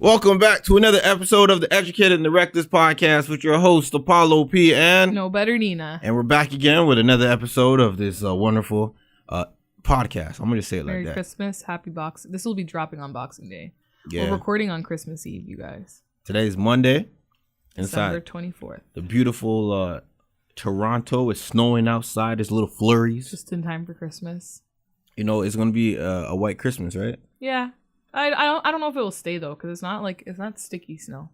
Welcome back to another episode of the Educated and the Reckless podcast with your host, Apollo P and NoBetterNina. And we're back again with another episode of this wonderful podcast. I'm going to say it like that. Merry Christmas. Happy Boxing. This will be dropping on Boxing Day. Yeah. We're recording on Christmas Eve, you guys. Today's Monday. December 24th. The beautiful Toronto. It's snowing outside. There's little flurries. Just in time for Christmas. You know, it's going to be a white Christmas, right? Yeah. I don't know if it will stay though, because it's not sticky snow.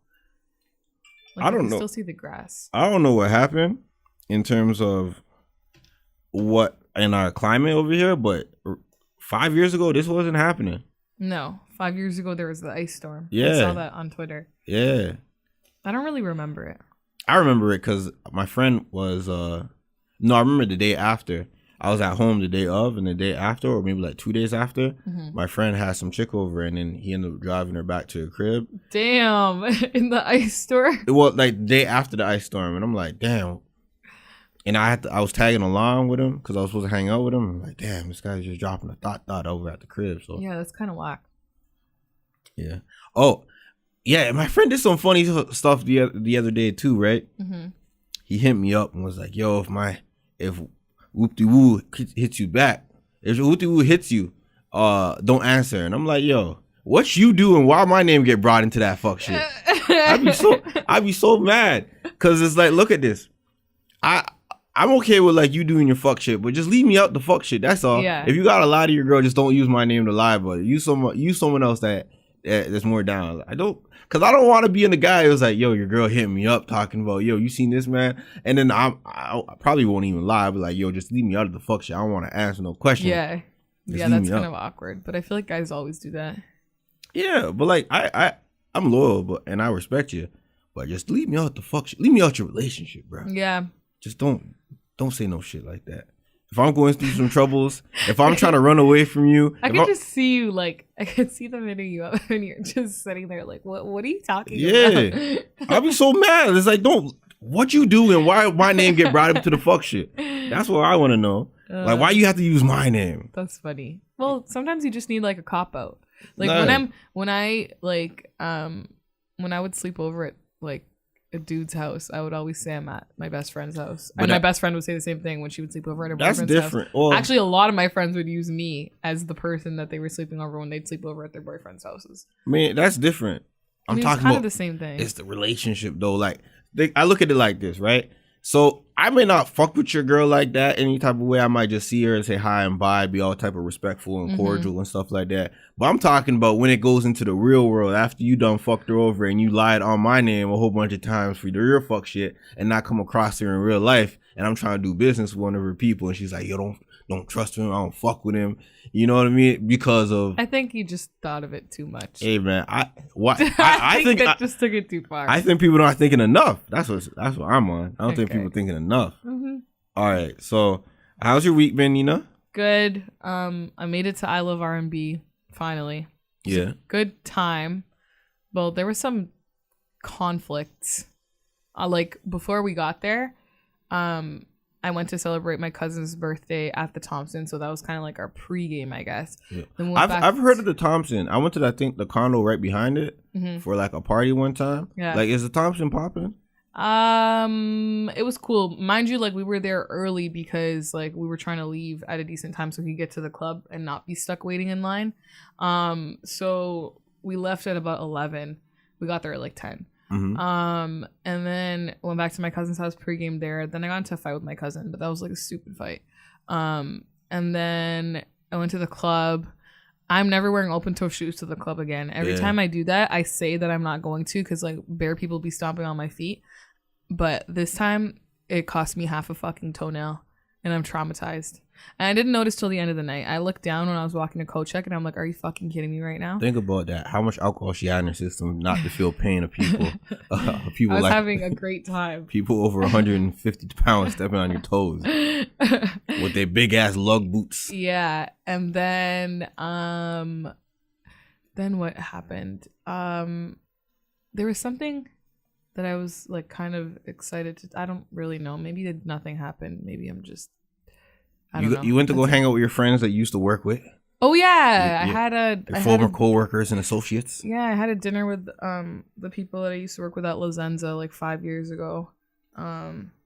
Like, I don't know. Still see the grass. I don't know what happened in terms of what in our climate over here, but 5 years ago this wasn't happening. No, 5 years ago there was the ice storm. Yeah, I saw that on Twitter. Yeah, I don't really remember it. I remember it because my friend was I remember the day after. I was at home the day of, and the day after, or maybe like 2 days after, my friend had some chick over, and then he ended up driving her back to her crib. Damn, in the ice storm? Well, like the day after the ice storm, and I'm like, damn. And I was tagging along with him because I was supposed to hang out with him. I'm like, damn, this guy's just dropping a thought over at the crib. So yeah, that's kind of whack. Yeah. Oh, yeah. My friend did some funny stuff the other day too, right? He hit me up and was like, yo, if Whoop-de-woo hits you back. If Whoop-de-woo hits you, don't answer. And I'm like, yo, what you do and why my name get brought into that fuck shit? I'd be so mad. Cause it's like, look at this. I'm okay with like you doing your fuck shit, but just leave me out the fuck shit. That's all. Yeah. If you got to lie to your girl, just don't use my name to lie, but use someone else that's more down. Cause I don't want to be in the guy who's like, yo, your girl hit me up talking about, yo, you seen this, man? And then I probably won't even lie, but like, yo, just leave me out of the fuck shit. I don't want to answer no questions. Yeah. Yeah, that's kind of awkward. But I feel like guys always do that. Yeah, but like I'm loyal, and I respect you, but just leave me out the fuck shit. Leave me out your relationship, bro. Yeah. Just don't say no shit like that. If I'm going through some troubles, if I'm trying to run away from you, I could just see you, like, I could see them hitting you up and you're just sitting there like, what are you talking about? I'll be so mad. It's like, what you do and why my name get brought up to the fuck shit? That's what I want to know. Like, why you have to use my name? That's funny. Well, sometimes you just need like a cop out. Like when I would sleep over at like a dude's house, I would always say I'm at my best friend's house. And my best friend would say the same thing when she would sleep over at her boyfriend's house. That's different. Well, actually, a lot of my friends would use me as the person that they were sleeping over when they'd sleep over at their boyfriend's houses. I mean, that's different. I'm talking kind about of the same thing. It's the relationship though. Like I look at it like this, right? So I may not fuck with your girl like that any type of way. I might just see her and say hi and bye, be all type of respectful and cordial and stuff like that. But I'm talking about when it goes into the real world after you done fucked her over and you lied on my name a whole bunch of times for the real fuck shit and not come across her in real life. And I'm trying to do business with one of her people and she's like, yo, don't trust him. I don't fuck with him. You know what I mean? Because of... I think you just thought of it too much. Hey, man. I think that just took it too far. I think people aren't thinking enough. That's what I'm on. I don't think people thinking enough. All right. So how's your week been, Nina? Good. I made it to I Love R&B finally. Yeah. Good time. Well, there was some conflicts. Like before we got there, I went to celebrate my cousin's birthday at the Thompson, so that was kind of like our pregame, I guess. Yeah. Then I've heard of the Thompson. I went to the condo right behind it for like a party one time. Yeah. Like, is the Thompson popping? It was cool, mind you. Like, we were there early because like we were trying to leave at a decent time so we could get to the club and not be stuck waiting in line. So we left at about 11. We got there at like 10. And then went back to my cousin's house pregame there. Then I got into a fight with my cousin, but that was like a stupid fight. And then I went to the club. I'm never wearing open toe shoes to the club again. Every time I do that, I say that I'm not going to because like bare people be stomping on my feet. But this time it cost me half a fucking toenail and I'm traumatized. And I didn't notice till the end of the night. I looked down when I was walking to coat check and I'm like, are you fucking kidding me right now? Think about that. How much alcohol she had in her system not to feel pain of people. People I was like, having a great time. People over 150 pounds stepping on your toes with their big ass lug boots. Yeah. And then what happened? There was something that I was like kind of excited to. I don't really know. Maybe nothing happened. Maybe I'm just... You went to go hang out with your friends that you used to work with? Oh yeah, I had a former co-workers and associates. Yeah, I had a dinner with the people that I used to work with at La Zenza like 5 years ago,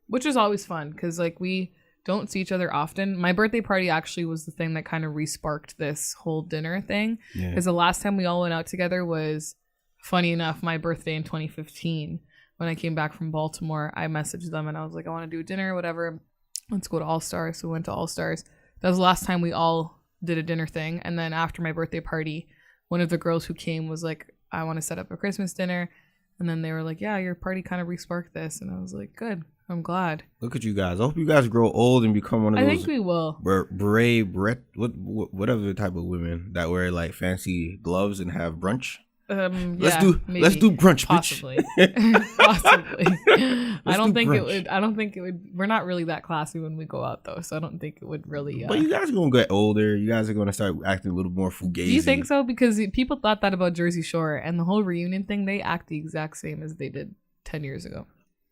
which was always fun because like we don't see each other often. My birthday party actually was the thing that kind of re-sparked this whole dinner thing because the last time we all went out together was, funny enough, my birthday in 2015. When I came back from Baltimore, I messaged them and I was like, I want to do a dinner, whatever. Let's go to All Stars. So we went to All Stars. That was the last time we all did a dinner thing. And then after my birthday party, one of the girls who came was like, I want to set up a Christmas dinner. And then they were like, yeah, your party kind of re-sparked this. And I was like, good. I'm glad. Look at you guys. I hope you guys grow old and become one of those. I think we will. Whatever type of women that wear like fancy gloves and have brunch. Let's do brunch, possibly. bitch. Possibly. I don't think it would. We're not really that classy when we go out though, so I don't think it would really. But you guys are gonna get older. You guys are gonna start acting a little more fugazi. Do you think so? Because people thought that about Jersey Shore and the whole reunion thing. They act the exact same as they did 10 years ago.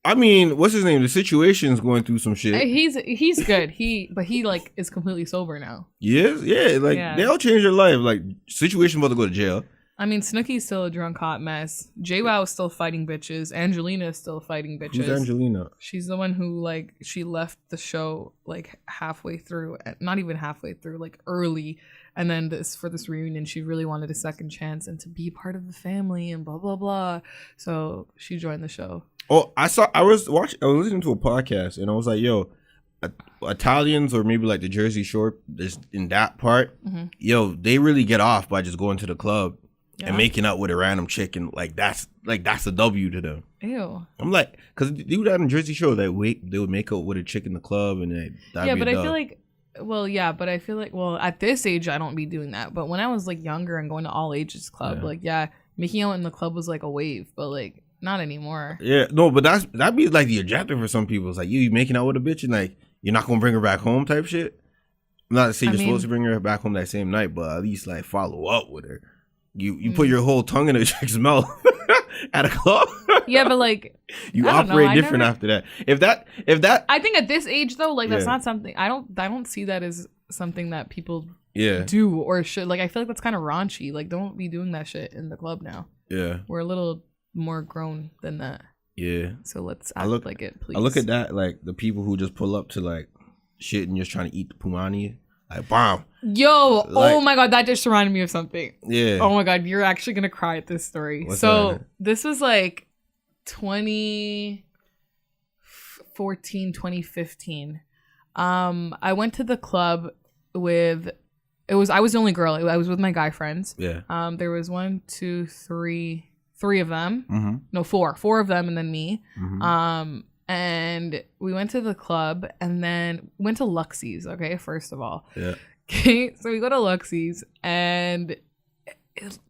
I mean, what's his name? The Situation's going through some shit. He's good. He like is completely sober now. Yes, yeah. They all changed their life. Like Situation about to go to jail. I mean, Snooki's still a drunk hot mess. JWoww is still fighting bitches. Angelina is still fighting bitches. Who's Angelina? She's the one who like she left the show like halfway through, not even halfway through, like early. And then for this reunion, she really wanted a second chance and to be part of the family and blah blah blah. So she joined the show. Oh, I was listening to a podcast and I was like, yo, Italians or maybe like the Jersey Shore, just in that part, yo, they really get off by just going to the club. Yeah. And making out with a random chick and that's a W to them. Ew. I'm like, because they do that in Jersey Shore. They would make out with a chick in the club and I feel like, at this age I don't be doing that. But when I was like younger and going to all ages club, making out in the club was like a wave, but like not anymore. Yeah, no, but that'd be like the objective for some people. It's like you making out with a bitch and like you're not gonna bring her back home type shit. I'm not saying you're supposed to bring her back home that same night, but at least like follow up with her. You put your whole tongue in a chick's mouth at a club. Yeah, but like you operate different after that. If that I think at this age though, like that's not something I don't see that as something that people do or should. Like I feel like that's kind of raunchy. Like don't be doing that shit in the club now. Yeah. We're a little more grown than that. Yeah. So let's act like it, please. I look at that like the people who just pull up to like shit and just trying to eat the pumani. Like, bomb. Yo, oh my God, that just reminded me of something. Yeah. Oh my God, you're actually going to cry at this story. What's so that? This was like 2014, 2015. I went to the club I was the only girl. I was with my guy friends. Yeah. There was 3 of them. Mm-hmm. No, 4 of them and then me. Mm-hmm. And we went to the club and then went to Luxie's, okay, first of all. Yeah. Okay, so we go to Luxie's and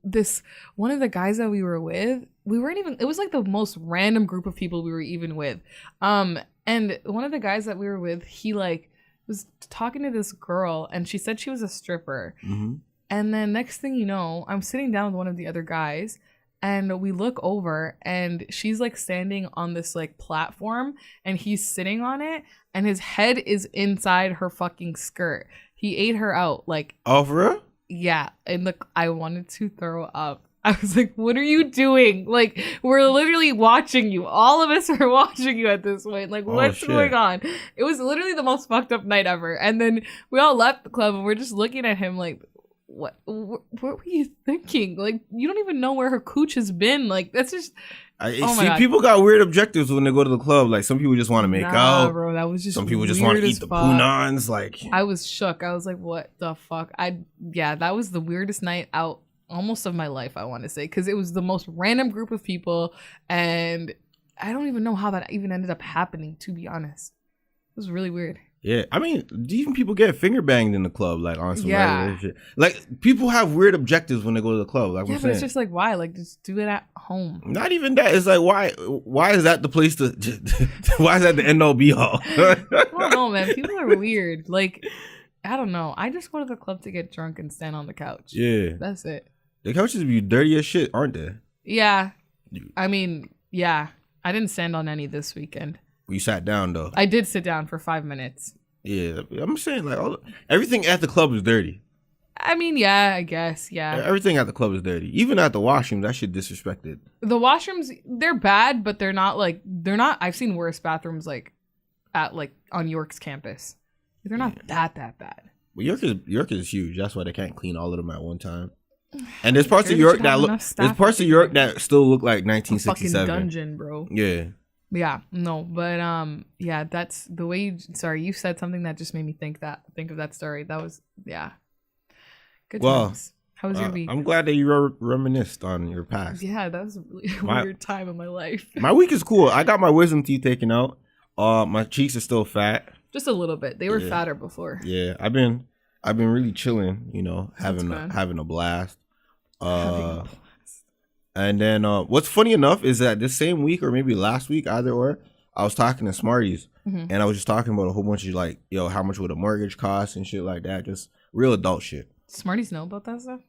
this one of the guys that we were with, it was like the most random group of people we were even with. And one of the guys that we were with, he like was talking to this girl and she said she was a stripper. Mm-hmm. And then next thing you know, I'm sitting down with one of the other guys and we look over and she's like standing on this like platform and he's sitting on it and his head is inside her fucking skirt. He ate her out like. Oh, for real? Yeah. And I wanted to throw up. I was like, what are you doing? Like, we're literally watching you. All of us are watching you at this point. Like, what's going on? It was literally the most fucked up night ever. And then we all left the club and we're just looking at him like, what were you thinking? Like, you don't even know where her cooch has been. Like, that's just God. People got weird objectives when they go to the club. Like, some people just want to make out, bro, that was just some people just want to eat the punans. Like, I was shook. I was like, what the fuck? That was the weirdest night out almost of my life, I want to say, because it was the most random group of people and I don't even know how that even ended up happening, to be honest. It was really weird. Yeah, I mean, even people get finger banged in the club, like on some regular shit. Like, people have weird objectives when they go to the club. Like, but it's just like, why? Like, just do it at home. Not even that. It's like, why is that the place to? Why is that the end all be all? I don't know, man. People are weird. Like, I don't know. I just go to the club to get drunk and stand on the couch. Yeah, that's it. The couches be dirty as shit, aren't they? Yeah, I mean, yeah. I didn't stand on any this weekend. You sat down though. I did sit down for 5 minutes. Yeah, I'm saying like everything at the club is dirty. I mean, yeah, I guess, yeah. Everything at the club is dirty. Even at the washrooms, that shit disrespected. The washrooms, they're bad, but they're not. I've seen worse bathrooms like at like on York's campus. They're not that bad. Well, York is huge. That's why they can't clean all of them at one time. And there's parts of York that still look like 1967. Fucking dungeon, bro. Yeah. Yeah, no, but yeah, that's the way. You said something that just made me think of that story. That was good times. How was your week? I'm glad that you reminisced on your past. Yeah, that was a really weird time in my life. My week is cool. I got my wisdom teeth taken out. My cheeks are still fat. Just a little bit. They were fatter before. Yeah, I've been really chilling. You know, having a blast. And then what's funny enough is that this same week or maybe last week, either or, I was talking to Smarties and I was just talking about a whole bunch of like, how much would a mortgage cost and shit like that. Just real adult shit. Smarties know about that stuff?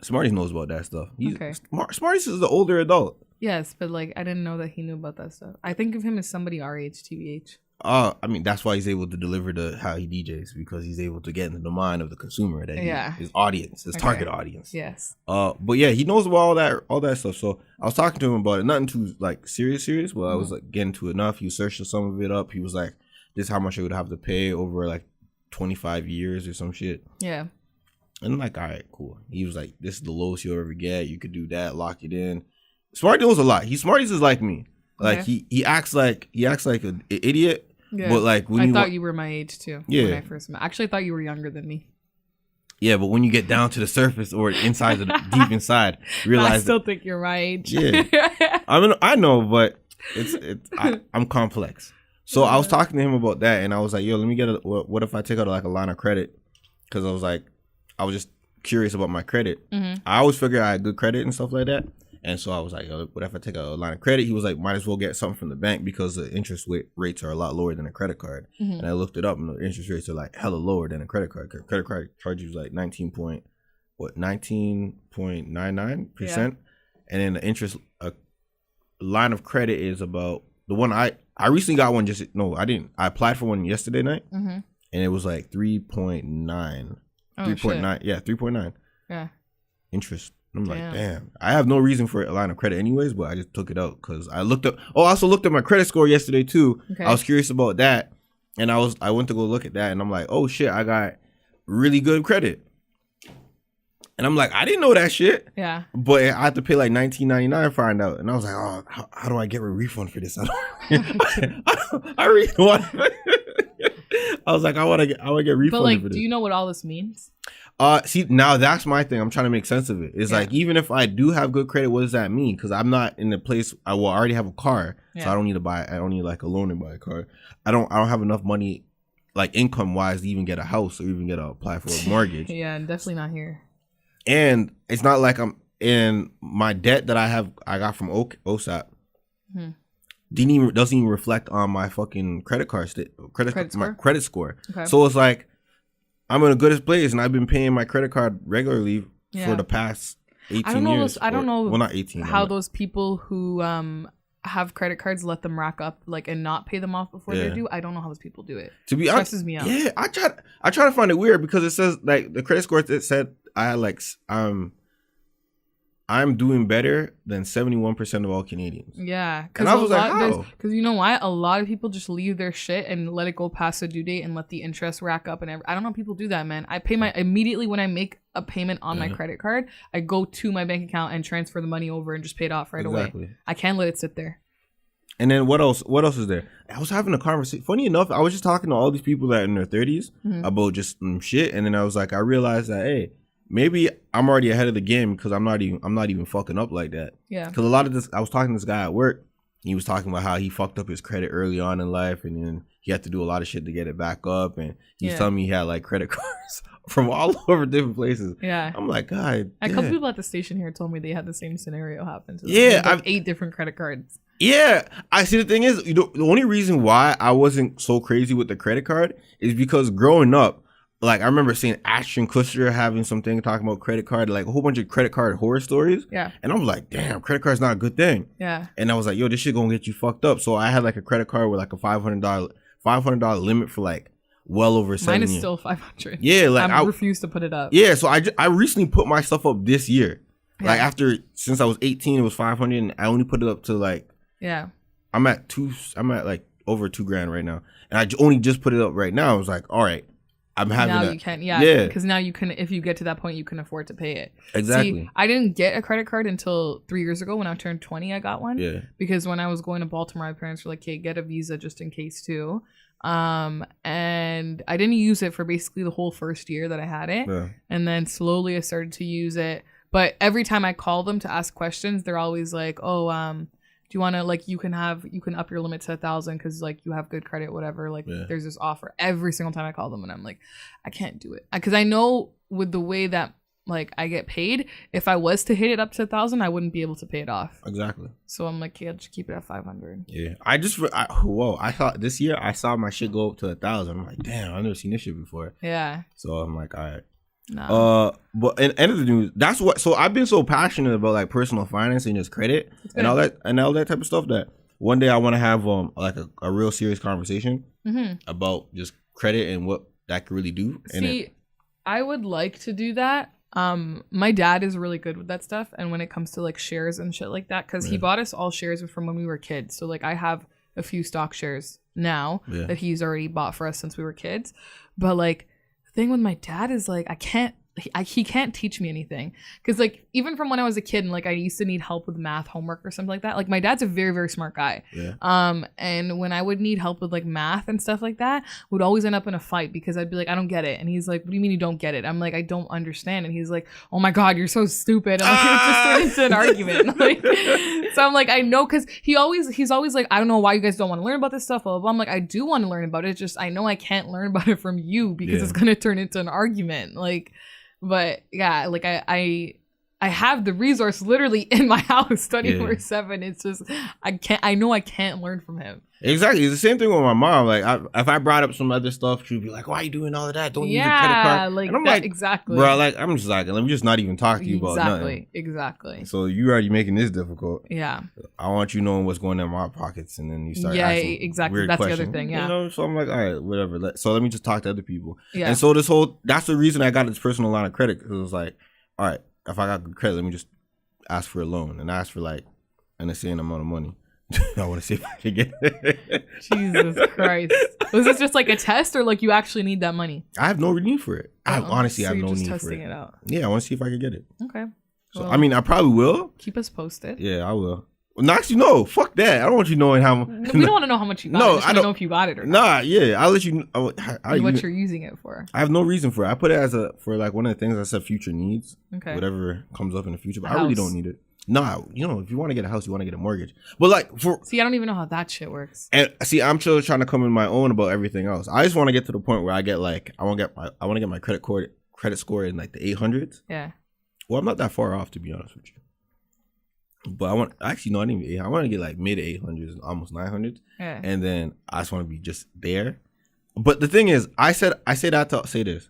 Smarties knows about that stuff. Okay. Smarties is the older adult. Yes, but like I didn't know that he knew about that stuff. I think of him as somebody our age, TBH. I mean, that's why he's able to deliver how he DJs, because he's able to get into the mind of the consumer, that his audience, his target audience. Yes. But yeah, he knows about all that stuff. So I was talking to him about it, nothing too like serious, but I was like getting to enough. He searched some of it up. He was like, "This is how much I would have to pay over like 25 years or some shit." Yeah. And I'm like, all right, cool. He was like, "This is the lowest you'll ever get. You could do that, lock it in." Smart knows a lot. Smarties is like me. Like he acts like an idiot. Yeah. But like when I thought you were my age too. Yeah. When I first met. Actually, I thought you were younger than me. Yeah, but when you get down to the surface or inside deep inside, realize I still think you're my age. Yeah. I mean, I know, but I'm complex. So I was talking to him about that, and I was like, "Yo, let me get what if I take out like a line of credit?" Because I was just curious about my credit. I always figured I had good credit and stuff like that. And so I was like, what if I take a line of credit? He was like, might as well get something from the bank because the interest rates are a lot lower than a credit card. And I looked it up, and the interest rates are like hella lower than a credit card. Credit card charges like 19.99%. And then the interest, a line of credit is about, the one I recently got one I didn't. I applied for one yesterday night, and it was like 3.9. 3.9. Yeah, 3.9. Yeah. Interest. I'm like, damn. I have no reason for a line of credit anyways, but I just took it out because I looked up. Oh, I also looked at my credit score yesterday too. Okay. I was curious about that, and I went to go look at that, and I'm like, oh shit, I got really good credit. And I'm like, I didn't know that shit. Yeah. But I had to pay like $19.99 to find out, and I was like, oh, how do I get a refund for this? I really want. I was like, I want to get refunded. But like, for this. Do you know what all this means? See, now that's my thing. I'm trying to make sense of it. It's like, even if I do have good credit, what does that mean? Because I'm not in a place. I already have a car, so I don't need to buy. I don't need like a loan to buy a car. I don't have enough money, like income wise, to even get a house or even apply for a mortgage. Yeah, and definitely not here. And it's not like I'm in my debt that I got from OSAP. Doesn't even reflect on my fucking credit score. Okay. So it's like, I'm in a good place, and I've been paying my credit card regularly for the past 18 years. I don't know. Well, not 18. How those people who have credit cards let them rack up and not pay them off before they do. I don't know how those people do it. To be honest, stresses me out. Yeah, I try to find it weird because it says like the credit score. It said I had like I'm doing better than 71% of all Canadians. Yeah. And I was like, how? Because you know why? A lot of people just leave their shit and let it go past the due date and let the interest rack up. And I don't know how people do that, man. I pay immediately when I make a payment on my credit card, I go to my bank account and transfer the money over and just pay it off right away. I can't let it sit there. And then what else is there? I was having a conversation. Funny enough, I was just talking to all these people that are in their 30s about just shit. And then I was like, I realized that, hey, maybe I'm already ahead of the game because I'm not even fucking up like that. Yeah. Because a lot of this, I was talking to this guy at work. He was talking about how he fucked up his credit early on in life, and then he had to do a lot of shit to get it back up. And he's telling me he had like credit cards from all over different places. Yeah. I'm like, God. A couple people at the station here told me they had the same scenario happen to them. Yeah. I've 8 different credit cards. Yeah. I see. The thing is, the only reason why I wasn't so crazy with the credit card is because growing up, like, I remember seeing Ashton Kutcher having something talking about credit card, like a whole bunch of credit card horror stories. Yeah. And I was like, damn, credit card's not a good thing. Yeah. And I was like, yo, this shit gonna get you fucked up. So I had like a credit card with like a $500 limit for like well over 7 Mine is years. still 500. Yeah, like I refuse to put it up. Yeah, so I recently put my stuff up this year. Yeah. Like since I was 18, it was 500, and I only put it up to like, yeah, I'm at like over $2,000 right now, and I only just put it up right now. I was like, all right, I'm having now that. you can, yeah, because now you can, if you get to that point, you can afford to pay it. Exactly. See, I didn't get a credit card until 3 years ago when I turned 20. I got one. Yeah. Because when I was going to Baltimore, my parents were like, "Hey, get a visa just in case too." And I didn't use it for basically the whole first year that I had it, and then slowly I started to use it. But every time I call them to ask questions, they're always like, "Oh, do you want to, like, you can up your limit to 1,000 because like you have good credit, whatever. Like there's this offer." Every single time I call them, and I'm like, I can't do it because I know with the way that like I get paid, if I was to hit it up to 1,000, I wouldn't be able to pay it off. Exactly. So I'm like, yeah, just keep it at 500. Yeah. I thought this year I saw my shit go up to 1,000. I'm like, damn, I've never seen this shit before. Yeah. So I'm like, all right. No. But in end of the news, that's what. So I've been so passionate about like personal finance and just credit and all that type of stuff that one day I want to have like a real serious conversation about just credit and what that could really do. See, I would like to do that. My dad is really good with that stuff, and when it comes to like shares and shit like that, because he bought us all shares from when we were kids. So like I have a few stock shares now that he's already bought for us since we were kids, but like. Thing with my dad is like he can't teach me anything because like even from when I was a kid and like I used to need help with math homework or something like that, like my dad's a very, very smart guy, and when I would need help with like math and stuff like that, would always end up in a fight because I'd be like, I don't get it, and he's like, what do you mean you don't get it? I'm like, I don't understand, and he's like, oh my god, you're so stupid. I'm like, it just turned into an argument. Like, so I'm like, I know, because he's always like, I don't know why you guys don't want to learn about this stuff, blah, blah, blah. I'm like, I do want to learn about it, it's just I know I can't learn about it from you because it's gonna turn into an argument. Like, but yeah, like I have the resource literally in my house 24/7. It's just I know I can't learn from him. Exactly. It's the same thing with my mom. Like if I brought up some other stuff, she'd be like, why are you doing all of that? Don't use your credit card. Like, and I'm that, like, exactly. Bro, like I'm just like, let me just not even talk to you about nothing. Exactly. So you already making this difficult. Yeah. I want you knowing what's going in my pockets, and then you start asking exactly. weird That's questions. the other thing. Yeah. You know, so I'm like, all right, whatever. So let me just talk to other people. Yeah. And so that's the reason I got this personal line of credit, because it was like, all right, if I got good credit, let me just ask for a loan and ask for like an insane amount of money. I want to see if I can get it. Jesus Christ. Was this just like a test, or like you actually need that money? I have no need for it. I honestly have no need for it. You're just testing it out. Yeah, I want to see if I can get it. Okay. So I mean, I probably will. Keep us posted. Yeah, I will. No, actually, no. Fuck that. I don't want you knowing how. We don't want to know how much you got. No, I don't know if you got it or not. Nah, yeah, I'll let you know. What you're using it for. I have no reason for it. I put it for like one of the things I said, future needs. Okay. Whatever comes up in the future, but I really don't need it. Nah, you know, if you want to get a house, you want to get a mortgage. But like see, I don't even know how that shit works. And see, I'm still trying to come in my own about everything else. I just want to get to the point where I get like I want to get my credit score in like the 800s. Yeah. Well, I'm not that far off, to be honest with you. But I want to get like mid 800s, almost 900s. Yeah. And then I just want to be just there. But the thing is, I say that to say this.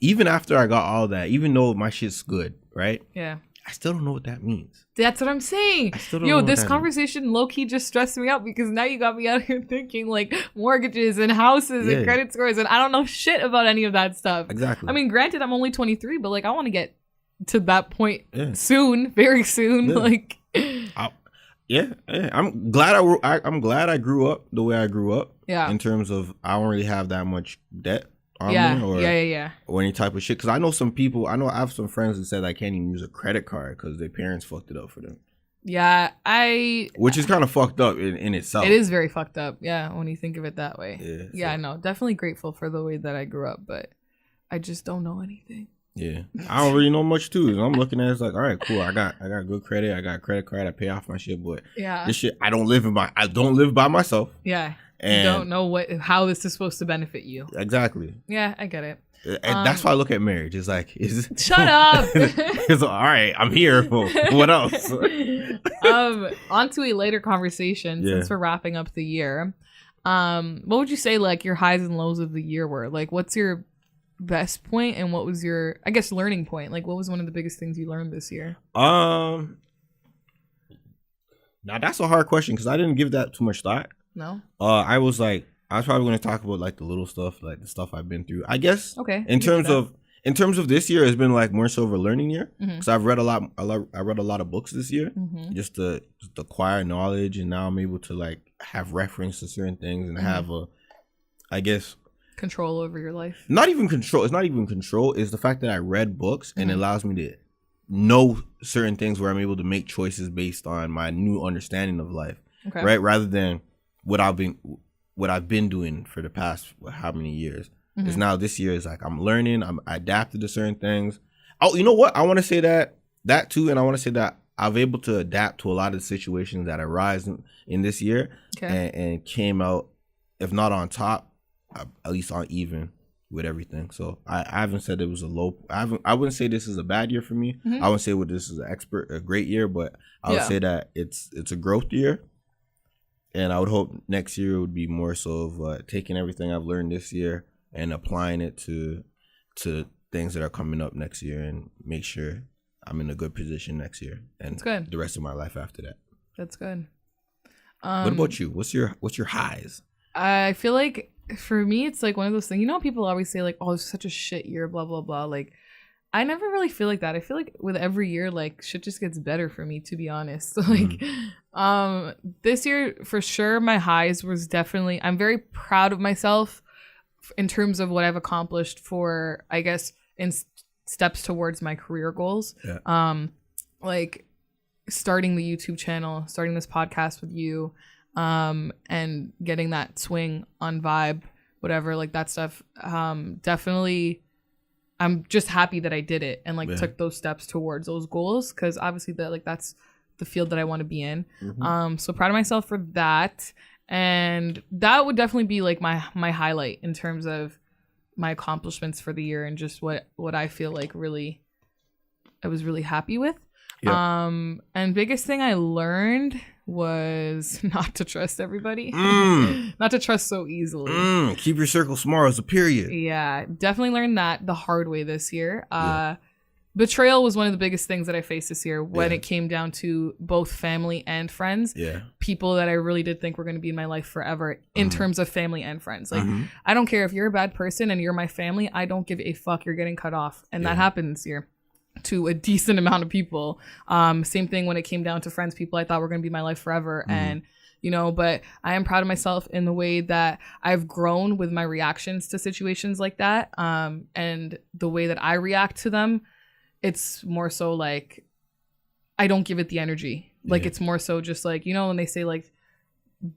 Even after I got all that, even though my shit's good, right? Yeah. I still don't know what that means. That's what I'm saying. Yo, this conversation low-key just stressed me out because now you got me out here thinking like mortgages and houses and credit scores, and I don't know shit about any of that stuff. Exactly. I mean, granted, I'm only 23, but like I want to get to that point soon, very soon. Yeah. Like, I'm glad I grew up the way I grew up. Yeah. In terms of I don't really have that much debt. Or any type of shit, because I know some people. I have some friends that said I can't even use a credit card because their parents fucked it up for them. Yeah, which is kind of fucked up in itself. It is very fucked up. Yeah, when you think of it that way. Yeah, I know. Definitely grateful for the way that I grew up, but I just don't know anything. Yeah, I don't really know much too. I'm looking at it, it's like, all right, cool. I got good credit. I got a credit card. I pay off my shit, but this shit I don't live by myself. Yeah. And you don't know how this is supposed to benefit you. Exactly. Yeah, I get it. And that's why I look at marriage. It's like, shut up. It's all right. I'm here. What else? On to a later conversation since we're wrapping up the year. What would you say like your highs and lows of the year were? Like, what's your best point and what was your, I guess, learning point? Like, what was one of the biggest things you learned this year? Now that's a hard question because I didn't give that too much thought. No. I was like, I was probably going to talk about like the little stuff, like the stuff I've been through. I guess. Okay. In terms of this year, it's been like more so of a learning year because I've read a lot. I read a lot of books this year, just to acquire knowledge, and now I'm able to like have reference to certain things and have I guess, control over your life. Not even control. It's not even control. It's the fact that I read books and it allows me to know certain things where I'm able to make choices based on my new understanding of life, right? Rather than what I've been doing for the past how many years. Is now this year is like I'm learning. I adapted to certain things. Oh, you know what? I want to say that too, and I want to say that I've able to adapt to a lot of situations that arise in this year, and came out, if not on top, at least on even with everything. So I haven't said it was a low. I wouldn't say this is a bad year for me. I wouldn't say this is a great year, but I would say that it's a growth year. And I would hope next year would be more so of taking everything I've learned this year and applying it to things that are coming up next year, and make sure I'm in a good position next year and the rest of my life after that. That's good. What about you? What's your highs? I feel like for me, it's like one of those things, you know, people always say like, oh, it's such a shit year, blah, blah, blah. Like, I never really feel like that. I feel like with every year, like shit just gets better for me, to be honest. Like, this year for sure, my highs was definitely, I'm very proud of myself in terms of what I've accomplished for, I guess, in steps towards my career goals. Like starting the YouTube channel, starting this podcast with you, and getting that swing on Vibe, whatever, like that stuff. Definitely, I'm just happy that I did it and like took those steps towards those goals, because obviously that's the field that I want to be in. So proud of myself for that. And that would definitely be like my highlight in terms of my accomplishments for the year, and just what I feel like really I was really happy with. And biggest thing I learned was not to trust everybody. Not to trust so easily. Keep your circle small as a period. Yeah, definitely learned that the hard way this year. Betrayal was one of the biggest things that I faced this year when it came down to both family and friends. People that I really did think were going to be in my life forever in terms of family and friends. Like, I don't care if you're a bad person and you're my family. I don't give a fuck. You're getting cut off. And that happened this year to a decent amount of people. Same thing when it came down to friends, people I thought were going to be my life forever. And, you know, but I am proud of myself in the way that I've grown with my reactions to situations like that. And the way that I react to them. It's more so like, I don't give it the energy. Like, it's more so just like, you know, when they say like,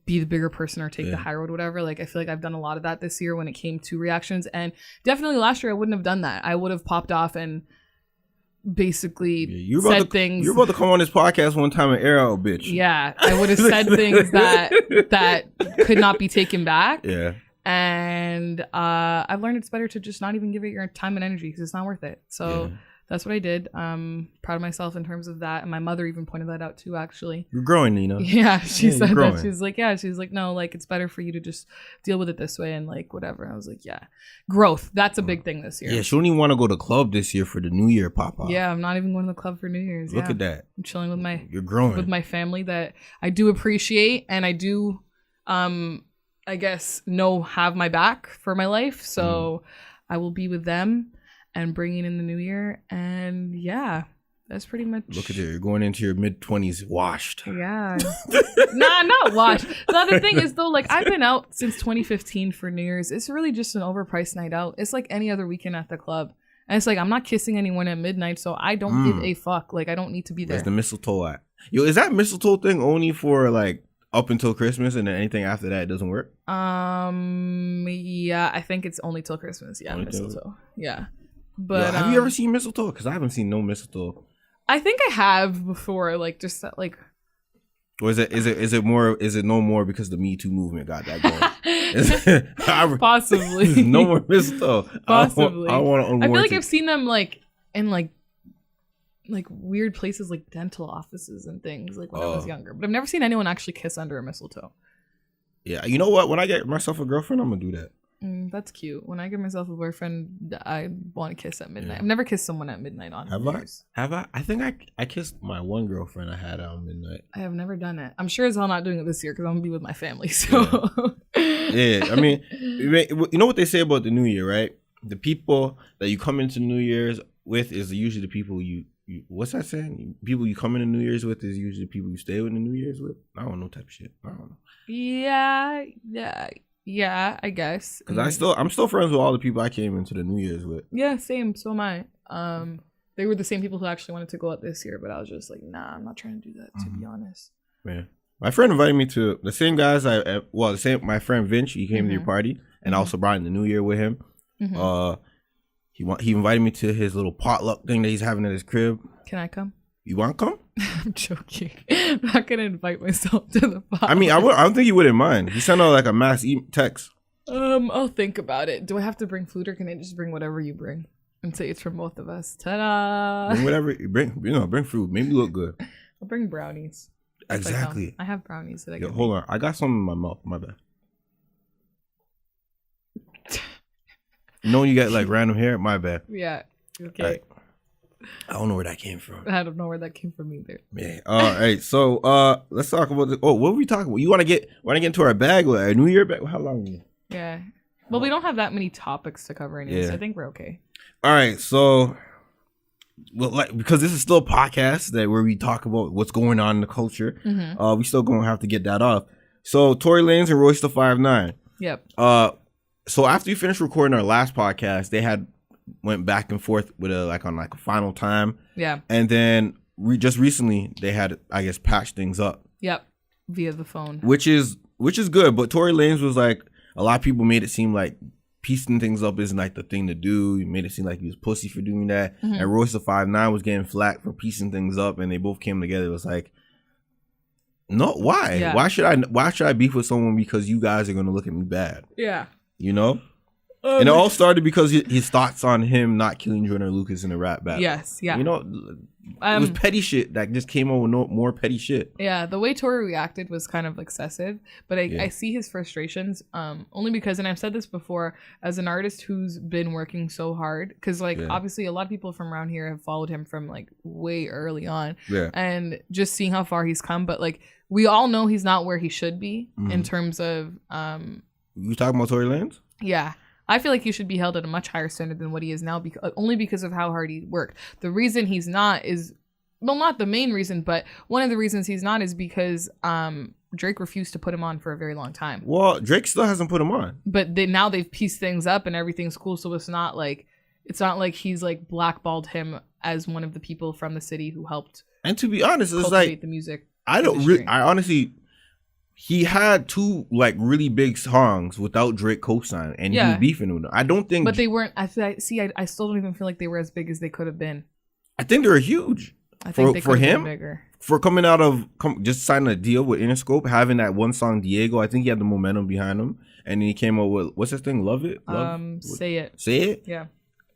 be the bigger person or take the high road, whatever. Like, I feel like I've done a lot of that this year when it came to reactions. And definitely last year, I wouldn't have done that. I would have popped off and basically said things. You're about to come on this podcast one time and air out, bitch. Yeah. I would have said things that could not be taken back. Yeah. And I've learned it's better to just not even give it your time and energy, because it's not worth it. So that's what I did. Proud of myself in terms of that. And my mother even pointed that out too, actually. You're growing, Nina. Yeah, she said that. She's like, she's like, no, like, it's better for you to just deal with it this way and like whatever. And I was like, growth. That's a big thing this year. Yeah, she don't even want to go to club this year for the New Year pop-off. Yeah, I'm not even going to the club for New Year's. Look at that. I'm chilling with You're growing. with my family that I do appreciate, and I do, I guess, have my back for my life. So I will be with them and bringing in the new year. And that's pretty much. Look at you. You're going into your mid-20s washed. Yeah. Nah, not washed. The other thing is, though, like, I've been out since 2015 for New Year's. It's really just an overpriced night out. It's like any other weekend at the club. And it's like, I'm not kissing anyone at midnight, so I don't give a fuck. Like, I don't need to be there. Where's the mistletoe at? Yo, is that mistletoe thing only for, like, up until Christmas, and then anything after that, it doesn't work? Yeah, I think it's only till Christmas. Yeah, mistletoe. Yeah. But have you ever seen mistletoe? Because I haven't seen no mistletoe. I think I have before, like, just that, like. Or is it no more because the Me Too movement got that going? Possibly. No more mistletoe. Possibly. I want to. I feel like I've seen them like in like weird places, like dental offices and things, like when I was younger. But I've never seen anyone actually kiss under a mistletoe. Yeah, you know what? When I get myself a girlfriend, I'm gonna do that. That's cute. When I give myself a boyfriend, I want to kiss at midnight. Yeah. I've never kissed someone at midnight on New Year's. Have I? I think I kissed my one girlfriend I had on midnight. I have never done it. I'm sure as hell not doing it this year because I'm going to be with my family. So yeah. I mean, you know what they say about the New Year, right? The people that you come into New Year's with is usually the people you what's that saying? People you come into New Year's with is usually the people you stay with in New Year's with. I don't know type of shit. I don't know. Yeah, I guess. Because I'm still friends with all the people I came into the New Year's with. Yeah, same. So am I. They were the same people who actually wanted to go out this year, but I was just like, nah, I'm not trying to do that, to be honest. Yeah. My friend invited me to the same guys my friend Vince, he came to your party, and I also brought in the New Year with him. He invited me to his little potluck thing that he's having at his crib. Can I come? You want to come? I'm joking. I'm not gonna invite myself to the potluck. I mean, I don't think you wouldn't mind. He sent out like a mass text. I'll think about it. Do I have to bring food, or can I just bring whatever you bring and say it's from both of us? Ta-da! Bring whatever you bring. Bring food. Maybe look good. I'll bring brownies. Exactly. I have brownies that I can. Hold on. I got some in my mouth. My bad. You know when you get like random hair? My bad. Yeah. Okay. I don't know where that came from. I don't know where that came from either. Yeah. All right. So let's talk about what were we talking about? You want to get into our bag or our New Year bag? How long? Yeah. Well, we don't have that many topics to cover anyway, so I think we're okay. All right. So because this is still a podcast where we talk about what's going on in the culture, we still gonna have to get that off. So Tory Lanez and Royce da 5'9". Yep. So after we finished recording our last podcast, they went back and forth with on a final time. Yeah. And then just recently they had, I guess, patched things up. Yep. Via the phone. Which is good. But Tory Lanez was like, a lot of people made it seem like piecing things up isn't like the thing to do. He made it seem like he was pussy for doing that. And Royce da 5'9" was getting flack for piecing things up, and they both came together. It was like, no, why? Yeah. Why should I beef with someone because you guys are gonna look at me bad? Yeah. You know? And it all started because his thoughts on him not killing Joyner Lucas in a rap battle. Yes, yeah. You know, it was petty shit that just came over more petty shit. Yeah, the way Tory reacted was kind of excessive, but I see his frustrations only because, and I've said this before, as an artist who's been working so hard, because obviously a lot of people from around here have followed him from like way early on, and just seeing how far he's come, but like we all know he's not where he should be in terms of You talking about Tory Lanez? Yeah. I feel like he should be held at a much higher standard than what he is now, only because of how hard he worked. The reason he's not is, well, not the main reason, but one of the reasons he's not is because Drake refused to put him on for a very long time. Well, Drake still hasn't put him on. But now they've pieced things up and everything's cool, so it's not like he's like blackballed him as one of the people from the city who helped. And to be honest, it's like the music. I honestly. He had two like really big songs without Drake co-sign, and he was beefing with them. I don't think, but they weren't. I still don't even feel like they were as big as they could have been. I think they were huge. I think they could have been bigger. For coming out of just signing a deal with Interscope, having that one song Diego. I think he had the momentum behind him, and then he came up with what's his thing? Love It. Say It. Say It. Yeah.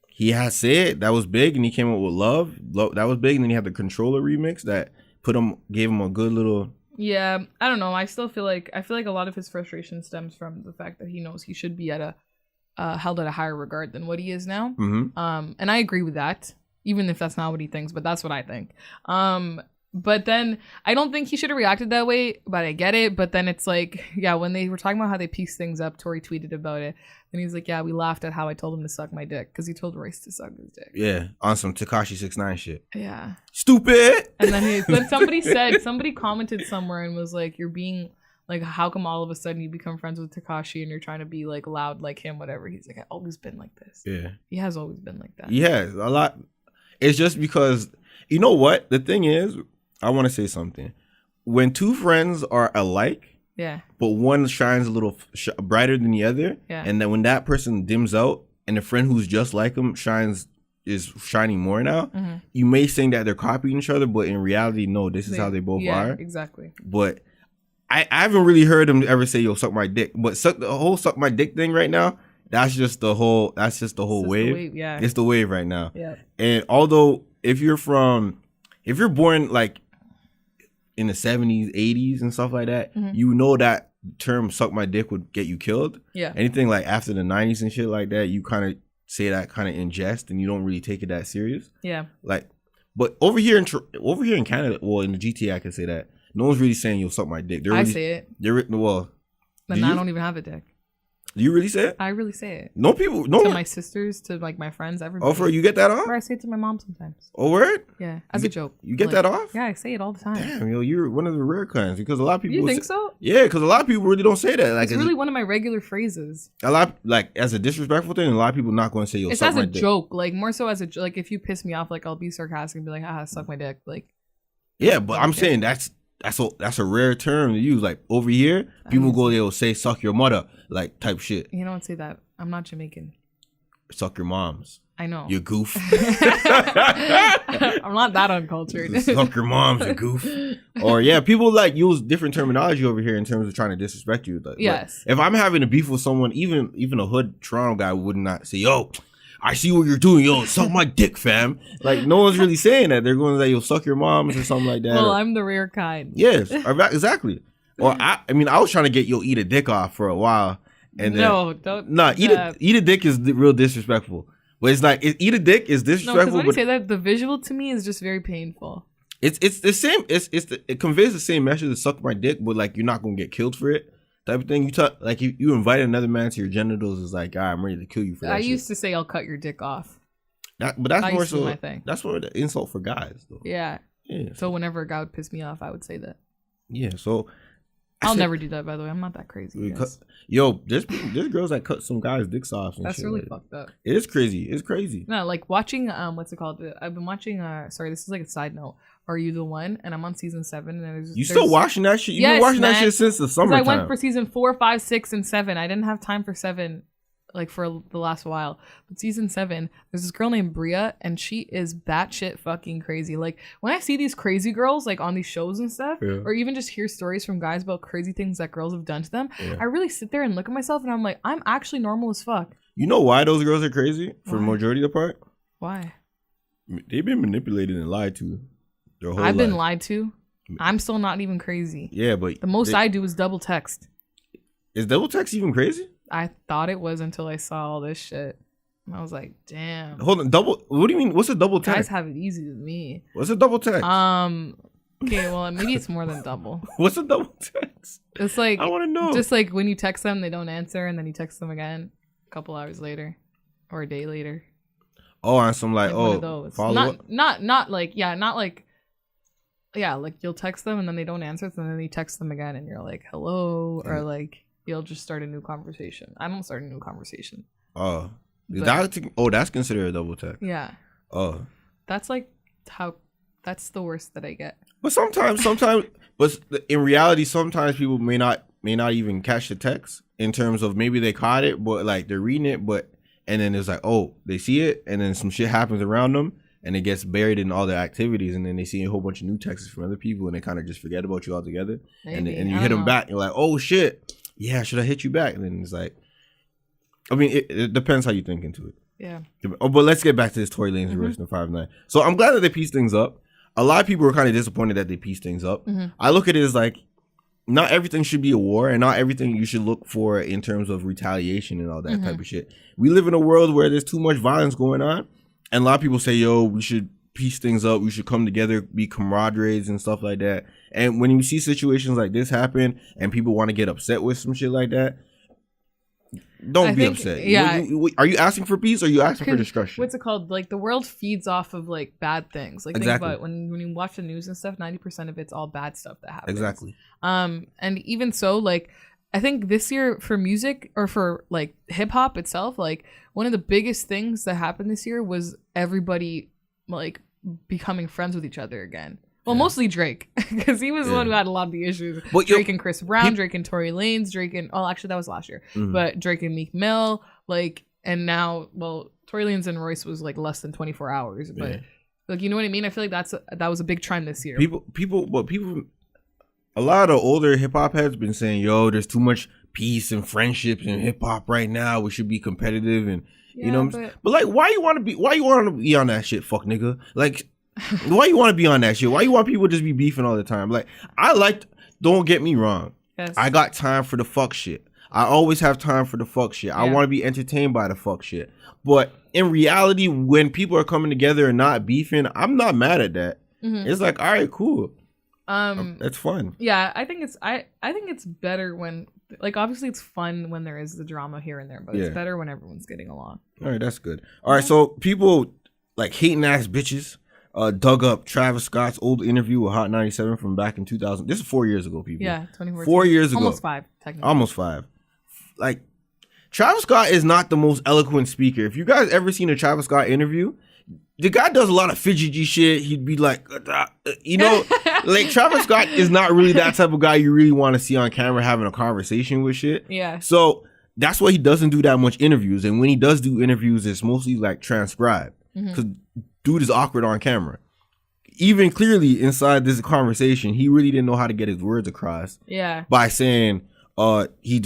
He had Say It. That was big, and he came up with Love. That was big, and then he had the Controller remix that gave him a good little. Yeah, I don't know. I feel like a lot of his frustration stems from the fact that he knows he should be at held at a higher regard than what he is now. And I agree with that, even if that's not what he thinks, but that's what I think. But then I don't think he should have reacted that way, but I get it. But then it's like, yeah, when they were talking about how they pieced things up, Tory tweeted about it. And he's like, yeah, we laughed at how I told him to suck my dick because he told Royce to suck his dick. Yeah, on some Tekashi 6ix9ine shit. Yeah. Stupid. And then somebody commented somewhere and was like, you're being like, how come all of a sudden you become friends with Tekashi and you're trying to be like loud like him, whatever. He's like, I've always been like this. Yeah. He has always been like that. He has a lot. It's just because, you know what? The thing is, I want to say something. When two friends are alike, but one shines a little brighter than the other, and then when that person dims out, and the friend who's just like him is shining more now, you may think that they're copying each other, but in reality, no, this is how they both are. Exactly. But I haven't really heard him ever say, "Yo, suck my dick." But the whole "suck my dick" thing right now, that's just the whole wave. Yeah, it's the wave right now. Yeah. And although if you're born like in the 70s, 80s and stuff like that, you know that term "suck my dick" would get you killed. Yeah. Anything like after the 90s and shit like that, you kind of say that kind of in jest and you don't really take it that serious. Yeah. Like, but over here in Canada, well, in the GTA, I can say that no one's really saying "you'll suck my dick." I say it. They're well. But I don't even have a dick. Do you really say it? I really say it. No people, no. To my sisters, to like my friends, everybody. Oh, for you get that off? Or I say it to my mom sometimes. Oh, word? Yeah, as a joke. You get that off? Yeah, I say it all the time. Damn, yo, you're one of the rare kinds because a lot of people. You think so? Yeah, because a lot of people really don't say that. Like, it's really one of my regular phrases. A lot, like as a disrespectful thing, a lot of people not going to say "yo, it's suck as my a dick." joke, like more so as a like if you piss me off, like I'll be sarcastic and be like, "Haha, suck my dick." Like, yeah, but I'm saying that's a rare term to use. Like over here, people they'll say "suck your mother," like type shit. You don't say that. I'm not Jamaican. Suck your moms. I know. You goof. I'm not that uncultured. Suck your moms, you goof. Or yeah, people like use different terminology over here in terms of trying to disrespect you. Like, yes. If I'm having a beef with someone, even a hood Toronto guy would not say, "Yo, I see what you're doing. Yo, suck my dick, fam." Like no one's really saying that. They're going to say, "Yo, suck your moms" or something like that. Well, I'm the rare kind. Yes, exactly. Or I mean, I was trying to get "yo, eat a dick" off for a while. And no, don't. Nah, eat a dick is real disrespectful. But it's like eat a dick is disrespectful. No, because when you say that, the visual to me is just very painful. It's the same. It conveys the same message as "suck my dick," but like you're not gonna get killed for it, type of thing. Like you invite another man to your genitals, is like, "All right, I'm ready to kill you for that." I used to say, "I'll cut your dick off." But that's more so my thing. That's more the insult for guys, though. Yeah. So whenever a guy would piss me off, I would say that. Yeah. So. I'll never do that, by the way. I'm not that crazy. Yo, there's girls that cut some guys' dicks off. And that's shit really like fucked up. It is crazy. It's crazy. No, like watching what's it called? I've been watching. Sorry, this is like a side note. Are You the One? And I'm on season 7. And there's still watching that shit? You've been watching that shit since the summertime. I went for season 4, 5, 6, and 7. I didn't have time for 7. Like for the last while, but season 7, there's this girl named Bria, and she is batshit fucking crazy. Like when I see these crazy girls like on these shows and stuff, or even just hear stories from guys about crazy things that girls have done to them, I really sit there and look at myself, and I'm like, I'm actually normal as fuck. You know why those girls are crazy? For the majority of the part, why? They've been manipulated and lied to their whole I've been life. lied to. I'm still not even crazy. Yeah, but the most I do is double text. Is double text even crazy? I thought it was until I saw all this shit. And I was like, damn. Hold on, what do you mean? What's a double text? Guys have it easy with me. What's a double text? Okay, well maybe it's more than double. What's a double text? It's like, I want to know. Just like when you text them, they don't answer, and then you text them again a couple hours later or a day later. Oh, and some like follow up? Not like like you'll text them and then they don't answer, and then you text them again and you're like, hello, or like you'll just start a new conversation. I don't start a new conversation. Oh, that's considered a double text. Yeah. Oh, that's like that's the worst that I get. But sometimes, but in reality, sometimes people may not even catch the text in terms of maybe they caught it, but like they're reading it, and then it's like, oh, they see it, and then some shit happens around them, and it gets buried in all their activities, and then they see a whole bunch of new texts from other people, and they kind of just forget about you altogether. Maybe. And you hit them back, and you're like, oh shit, yeah, should I hit you back? And then it's like, I mean, it depends how you think into it. Yeah. Oh, but let's get back to this Tory Lanez arrest in 5'9". So I'm glad that they pieced things up. A lot of people were kind of disappointed that they pieced things up. I look at it as like, not everything should be a war, and not everything you should look for in terms of retaliation and all that type of shit. We live in a world where there's too much violence going on, and a lot of people say, yo, we should piece things up, we should come together, be camaraderies and stuff like that. And when you see situations like this happen and people want to get upset with some shit like that, don't be upset. Yeah. Are you asking for peace or are you asking for destruction? What's it called? Like the world feeds off of like bad things. Like think about when you watch the news and stuff, 90% of it's all bad stuff that happens. Exactly. And even so, like I think this year for music or for like hip hop itself, like one of the biggest things that happened this year was everybody like becoming friends with each other again. Well, mostly Drake, because he was the one who had a lot of the issues. But Drake and Chris Brown, Drake and Tory Lanez, Drake and actually that was last year. But Drake and Meek Mill, like, and now, well, Tory Lanez and Royce was like less than 24 hours. But like, you know what I mean? I feel like that was a big trend this year. People, a lot of older hip hop heads been saying, yo, there's too much peace and friendships in hip hop right now. We should be competitive and you know. But like, why you want to be on that shit, fuck nigga? Like. Why you want to be on that shit? Why you want people to just be beefing all the time? Like, don't get me wrong. Yes. I got time for the fuck shit. I always have time for the fuck shit. I want to be entertained by the fuck shit. But in reality, when people are coming together and not beefing, I'm not mad at that. It's like, all right, cool. That's fun. Yeah, I think it's better when, like, obviously it's fun when there is the drama here and there, but it's better when everyone's getting along. All right, that's good. All right, so people like hating ass bitches dug up Travis Scott's old interview with Hot 97 from back in 2000. This is 4 years ago, people. Yeah, 2014. 4 years ago. Almost 5, technically. Almost 5. Like, Travis Scott is not the most eloquent speaker. If you guys ever seen a Travis Scott interview, the guy does a lot of fidgety shit. He'd be like, you know, like Travis Scott is not really that type of guy you really want to see on camera having a conversation with shit. Yeah. So that's why he doesn't do that much interviews. And when he does do interviews, it's mostly like transcribed. Because dude is awkward on camera. Even clearly inside this conversation, he really didn't know how to get his words across. Yeah. By saying, he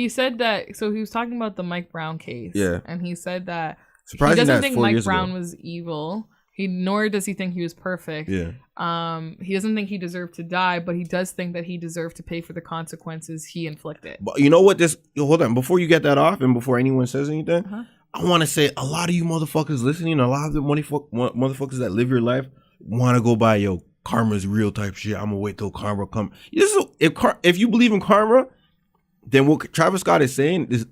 said that, so he was talking about the Mike Brown case. Yeah. And he said that he doesn't think Mike Brown was evil. Nor does he think he was perfect. Yeah. He doesn't think he deserved to die, but he does think that he deserved to pay for the consequences he inflicted. But you know what? Hold on, before you get that off, and before anyone says anything, I want to say a lot of you motherfuckers listening, a lot of the motherfuckers that live your life want to go by karma's real type shit. I'm gonna wait till karma come. If you believe in karma, then what Travis Scott is saying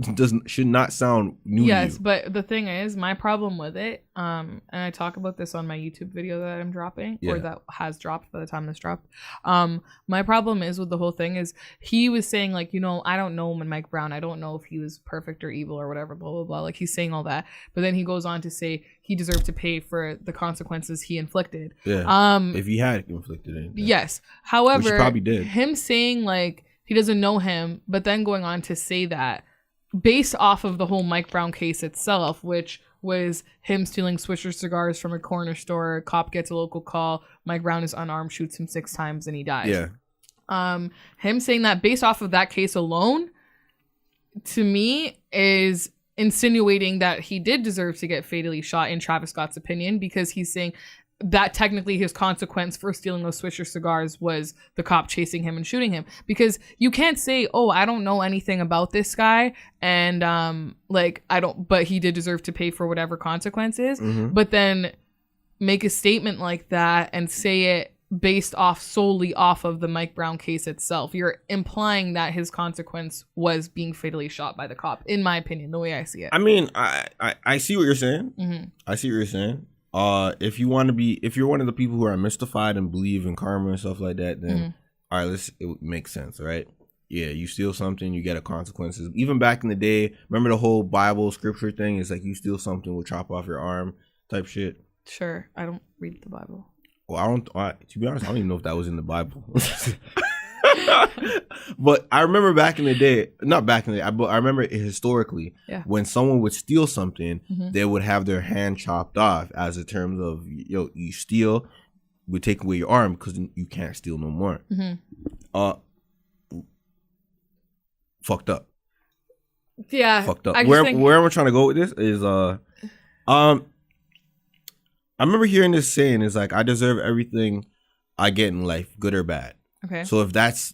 should not sound new. Yes, to you. But the thing is, my problem with it, and I talk about this on my YouTube video that I'm dropping, or that has dropped by the time this dropped. My problem is with the whole thing is he was saying like, I don't know Mike Brown. I don't know if he was perfect or evil or whatever, blah, blah, blah. Like he's saying all that. But then he goes on to say he deserved to pay for the consequences he inflicted. Yeah. If he had inflicted anything. Yes. However, which he probably did. Him saying like, he doesn't know him, but then going on to say that based off of the whole Mike Brown case itself, which was him stealing Swisher cigars from a corner store, cop gets a local call, Mike Brown is unarmed, shoots him 6 times, and he dies. Yeah. Him saying that based off of that case alone, to me, is insinuating that he did deserve to get fatally shot in Travis Scott's opinion, because he's saying that technically his consequence for stealing those Swisher cigars was the cop chasing him and shooting him. Because you can't say, oh, I don't know anything about this guy, and but he did deserve to pay for whatever consequences, but then make a statement like that and say it based solely off of the Mike Brown case itself. You're implying that his consequence was being fatally shot by the cop, in my opinion, the way I see it. I mean, I see what you're saying. I see what you're saying. If you're one of the people who are mystified and believe in karma and stuff like that, then all right, it makes sense, right? Yeah, you steal something, you get a consequences. Even back in the day, remember the whole Bible scripture thing? It's like you steal something, we'll chop off your arm type shit. Sure, I don't read the Bible. Well, to be honest, I don't even know if that was in the Bible. But I remember back in the day, not back in the day, but I remember historically, when someone would steal something, they would have their hand chopped off as a terms of, you steal, we take away your arm because you can't steal no more. Fucked up. Yeah. Fucked up. Where am I trying to go with this is, I remember hearing this saying, is like, I deserve everything I get in life, good or bad. Okay. So if that's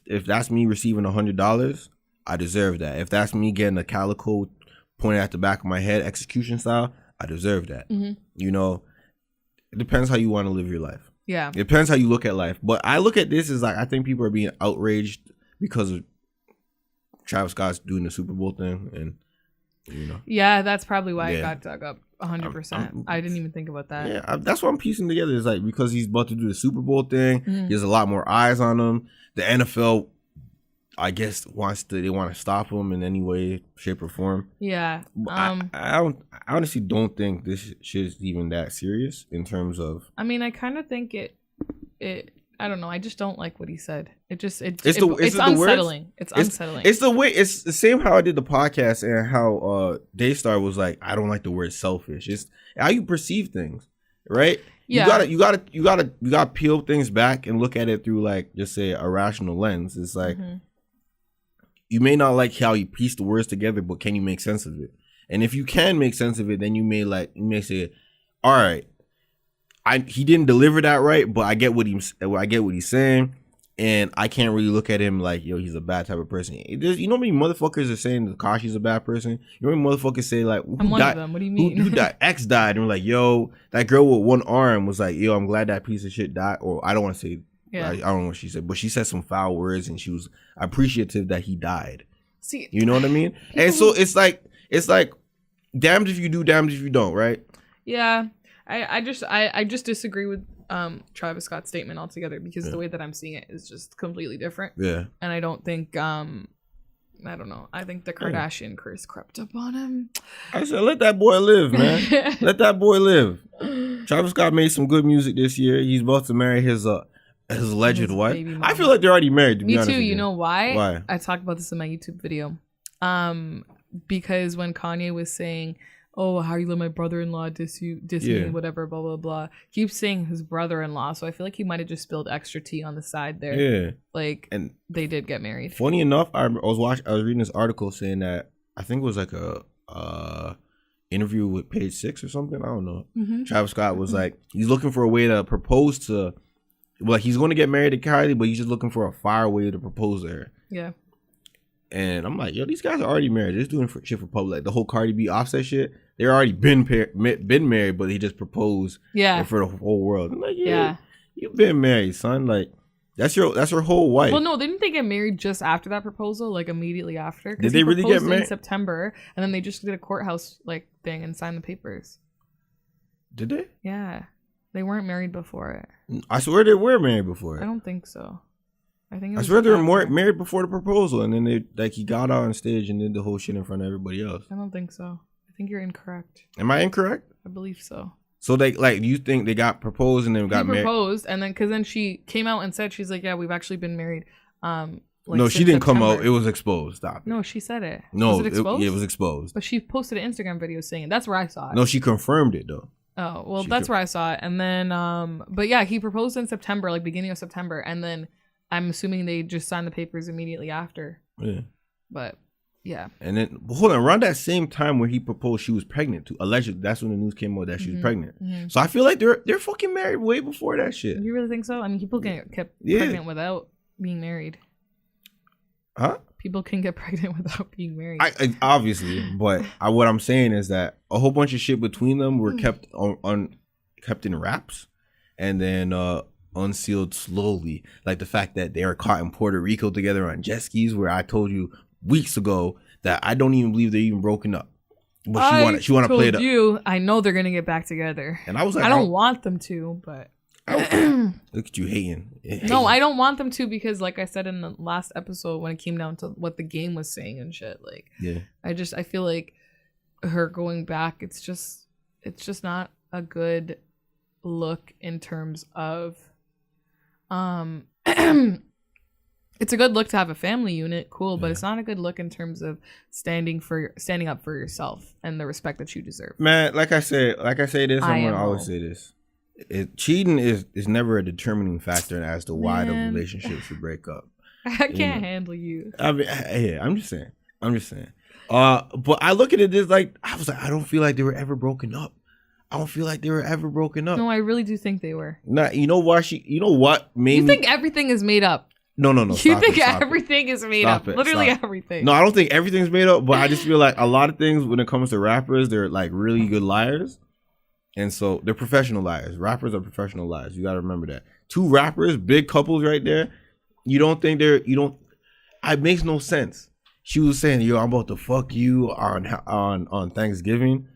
me receiving $100, I deserve that. If that's me getting a calico pointed at the back of my head, execution style, I deserve that. It depends how you want to live your life. Yeah. It depends how you look at life. But I look at this as like, I think people are being outraged because of Travis Scott's doing the Super Bowl thing, and Yeah, that's probably why it got dug up 100%. I didn't even think about that. Yeah, that's what I'm piecing together. Is like because he's about to do the Super Bowl thing. There's a lot more eyes on him. The NFL, I guess, they want to stop him in any way, shape, or form. Yeah. I honestly don't think this shit is even that serious in terms of. I mean, I kind of think it. I don't know. I just don't like what he said. It's unsettling. It's unsettling. It's the way. It's the same how I did the podcast and how Daystar was like, I don't like the word selfish. It's how you perceive things, right? Yeah. You gotta peel things back and look at it through like just say a rational lens. It's like you may not like how you piece the words together, but can you make sense of it? And if you can make sense of it, then you may say, all right. He didn't deliver that right, but I get what he's saying. And I can't really look at him like, yo, he's a bad type of person. You know how many motherfuckers are saying Takashi's a bad person? You know how many motherfuckers say like, I'm one of them. What do you mean? Who died? X died. And we're like, yo, that girl with one arm was like, yo, I'm glad that piece of shit died. Or I don't want to say, I don't know what she said, but she said some foul words and she was appreciative that he died. See, you know what I mean? And so it's like damned if you do, damned if you don't, right? Yeah. I just disagree with Travis Scott's statement altogether because the way that I'm seeing it is just completely different. Yeah. And I don't think I don't know. I think the Kardashian curse crept up on him. I said, let that boy live, man. Let that boy live. Travis Scott made some good music this year. He's about to marry his alleged wife. I feel like they're already married, to be honest. Me too. You know why? Why? I talked about this in my YouTube video. Because when Kanye was saying, oh, how you let my brother-in-law diss me, whatever, blah, blah, blah. Keeps saying his brother-in-law. So I feel like he might have just spilled extra tea on the side there. Yeah. Like, and they did get married. Funny enough, I was reading this article saying that, I think it was like a interview with Page 6 or something. I don't know. Mm-hmm. Travis Scott was like, he's looking for a way to propose to, like, he's going to get married to Kylie, but he's just looking for a fire way to propose to her. Yeah. And I'm like, yo, these guys are already married. They're just doing shit for public. Like the whole Cardi B Offset shit. They're already been married, but he just proposed for the whole world. I'm like, yeah, you've been married, son. Like, that's her whole wife. Well, no, didn't they get married just after that proposal? Like immediately after? Did they really get married in September? And then they just did a courthouse like thing and signed the papers. Did they? Yeah, they weren't married before it. I swear they were married before it. I don't think so. I swear they were married before the proposal, and then he got out on stage and did the whole shit in front of everybody else. I don't think so. I think you're incorrect. Am I incorrect? I believe so. So you think they got proposed and then got married? Proposed, and then because then she came out and said she's like, yeah, we've actually been married. No, she didn't come out. It was exposed. Stop it. No, she said it. No, was it exposed? It was exposed. But she posted an Instagram video saying it. That's where I saw it. No, she confirmed it though. Oh well, that's where I saw it. And then, but yeah, he proposed in September, like beginning of September, and then. I'm assuming they just signed the papers immediately after. Yeah. But, yeah. And then, hold on. Around that same time when he proposed, she was pregnant too. Allegedly, that's when the news came out that she was pregnant. Mm-hmm. So I feel like they're fucking married way before that shit. You really think so? I mean, people can get pregnant without being married. Huh? People can get pregnant without being married. I obviously, but what I'm saying is that a whole bunch of shit between them were kept kept in wraps, and then unsealed slowly, like the fact that they were caught in Puerto Rico together on jet skis, where I told you weeks ago that I don't even believe they're even broken up. But she want to play it up. I know they're gonna get back together, and I was like, I don't want them to, but look at you hating. No, I don't want them to because, like I said in the last episode, when it came down to what the game was saying and shit, like, I feel like her going back, it's just not a good look in terms of. It's a good look to have a family unit, cool, but it's not a good look in terms of standing up for yourself and the respect that you deserve. Man, like I say this, I'm gonna always say this: cheating is never a determining factor as to why the relationship should break up. I can't handle you. I mean, yeah, I'm just saying. But I look at it as like I was like, I don't feel like they were ever broken up. No, I really do think they were. Nah, you know why you know what made you think everything is made up? No. You think everything is made up? Literally everything. No, I don't think everything's made up, but I just feel like a lot of things when it comes to rappers, they're like really good liars. And so they're professional liars. Rappers are professional liars. You got to remember that. Two rappers, big couples right there. It makes no sense. She was saying, yo, I'm about to fuck you on Thanksgiving.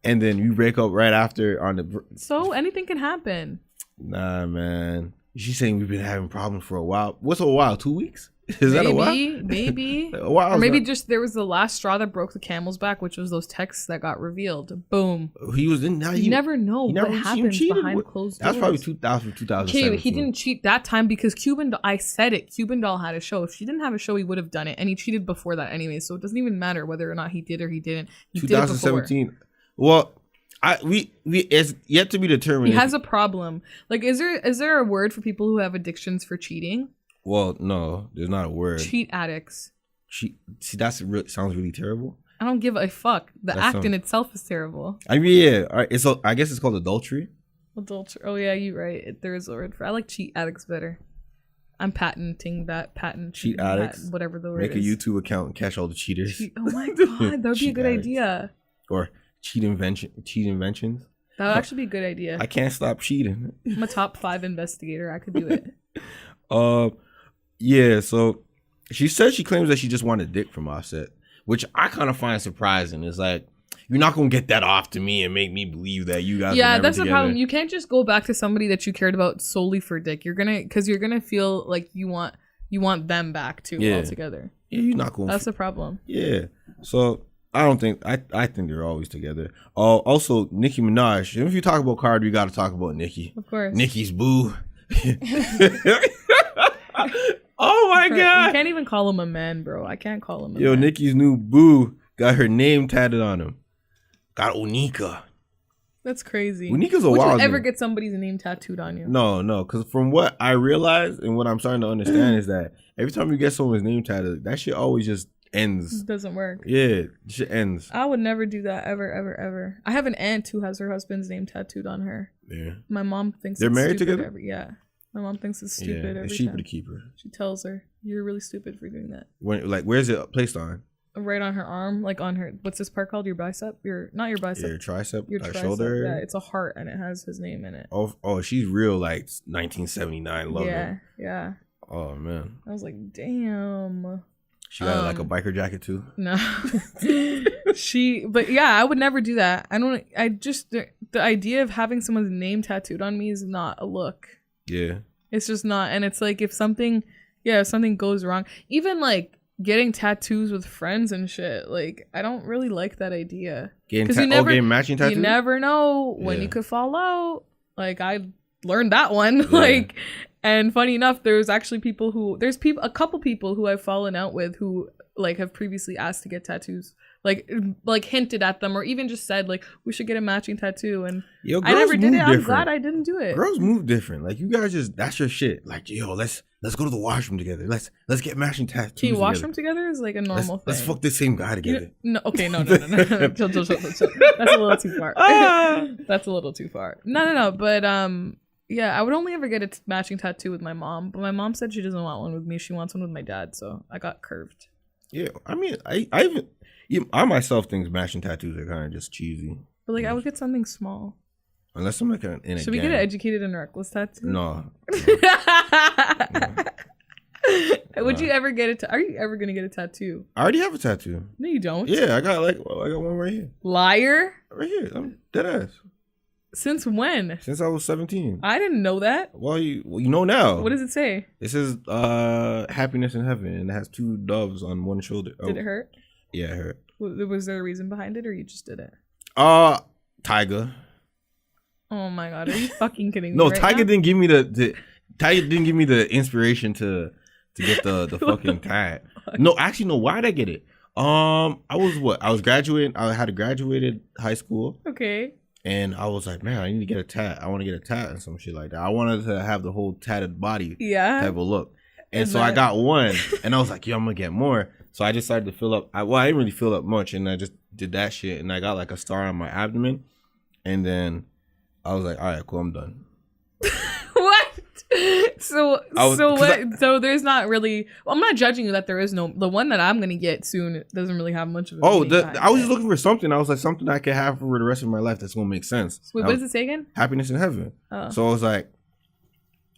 And then you break up right after on the. So anything can happen. Nah, man. She's saying we've been having problems for a while. What's a while? 2 weeks? Is that a while? Maybe. A while. Or maybe just there was the last straw that broke the camel's back, which was those texts that got revealed. Boom. He was in. You never know what happens behind closed doors. That's probably 2017. Okay, he didn't cheat that time because I said it. Cuban Doll had a show. If she didn't have a show, he would have done it, and he cheated before that anyway. So it doesn't even matter whether or not he did or he didn't. He 2017. Did it before. Well. It's yet to be determined. He has a problem. Like, is there a word for people who have addictions for cheating? Well, no, there's not a word. Cheat addicts. See, sounds really terrible. I don't give a fuck. The act in itself is terrible. I mean, yeah. All right, I guess it's called adultery. Adultery. Oh yeah, you're right. There is a word for. I like cheat addicts better. I'm patenting that Cheat addicts. whatever the word Make is. a YouTube account and catch all the cheaters. Oh my god, that would be a good idea. Or cheat inventions. That would actually be a good idea. I can't stop cheating. I'm a top 5 investigator. I could do it. Yeah. So she said she claims that she just wanted dick from Offset, which I kind of find surprising. It's like, you're not gonna get that off to me and make me believe that you guys. Yeah, that's the problem. You can't just go back to somebody that you cared about solely for dick. You're gonna feel like you want them back too altogether. Yeah, you're not going. That's the problem. Yeah. So I don't think I think they're always together. Also, Nicki Minaj. If you talk about Cardi, you got to talk about Nicki. Of course. Nicki's boo. Oh my god! You can't even call him a man, bro. I can't call him a man. Nicki's new boo got her name tatted on him. Got Onika. That's crazy. Onika's a wild name. Would you ever get somebody's name tattooed on you? No, because from what I realized and what I'm starting to understand is that every time you get someone's name tattooed, that shit always just ends. It doesn't work. Yeah, shit ends. I would never do that ever. I have an aunt who has her husband's name tattooed on her. Yeah. My mom thinks they're married together. Yeah. My mom thinks it's stupid. Yeah, it's cheaper to keep her. She tells her, "You're really stupid for doing that." Where's it placed on? Right on her arm, like on her. What's this part called? Your bicep? Not your bicep. Your tricep. Your tricep. Shoulder. Yeah, it's a heart and it has his name in it. Oh, she's real like 1979 lover. Yeah. Oh man. I was like, damn. She got like a biker jacket too. No. But yeah, I would never do that. The idea of having someone's name tattooed on me is not a look. Yeah. It's just not. And it's like if something goes wrong, even like getting tattoos with friends and shit, like I don't really like that idea. Getting matching tattoos? You never know when you could fall out. Like I learned that one. Yeah. And funny enough, there's a couple people who I've fallen out with who like have previously asked to get tattoos, like hinted at them or even just said like we should get a matching tattoo, and I never did it. I'm glad I didn't do it. Girls move different. Like you guys that's your shit. Like let's go to the washroom together. Let's get matching tattoos. Can you washroom together is like a normal thing. Let's fuck this same guy together. No. Chill. That's a little too far. That's a little too far. No. But yeah, I would only ever get a matching tattoo with my mom. But my mom said she doesn't want one with me. She wants one with my dad. So I got curved. Yeah, I mean, I myself think matching tattoos are kind of just cheesy. But like, I would get something small. Unless I'm like in a Should we get an educated and reckless tattoo? No. Would you ever get are you ever gonna get a tattoo? I already have a tattoo. No, you don't. Yeah, I got one right here. Liar. Right here. I'm dead ass. Since when? Since I was 17. I didn't know that. Well, you know now. What does it say? It says happiness in heaven, and it has 2 doves on one shoulder. Did it hurt? Yeah, it hurt. Was there a reason behind it, or you just did it? Tiger. Oh my god, are you fucking kidding me? No, right Tiger now? didn't give me the inspiration to get the fucking tat. No, actually, no. Why'd I get it? I was graduating. I had graduated high school. Okay. And I was like, man, I need to get a tat. I want to get a tat and some shit like that. I wanted to have the whole tatted body type of look. And so I got one, and I was like, yo, I'm gonna get more. So I just started to fill up. I didn't really fill up much, and I just did that shit, and I got like a star on my abdomen. And then I was like, all right, cool, I'm done. What? So there's not really. Well, I'm not judging you that there is no. The one that I'm gonna get soon doesn't really have much of. I was just looking for something. I was like, something I could have for the rest of my life that's gonna make sense. Wait, what does it say again? Happiness in heaven. Oh. So I was like,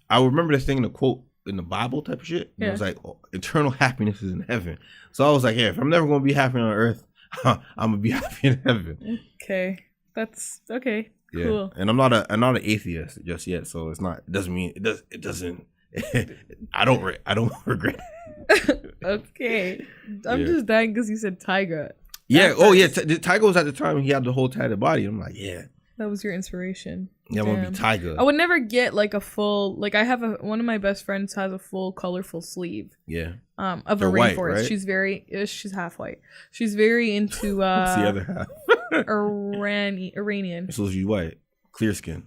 I remember this thing in the quote in the Bible type of shit. And it was like, eternal happiness is in heaven. So I was like, yeah, if I'm never gonna be happy on earth, I'm gonna be happy in heaven. Okay, that's okay. Yeah. Cool. And I'm not an atheist just yet, so it's not. It doesn't mean it doesn't. I don't regret. Okay, I'm just dying because you said Tyga. Yeah. Oh yeah. Tyga was at the time he had the whole tatted body. I'm like, yeah. That was your inspiration. Yeah, I'm gonna be Tyga. I would never get like a full. Like I have one of my best friends has a full colorful sleeve. Yeah. Of They're a white, rainforest. right? She's half white. She's very into What's the other half? Iranian. So she's white, clear skin.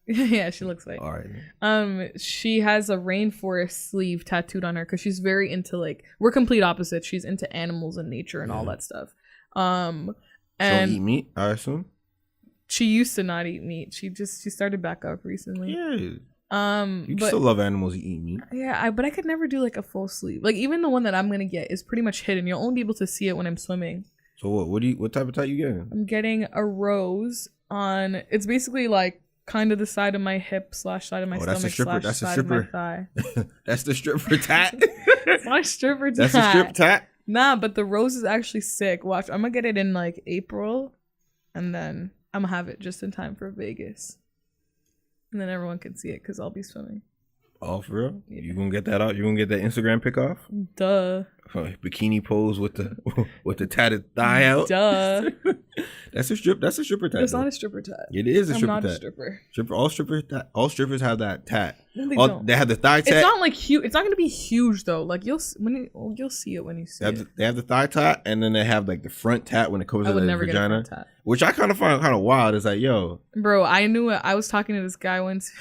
Yeah, she looks white. All right. She has a rainforest sleeve tattooed on her because she's very into like we're complete opposites. She's into animals and nature and all that stuff. And she don't eat meat, I assume. She used to not eat meat. She started back up recently. Yeah. You still love animals. You eat meat. Yeah, but I could never do like a full sleeve. Like even the one that I'm gonna get is pretty much hidden. You'll only be able to see it when I'm swimming. So what type of tat you getting? I'm getting a rose on. It's basically like kind of the side of my hip / side of my stomach / side of my thigh. That's the stripper tat. It's my stripper tat. That's a strip tat. Nah, but the rose is actually sick. Watch, I'm gonna get it in like April, and then I'm gonna have it just in time for Vegas, and then everyone can see it because I'll be swimming. Oh, for real? Yeah. You gonna get that out? You gonna get that Instagram pic off? Duh. Bikini pose with the tatted thigh out. Duh. That's a stripper tat. It's not a stripper tat. It is a stripper tat. I'm not a stripper. All strippers have that tat. No, they have the thigh tat. It's not like huge. It's not gonna be huge though. Like you'll see it when you see it. They have the thigh tat, and then they have like the front tat when it covers the vagina. Get a front tat. Which I kind of find kind of wild. It's like, yo, bro, I knew it. I was talking to this guy once.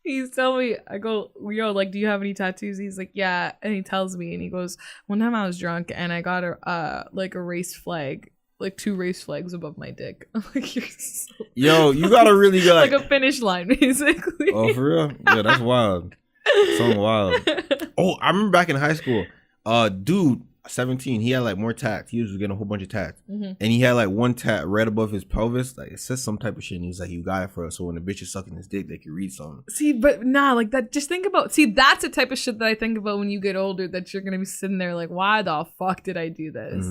He's telling me, I go, yo, like, do you have any tattoos? He's like, yeah. And he tells me, and he goes, one time I was drunk and I got a race flag, like 2 race flags above my dick. I'm like, you're so yo, you gotta really go like a finish line, basically. Oh, for real? Yeah, that's wild. So wild. Oh, I remember back in high school, dude, 17, he had like more tats. He was getting a whole bunch of tats. And he had like one tat right above his pelvis. Like it says some type of shit. And he was like, you got it for us. So when the bitch is sucking his dick, they can read something. See, but nah, like that. Just think about, that's the type of shit that I think about when you get older, that you're going to be sitting there like, why the fuck did I do this?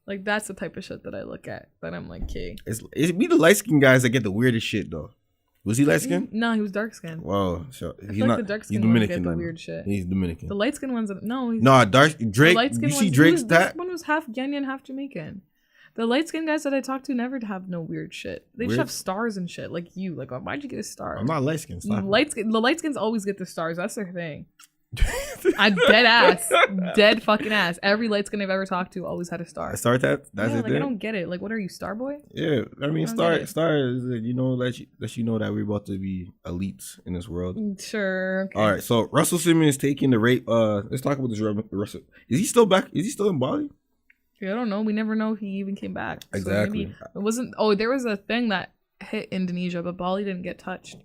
Like that's the type of shit that I look at. That I'm like, okay. It's be the light skinned guys that get the weirdest shit though. Was he light skinned? No, he was dark skinned. Whoa, so he's not. Like the dark skinned ones get the weird shit. He's Dominican. The light skinned ones, no. Dark Drake. You see Drake's tat? This one was half Ghanaian, half Jamaican. The light skinned guys that I talk to never have no weird shit. They just have stars and shit. Like you, like why'd you get a star? I'm not light skinned. The light skins always get the stars. That's their thing. I dead fucking ass. Every light skin I've ever talked to always had a star. A star tat? That's it. Like I don't get it. Like what are you, Star Boy? Yeah, I mean star is let you know that we're about to be elites in this world. Sure. Okay. All right, so Russell Simmons taking the rape. Let's talk about this. Russell, is he still back? Is he still in Bali? Yeah, I don't know. We never know if he even came back. Exactly. So maybe it wasn't. Oh, there was a thing that hit Indonesia, but Bali didn't get touched.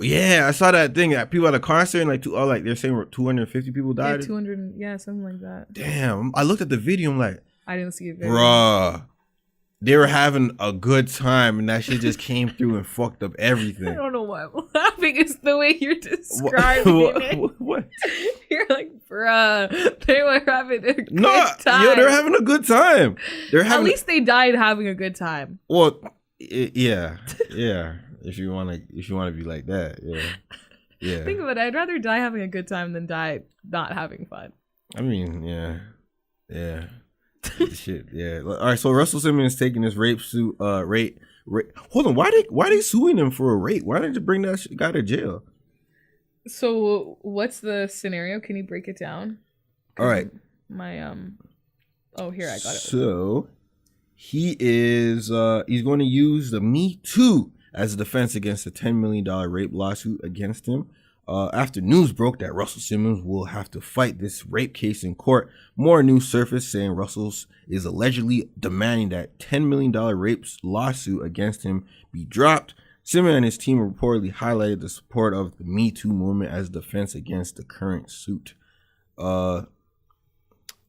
Yeah, I saw that thing that people at a concert and like they're saying 250 people died. Yeah, 200, something like that. Damn, I looked at the video. I'm like, I didn't see it. Bruh, they were having a good time and that shit just came through and fucked up everything. I don't know why I'm laughing. It's the way you're describing it. What? You're like, bruh, they were having a good time. Yo, they're having a good time. At least they died having a good time. Well, yeah. If you want to be like that, yeah. Think of it. I'd rather die having a good time than die not having fun. I mean, yeah. Shit, yeah. All right, so Russell Simmons is taking this rape suit. Rape. Hold on, why they suing him for a rape? Why didn't you bring that guy to jail? So what's the scenario? Can you break it down? All right. My Oh, here I got it. So he is he's going to use the Me Too as a defense against a $10 million rape lawsuit against him. After news broke that Russell Simmons will have to fight this rape case in court, more news surfaced saying Russell's is allegedly demanding that $10 million rape lawsuit against him be dropped. Simmons and his team reportedly highlighted the support of the Me Too movement as defense against the current suit. All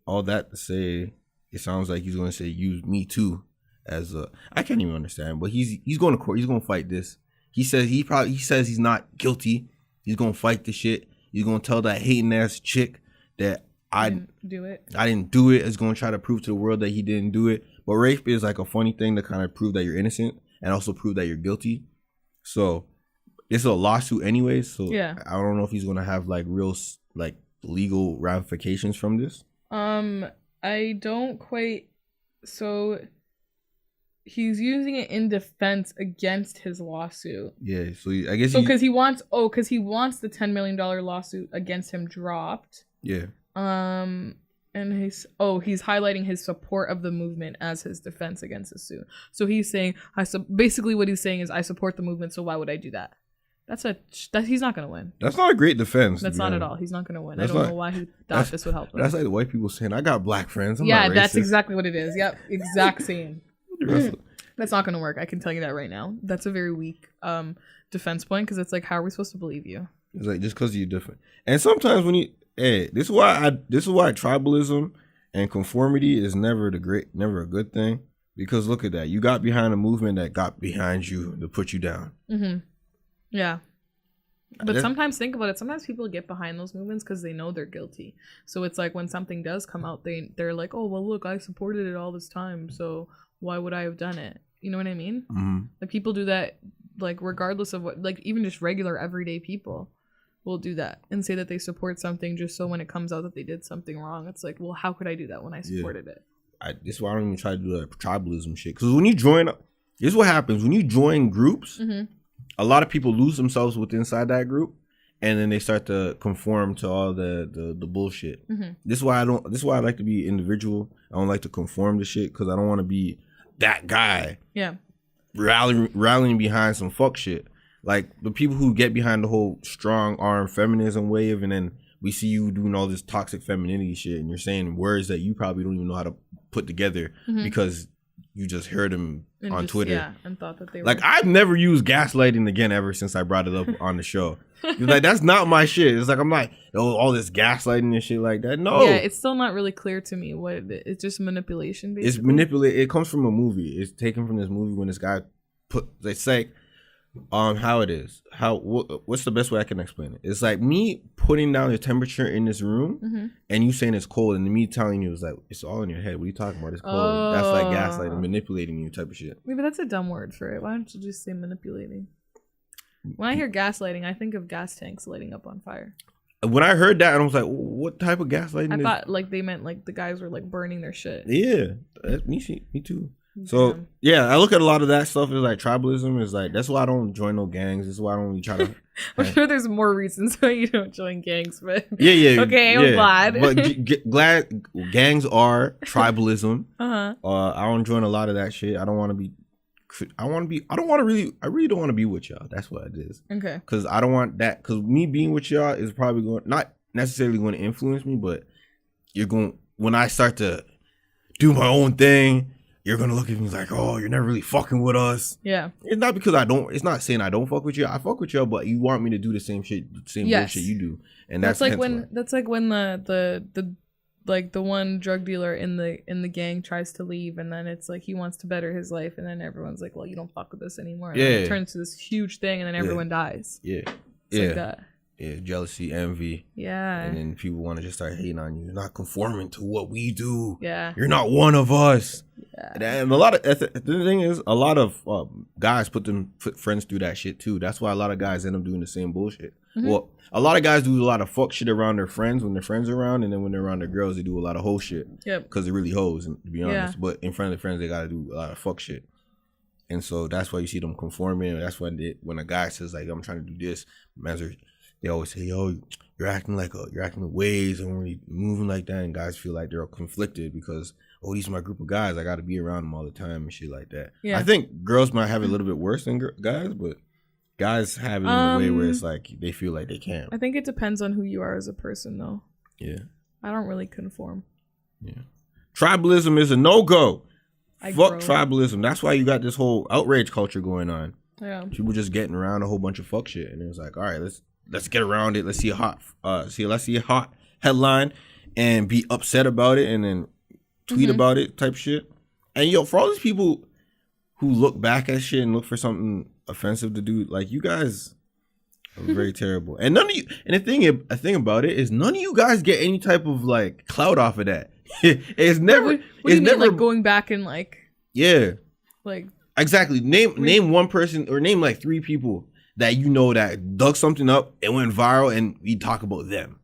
that to say, it sounds like he's going to say use Me Too as a, I can't even understand, but he's going to court. He's going to fight this. He says he's not guilty. He's going to fight the shit. He's going to tell that hating ass chick that I didn't do it. Is going to try to prove to the world that he didn't do it. But rape is like a funny thing to kind of prove that you're innocent and also prove that you're guilty. So this is a lawsuit anyways. So yeah, I don't know if he's going to have like real like legal ramifications from this. I don't quite. So he's using it in defense against his lawsuit. Yeah, so I guess because he wants the $10 million lawsuit against him dropped. Yeah. And he's highlighting his support of the movement as his defense against the suit. So he's saying basically what he's saying is I support the movement, so why would I do that? He's not gonna win. That's not a great defense. That's not at all. He's not gonna win. I don't know why he thought this would help him. That's like the white people saying I got black friends. Yeah, that's exactly what it is. Yep, exact same. That's not going to work. I can tell you that right now. That's a very weak defense point because it's like, how are we supposed to believe you? It's like just because you're different. And sometimes when this is why tribalism and conformity is never a good thing. Because look at that. You got behind a movement that got behind you to put you down. Mm-hmm. Yeah. But sometimes think about it. Sometimes people get behind those movements because they know they're guilty. So it's like when something does come out, they're like, oh, well, look, I supported it all this time. So why would I have done it? You know what I mean? Mm-hmm. Like people do that, like regardless of what, like even just regular everyday people will do that and say that they support something just so when it comes out that they did something wrong, it's like, well, how could I do that when I supported it? This is why I don't even try to do that tribalism shit. Because when you join, this is what happens. When you join groups, a lot of people lose themselves inside that group, and then they start to conform to all the bullshit. This is why I like to be individual. I don't like to conform to shit because I don't want to be that guy. Yeah. Rallying behind some fuck shit. Like the people who get behind the whole strong arm feminism wave, and then we see you doing all this toxic femininity shit, and you're saying words that you probably don't even know how to put together because you just heard them on Twitter. Yeah, and thought that they were... Like, I've never used gaslighting again ever since I brought it up on the show. Like, that's not my shit. It's like, I'm like, oh, all this gaslighting and shit like that. No. Yeah, it's still not really clear to me what it is. It's just manipulation, basically. It's manipulate. It comes from a movie. It's taken from this movie when this guy it's like, how it is. What's the best way I can explain it? It's like me putting down the temperature in this room and you saying it's cold, and me telling you it's like, it's all in your head. What are you talking about? It's cold. Oh. That's like gaslighting, manipulating you type of shit. Maybe that's a dumb word for it. Why don't you just say manipulating? When I hear gaslighting, I think of gas tanks lighting up on fire. When I heard that, I was like, what type of gaslighting? I thought like they meant like the guys were like burning their shit. Yeah, me too. So yeah, I look at a lot of that stuff as like tribalism. Is like, that's why I don't join no gangs. This is why I don't really try to. I'm sure there's more reasons why you don't join gangs, but okay, I'm glad. But gangs are tribalism. I don't join a lot of that shit. I don't want to be. I really don't want to be with y'all. That's what it is. Okay. Because I don't want that. Because me being with y'all is probably not necessarily going to influence me, but when I start to do my own thing, you're going to look at me like, oh, you're never really fucking with us. Yeah. It's not because it's not saying I don't fuck with you. I fuck with y'all, but you want me to do the same shit, bullshit you do. And that's like when the one drug dealer in the gang tries to leave, and then it's like he wants to better his life, and then everyone's like, well, you don't fuck with us anymore. And then it turns to this huge thing, and then everyone dies. Yeah. It's like that. Yeah, jealousy, envy. Yeah. And then people want to just start hating on you. You're not conforming to what we do. Yeah. You're not one of us. Yeah. And a lot of the thing is, a lot of guys put friends through that shit too. That's why a lot of guys end up doing the same bullshit. Well, a lot of guys do a lot of fuck shit around their friends when their friends are around, and then when they're around their girls, they do a lot of hoe shit. Yep. Because they're really hoes, to be honest. Yeah. But in front of their friends, they gotta do a lot of fuck shit. And so that's why you see them conforming. And that's when a guy says like, I'm trying to do this, they always say, yo, you're acting in ways and really moving like that. And guys feel like they're conflicted because, oh, these are my group of guys. I got to be around them all the time and shit like that. Yeah. I think girls might have it a little bit worse than guys, but guys have it in a way where it's like they feel like they can't. I think it depends on who you are as a person, though. Yeah. I don't really conform. Yeah. Tribalism is a no-go. Fuck tribalism. That's why you got this whole outrage culture going on. Yeah. People just getting around a whole bunch of fuck shit. And it was like, all right, let's get around it. Let's see a hot headline and be upset about it and then tweet about it type shit. And for all these people who look back at shit and look for something offensive to do, like, you guys are very terrible. And none of you, and the thing about it is none of you guys get any type of like clout off of that. It's never what do you mean, like going back and like like exactly name one person or name like 3 people that you know that dug something up and went viral and we talk about them.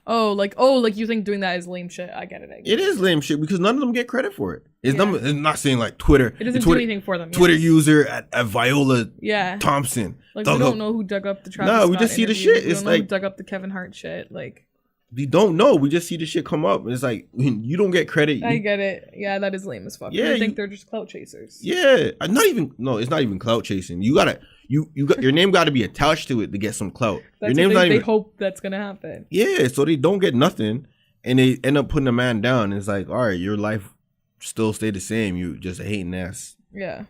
Oh, like you think doing that is lame shit. I get it. It is lame shit because none of them get credit for it. It's not saying like Twitter. It doesn't do anything for them. Twitter user at Viola Thompson. Like, we don't know who dug up the Travis Scott we just see the shit. We don't know who dug up the Kevin Hart shit. Like, we don't know. We just see the shit come up. It's like, you don't get credit. I get it. Yeah, that is lame as fuck. Yeah, I think they're just clout chasers. Yeah, it's not even clout chasing. You got your name got to be attached to it to get some clout. Your name's not even. They hope that's gonna happen. Yeah, so they don't get nothing, and they end up putting a man down. And it's like, all right, your life still stay the same. You just a hating ass Yeah.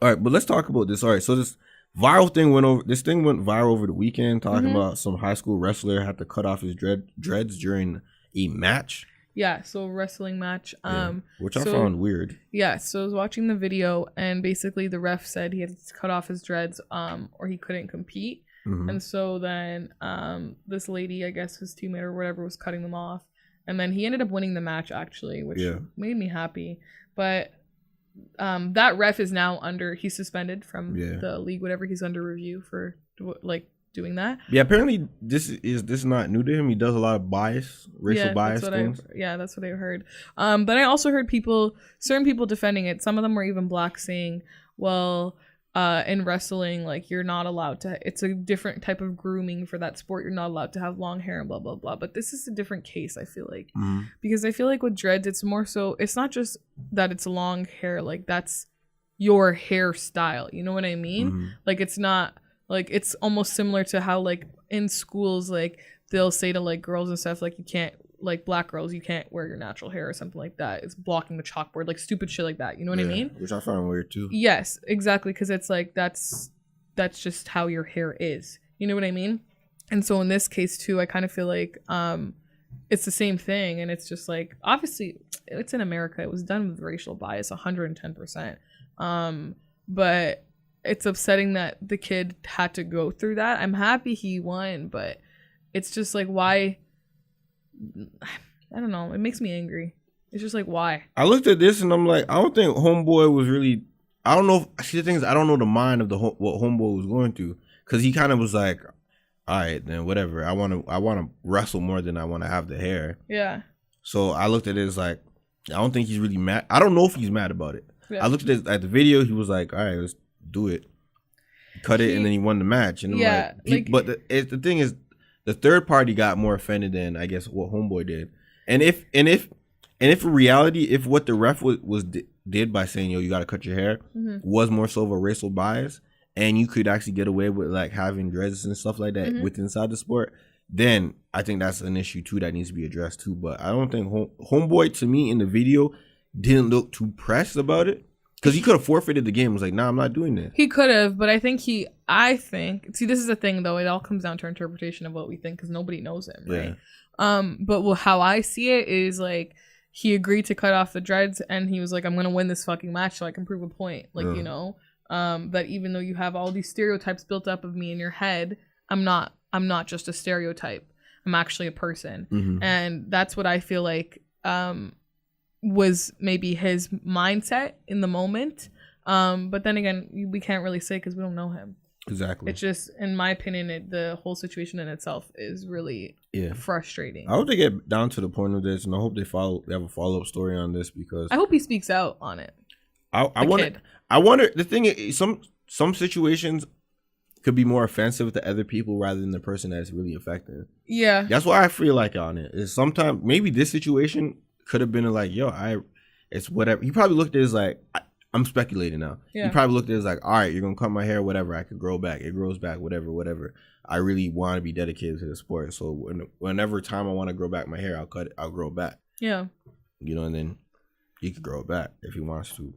All right, but let's talk about this. All right, so this viral thing went over. This thing went viral over the weekend, talking about some high school wrestler had to cut off his dreads during a match. Yeah, so a wrestling match. Which I found weird. Yeah, so I was watching the video, and basically the ref said he had to cut off his dreads, or he couldn't compete. And so then this lady, I guess his teammate or whatever, was cutting them off, and then he ended up winning the match actually, which made me happy. But that ref is now he's suspended from the league, whatever. He's under review for doing that. Yeah, apparently this is not new to him. He does a lot of racial bias things. That's what I heard. But I also heard certain people defending it. Some of them were even black, saying, well, in wrestling, like, you're not allowed to, it's a different type of grooming for that sport. You're not allowed to have long hair and blah, blah, blah. But this is a different case, I feel like. Because I feel like with dreads, it's more so, it's not just that it's long hair, like, that's your hairstyle. You know what I mean? Like, it's not, like, it's almost similar to how, like, in schools, like, they'll say to, like, girls and stuff, like, you can't, like, black girls, you can't wear your natural hair or something like that. It's blocking the chalkboard, like, stupid shit like that. You know what I mean? Which I find weird, too. Yes, exactly, because it's, like, that's just how your hair is. You know what I mean? And so in this case, too, I kind of feel like it's the same thing, and it's just, like, obviously, it's in America. It was done with racial bias, 110%. But it's upsetting that the kid had to go through that. I'm happy he won, but it's just like, why? I don't know. It makes me angry. It's just like, why? I looked at this and I'm like, I don't think Homeboy was really. I don't know. See, the thing is, I don't know the mind of what Homeboy was going through, because he kind of was like, all right, then whatever. I want to wrestle more than I want to have the hair. Yeah. So I looked at it as like, I don't think he's really mad. I don't know if he's mad about it. Yeah. I looked at the video. He was like, all right, let's do it. Cut it, and then he won the match. And I'm like, but the thing is, the third party got more offended than, I guess, what Homeboy did. And if in reality, if what the ref did by saying, yo, you got to cut your hair, was more so of a racial bias, and you could actually get away with, like, having dreads and stuff like that with inside the sport, then I think that's an issue too that needs to be addressed too. But I don't think Homeboy, to me, in the video, didn't look too pressed about it. Because he could have forfeited the game. Was like, nah, I'm not doing that. He could have, but I think see, this is the thing, though. It all comes down to interpretation of what we think, because nobody knows him, right? But how I see it is, like, he agreed to cut off the dreads, and he was like, I'm gonna win this fucking match so I can prove a point. Like, you know, that even though you have all these stereotypes built up of me in your head, I'm not just a stereotype. I'm actually a person, and that's what I feel like. Was maybe his mindset in the moment, but then again, we can't really say because we don't know him. Exactly. It's just, in my opinion, the whole situation in itself is really frustrating. I hope they get down to the point of this, and I hope they have a follow-up story on this, because I hope he speaks out on it. I wonder. The thing is, some situations could be more offensive to other people rather than the person that's really affected. Yeah, that's why I feel like on it is sometimes maybe this situation could have been like, yo, it's whatever. He probably looked at it as like, I'm speculating now. Yeah. He probably looked at it as like, all right, you're going to cut my hair, whatever. I could grow back. It grows back, whatever. I really want to be dedicated to the sport. So whenever time I want to grow back my hair, I'll cut it. I'll grow back. Yeah. You know, and then he could grow it back if he wants to.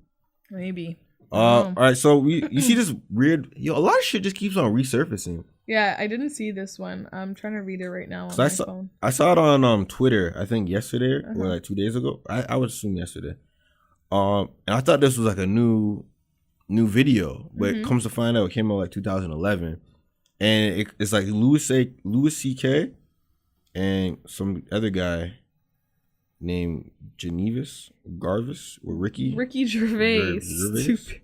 Maybe. All right. So you see this weird, a lot of shit just keeps on resurfacing. Yeah, I didn't see this one. I'm trying to read it right now on my phone. I saw it on Twitter, I think yesterday or like 2 days ago. I would assume yesterday. And I thought this was like a new video, but it comes to find out it came out like 2011, and it's like Louis C.K. and some other guy named Garvis or Ricky Gervais. Stupid.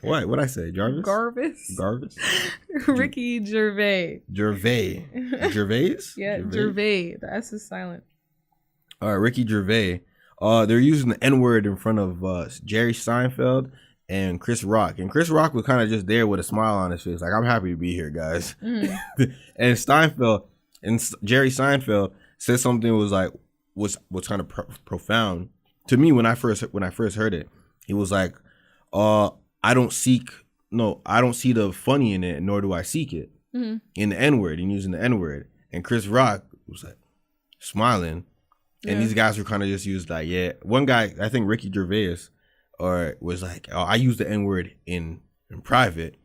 What? What'd I say? Garvis? Ricky Gervais. Gervais? Yeah, Gervais. The S is silent. All right, Ricky Gervais. They're using the N-word in front of Jerry Seinfeld and Chris Rock. And Chris Rock was kind of just there with a smile on his face. Like, I'm happy to be here, guys. And Jerry Seinfeld said something that was kind of profound to me when I first heard it. He was like, I don't see the funny in it, nor do I seek it. In the N-word and using the N-word. And Chris Rock was like smiling. And these guys were kind of just used like, one guy, I think Ricky Gervais, or was like, oh, I use the N-word in private,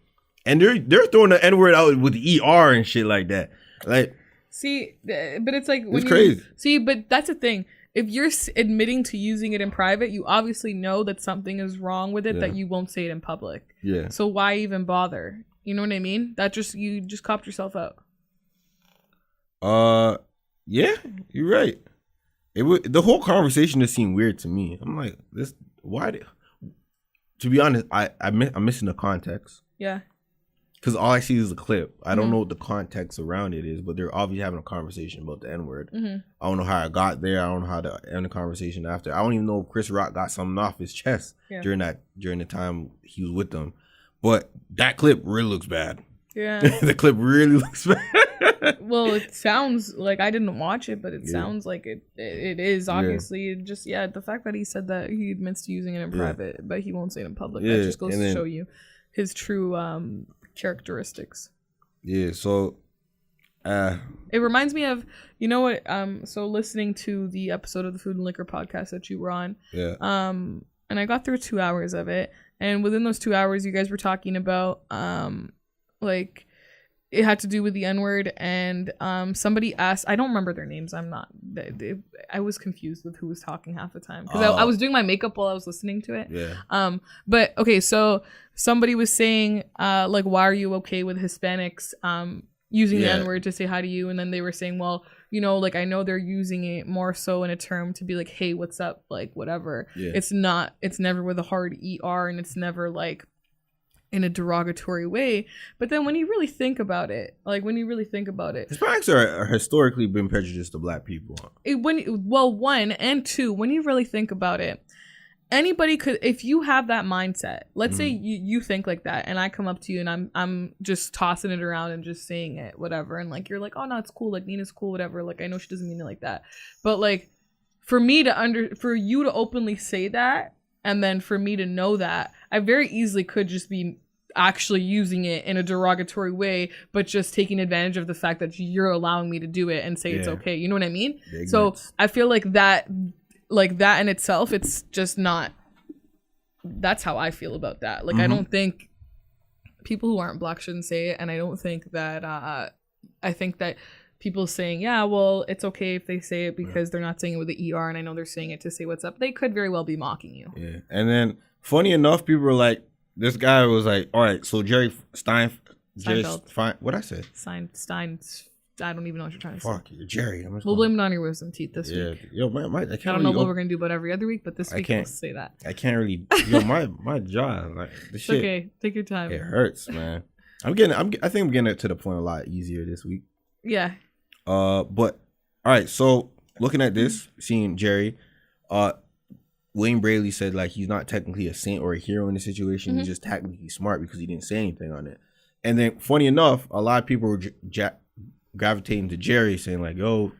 and they're throwing the N-word out with the ER and shit like that. Like, see, but it's like it's crazy. See, but that's the thing. If you're admitting to using it in private, you obviously know that something is wrong with it, that you won't say it in public. Yeah. So why even bother? You know what I mean? You just copped yourself out. Yeah, you're right. The whole conversation just seemed weird to me. I'm like, to be honest, I'm missing the context. Yeah. Because all I see is a clip. I don't know what the context around it is, but they're obviously having a conversation about the N-word. I don't know how I got there. I don't know how to end the conversation after. I don't even know if Chris Rock got something off his chest during the time he was with them. But that clip really looks bad. Yeah. The clip really looks bad. Well, it sounds like, I didn't watch it, but it sounds like it is, obviously. Just, the fact that he said that he admits to using it in private, but he won't say it in public, that just goes to show you his true characteristics. Yeah, so it reminds me of, you know what, so listening to the episode of the Food and Liquor podcast that you were on, and I got through 2 hours of it, and within those 2 hours you guys were talking about like it had to do with the N-word, and somebody asked, I don't remember their names, I was confused with who was talking half the time because I was doing my makeup while I was listening to it. But okay, so somebody was saying like, why are you okay with Hispanics using the N-word to say hi to you? And then they were saying, well, you know, like, I know they're using it more so in a term to be like, hey, what's up, like, whatever. It's never with a hard ER, and it's never like in a derogatory way. But then when you really think about it, Hispanics are historically been prejudiced to black people. One and two, when you really think about it, anybody could, if you have that mindset, let's say you think like that, and I come up to you and I'm just tossing it around and just saying it, whatever, and like, you're like, oh no, it's cool, like, Nina's cool, whatever, like, I know she doesn't mean it like that, but like, for you to openly say that, and then for me to know that, I very easily could just be actually using it in a derogatory way, but just taking advantage of the fact that you're allowing me to do it and say it's okay. You know what I mean? So I feel like that in itself, it's just not, that's how I feel about that. Like, I don't think people who aren't black shouldn't say it, and I don't think that I think that people saying, yeah, well, it's okay if they say it because they're not saying it with the ER, and I know they're saying it to say what's up, they could very well be mocking you. Yeah. And then funny enough, people were like, this guy was like, all right, so Steinfeld. What I said? Stein. I don't even know what you're trying to say. Fuck you, Jerry. We'll blame it on your wisdom teeth this week. Yo, I don't know what we're gonna do about every other week, but this week we'll say that. I can't really. Yo, my jaw, like, the shit. Okay, take your time. It hurts, man. I think I'm getting it to the point a lot easier this week. Yeah. But all right. So looking at this, seeing Jerry, Wayne Braley said like he's not technically a saint or a hero in the situation. He's just technically smart because he didn't say anything on it. And then, funny enough, a lot of people were gravitating to Jerry, saying like, "Yo,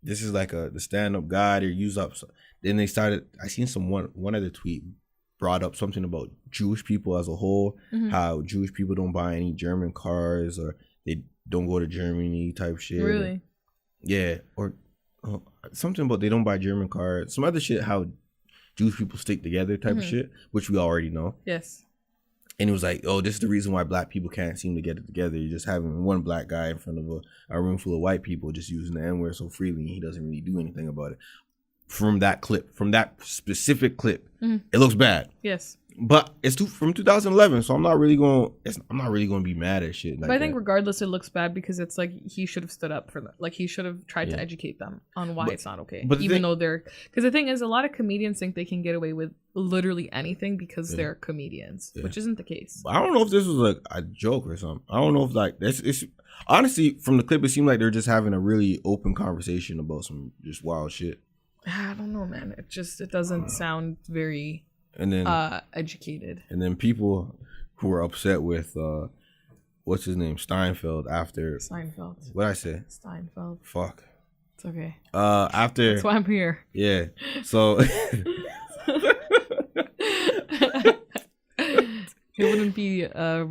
this is like the stand-up guy or use up." So then they started. I seen one other tweet brought up something about Jewish people as a whole, how Jewish people don't buy any German cars or they don't go to Germany type shit. Really? Yeah, or something about they don't buy German cars. Some other shit how Jewish people stick together type of shit, which we already know. Yes. And it was like, oh, this is the reason why black people can't seem to get it together. You're just having one black guy in front of a room full of white people just using the N-word so freely, and he doesn't really do anything about it. From that specific clip, it looks bad. Yes. But it's from 2011, so I'm not really going to be mad at shit. Like, but I think regardless, it looks bad because it's like he should have stood up for them. Like, he should have tried to educate them on why it's not okay. But even though because the thing is, a lot of comedians think they can get away with literally anything because they're comedians, which isn't the case. I don't know if this was like a joke or something. I don't know if like it's honestly, from the clip, it seemed like they're just having a really open conversation about some just wild shit. I don't know, man. It doesn't sound very educated. And then people who were upset with what's his name, Steinfeld, after Steinfeld. What'd I say? Steinfeld. Fuck. It's okay. After that's why I'm here. Yeah. So it wouldn't be a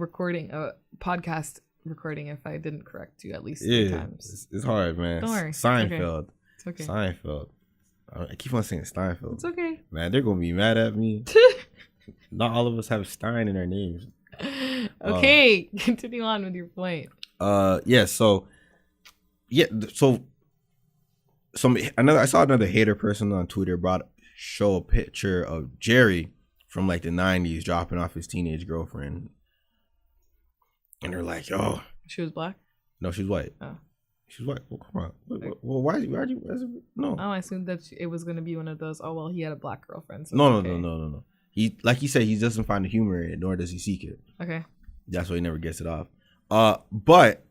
podcast recording if I didn't correct you at least 3 times. It's hard, man. Don't worry. Seinfeld. It's okay. Seinfeld. I keep on saying Steinfeld. It's okay. Man, they're gonna be mad at me. Not all of us have Stein in our names. Okay, continue on with your point. Yeah. So I saw another hater person on Twitter show a picture of Jerry from like the 90s dropping off his teenage girlfriend, and they're like, "Yo, she was black." No, she's white. Oh. She's white. Well, come on. Well, why no? Oh, I assumed that it was gonna be one of those. Oh well, he had a black girlfriend. So No. He, like he said, he doesn't find the humor in it, nor does he seek it. Okay. That's why he never gets it off. But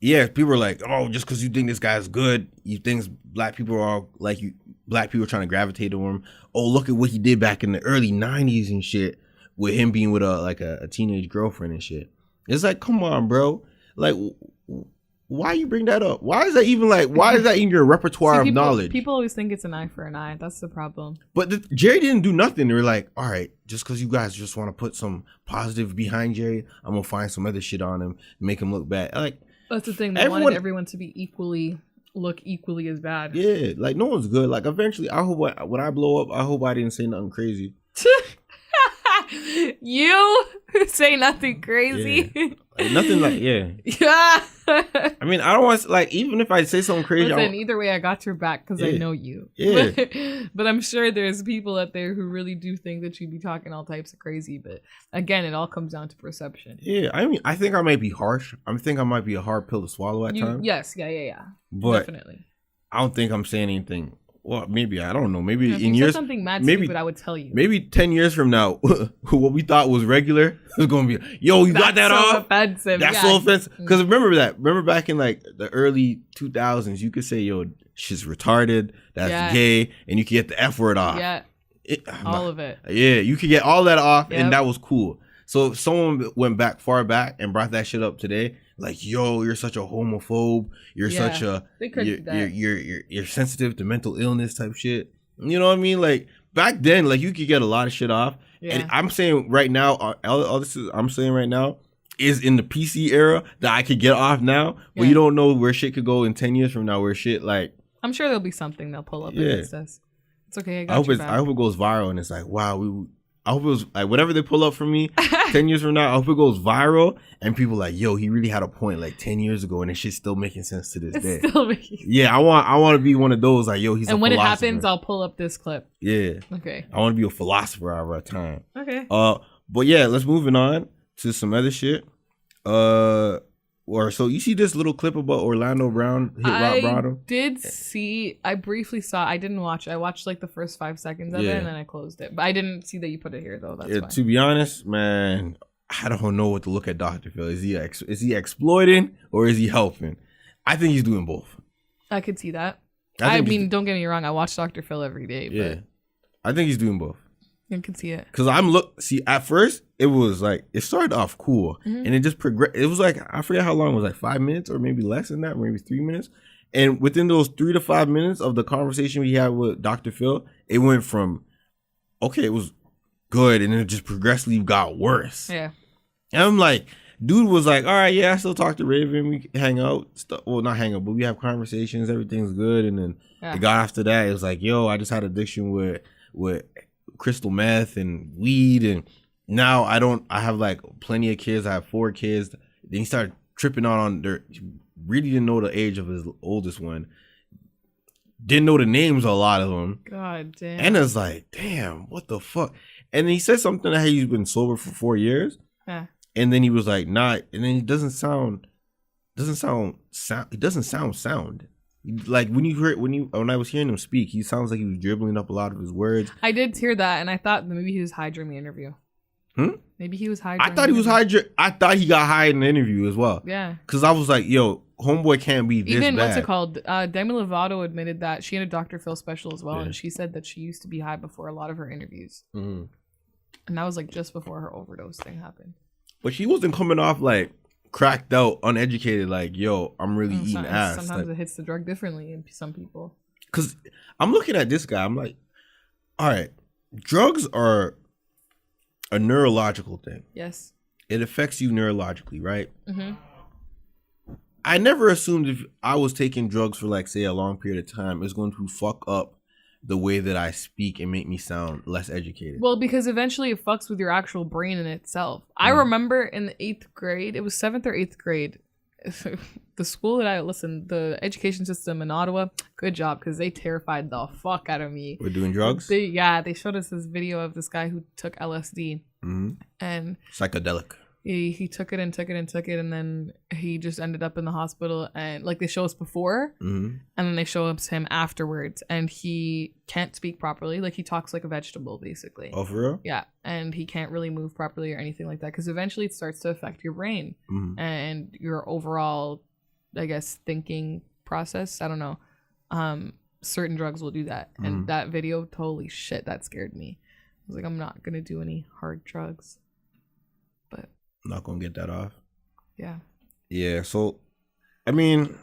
yeah, people are like, oh, just because you think this guy's good, you think black people are like you. Black people are trying to gravitate to him. Oh, look at what he did back in the early 90s and shit, with him being with a teenage girlfriend and shit. It's like, come on, bro. Like, why you bring that up? Why is that even your repertoire of knowledge? People always think it's an eye for an eye. That's the problem. But Jerry didn't do nothing. They were like, all right, just because you guys just want to put some positive behind Jerry, I'm gonna find some other shit on him, make him look bad. Like, that's the thing. They wanted everyone to be look equally as bad. Yeah, like no one's good. Like eventually, I hope when I blow up, I hope I didn't say nothing crazy. You say nothing crazy. Yeah. Like, nothing like yeah. I mean, I don't want to, like, even if I say something crazy. Listen, either way, I got your back because I know you. Yeah. But I'm sure there's people out there who really do think that you be talking all types of crazy. But again, it all comes down to perception. Yeah, I mean, I think I might be harsh. I think I might be a hard pill to swallow at times. Yes, yeah. But definitely. I don't think I'm saying anything. Well, maybe I don't know. Maybe if in you years, said something mad stupid, I would tell you. Maybe 10 years from now, what we thought was regular is going to be, yo, you got that off? Offensive. That's so offensive. Because remember back in like the early 2000s, you could say, yo, she's retarded, that's gay, and you could get the F word off. Yeah, all of it. Yeah, you could get all that off, and that was cool. So if someone went far back and brought that shit up today, like, yo, you're such a homophobe, you're such a you're sensitive to mental illness type shit. You know what I mean? Like back then, like you could get a lot of shit off. Yeah. And I'm saying right now, all this I'm saying right now is in the PC era that I could get off now. But you don't know where shit could go in 10 years from now. Where shit like I'm sure there'll be something they'll pull up against us. It's okay. I hope it goes viral and it's like, wow, I hope it was like whatever they pull up for me 10 years from now, I hope it goes viral and people like, yo, he really had a point like 10 years ago and it's shit's still making sense to this day. Yeah, I want to be one of those like, yo, he's a philosopher. And when it happens, I'll pull up this clip. Yeah. Okay. I want to be a philosopher of our time. Okay. But yeah, let's moving on to some other shit. So you see this little clip about Orlando Brown hit rock bottom? I briefly saw. I didn't watch. I watched like the first 5 seconds of it and then I closed it. But I didn't see that you put it here though. That's fine. To be honest, man, I don't know what to look at Dr. Phil. Is he exploiting or is he helping? I think he's doing both. I could see that. I mean, don't get me wrong. I watch Dr. Phil every day. Yeah, I think he's doing both. I can see it. Cause at first it was like, it started off cool and it just progressed. It was like, I forget how long it was, like 5 minutes or maybe less than that, maybe 3 minutes. And within those 3 to 5 minutes of the conversation we had with Dr. Phil, it went from, okay, it was good. And then it just progressively got worse. Yeah. And I'm like, dude was like, all right, yeah, I still talk to Raven. We hang out. Well, not hang out, but we have conversations. Everything's good. And then it got after that. It was like, yo, I just had addiction with crystal meth and weed, and now I have like plenty of kids. I have 4 kids. Then he started tripping on really didn't know the age of his oldest one, didn't know the names of a lot of them. God damn. And it's like, damn, what the fuck. And he said something that he's been sober for 4 years. And then he was like, nah, and then he doesn't sound sound. Like when I was hearing him speak, he sounds like he was dribbling up a lot of his words. I did hear that, and I thought maybe he was high during the interview. Maybe he was high. I thought he was high. I thought he got high in the interview as well. Yeah. Because I was like, yo, homeboy can't be this Even bad. What's it called? Demi Lovato admitted that she had a Dr. Phil special as well, and she said that she used to be high before a lot of her interviews. And that was like just before her overdose thing happened. But she wasn't coming off like cracked out, uneducated, like, yo, I'm really eating ass. Sometimes it hits the drug differently in some people. Because I'm looking at this guy, I'm like, all right, drugs are a neurological thing. Yes. It affects you neurologically, right? I never assumed if I was taking drugs for like, say, a long period of time, it's going to fuck up the way that I speak and make me sound less educated. Well, because eventually it fucks with your actual brain in itself. I remember in the 8th grade, it was 7th or 8th grade, the school that the education system in Ottawa, good job, because they terrified the fuck out of me. We're doing drugs? They showed us this video of this guy who took LSD. And psychedelic. He took it, and then he just ended up in the hospital. And like they show us before, and then they show us him afterwards, and he can't speak properly. Like he talks like a vegetable, basically. Oh, for real? Yeah, and he can't really move properly or anything like that because eventually it starts to affect your brain and your overall, I guess, thinking process. I don't know. Certain drugs will do that, and that video, holy shit, that scared me. I was like, I'm not gonna do any hard drugs, but. Not gonna get that off. Yeah. Yeah. So, I mean,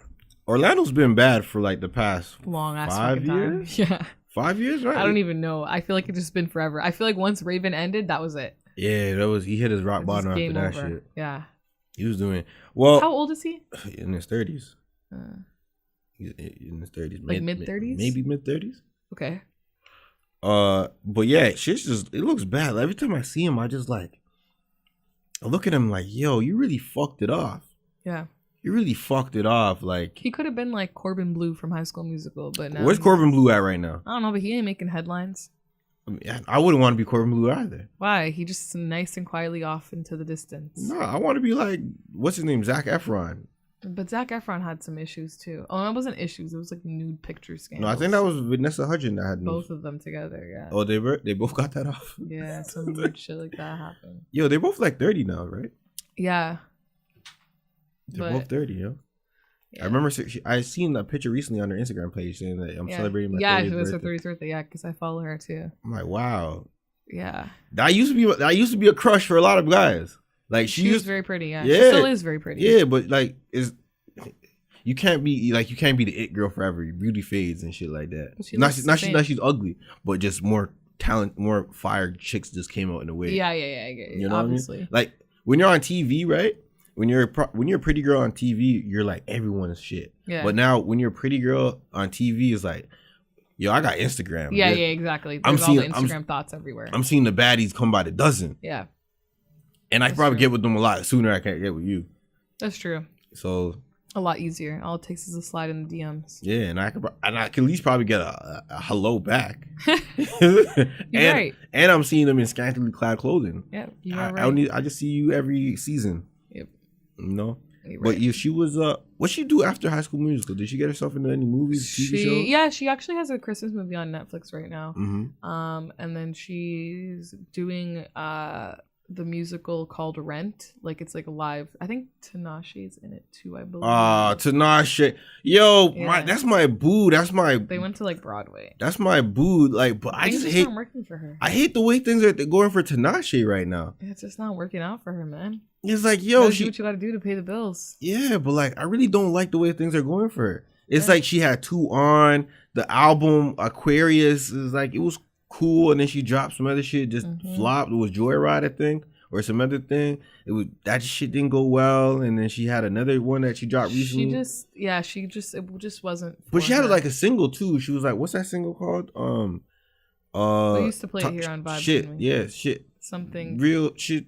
Orlando's been bad for like the past long ass 5 years. Time. Yeah. 5 years, right? I don't even know. I feel like it's just been forever. I feel like once Raven ended, that was it. Yeah, he hit his rock bottom after that shit. Yeah. He was doing well. How old is he? In his 30s. He's in his 30s. Like mid 30s? Maybe mid 30s. Okay. But yeah, shit's just, it looks bad. Every time I see him, I just like. I look at him like, yo, you really fucked it off. Yeah. You really fucked it off. Like he could have been like Corbin Blue from High School Musical, but now where's Corbin Blue at right now? I don't know, but he ain't making headlines. I mean, I wouldn't want to be Corbin Blue either. Why? He just nice and quietly off into the distance. No, I want to be like, what's his name? Zac Efron. But Zac Efron had some issues too. Oh, it wasn't issues. It was like nude picture scandals. No, I think that was Vanessa Hudgens that had both of them together. Yeah. Oh, they both got that off. Yeah, some weird shit like that happened. Yo, they're both like 30 now, right? Yeah. They're both 30, yo. Yeah. I remember I seen a picture recently on their Instagram page saying that I'm celebrating my 30th birthday. Yeah, it was her 30th birthday. Yeah, because I follow her too. I'm like, wow. Yeah. That used to be a crush for a lot of guys. Like she was very pretty. Yeah. She still is very pretty. Yeah, but like you can't be the it girl forever. Your beauty fades and shit like that. She's ugly, but just more talent, more fire chicks just came out in a way. Yeah. I get it. You know obviously. What I mean? Like when you're on TV, right? When you're a pretty girl on TV, you're like everyone is shit. Yeah. But now when you're a pretty girl on TV, it's like, yo, I got Instagram. Yeah, exactly. There's all the Instagram thoughts everywhere. I'm seeing the baddies come by the dozen. Yeah. And I can probably get with them a lot sooner. I can't get with you. That's true. So a lot easier. All it takes is a slide in the DMs. Yeah, and I can at least probably get a hello back. You're right. And I'm seeing them in scantily clad clothing. Yeah, you are right. I just see you every season. Yep. You know. Right. But she was what'd she do after High School Musical? Did she get herself into any movies, TV shows? Yeah, she actually has a Christmas movie on Netflix right now. Mm-hmm. And then she's doing the musical called Rent. Like it's like a live. I think Tinashe's in it too, I believe. Tinashe. Yo, yeah. That's my boo. They went to like Broadway. That's my boo. Like, but I just hate working for her. I hate the way things are going for Tinashe right now. It's just not working out for her, man. It's like, yo, do what you gotta do to pay the bills. Yeah, but like I really don't like the way things are going for her. It's like she had 2 on the album Aquarius is like it was cool, and then she dropped some other shit, just flopped. It was Joyride, I think, or some other thing. It was that shit didn't go well, and then she had another one that she dropped recently. It just wasn't. But she had like a single too. She was like, what's that single called? We used to play it here on Vibes. Shit, yeah, shit. Something real shit,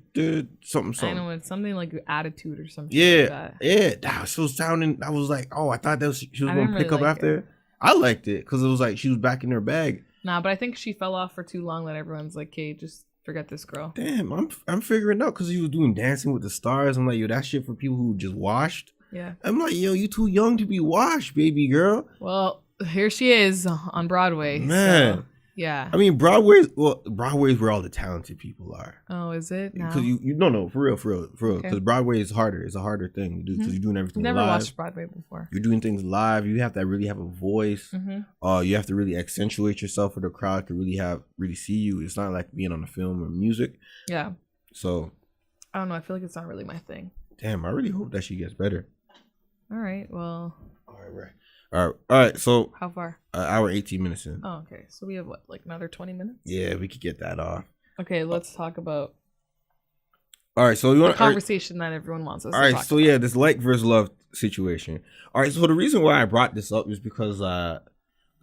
something. I know it's something like Attitude or something. Yeah, like that. Yeah. That was so sounding. I was like, oh, I thought that was she was gonna pick up after. It. I liked it because it was like she was back in her bag. Nah, but I think she fell off for too long that everyone's like, "Okay, just forget this girl." Damn, I'm figuring out because he was doing Dancing with the Stars. I'm like, yo, that shit for people who just washed. Yeah. I'm like, yo, you too young to be washed, baby girl. Well, here she is on Broadway. Man. So, yeah. I mean, Broadway's where all the talented people are. Oh, is it? Because no, for real. Because Broadway is harder. It's a harder thing to do because you're doing everything live. Never watched Broadway before. You're doing things live. You have to really have a voice. You have to really accentuate yourself for the crowd to really see you. It's not like being on a film or music. Yeah. So. I don't know. I feel like it's not really my thing. Damn, I really hope that she gets better. All right. Well. All right. So how far? Hour 18 minutes in. Oh, okay. So we have what, like another 20 minutes? Yeah, we could get that off. Okay, let's talk about. All right, so you want the conversation that everyone wants us. All right, so this like versus love situation. All right, so the reason why I brought this up is because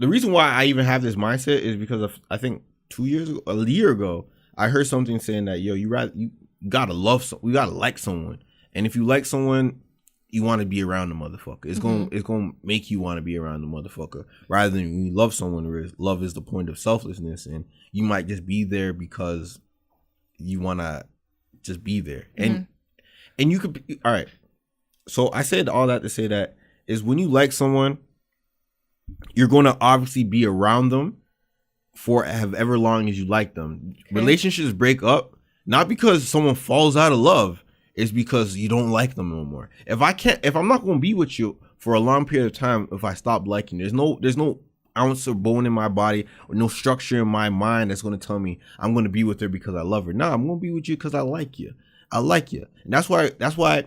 the reason why I even have this mindset is because of, I think a year ago, I heard something saying that, yo, you gotta we gotta like someone. And if you like someone, you want to be around the motherfucker. It's gonna make you want to be around the motherfucker rather than when you love someone, where love is the point of selflessness, and you might just be there because you want to just be there. And you could be, all right. So I said all that to say that is when you like someone, you're going to obviously be around them for however long as you like them. Okay. Relationships break up not because someone falls out of love. It's because you don't like them no more. If I'm not going to be with you for a long period of time, if I stop liking you, there's no ounce of bone in my body or no structure in my mind that's going to tell me I'm going to be with her because I love her. No, I'm going to be with you because I like you. I like you. And that's why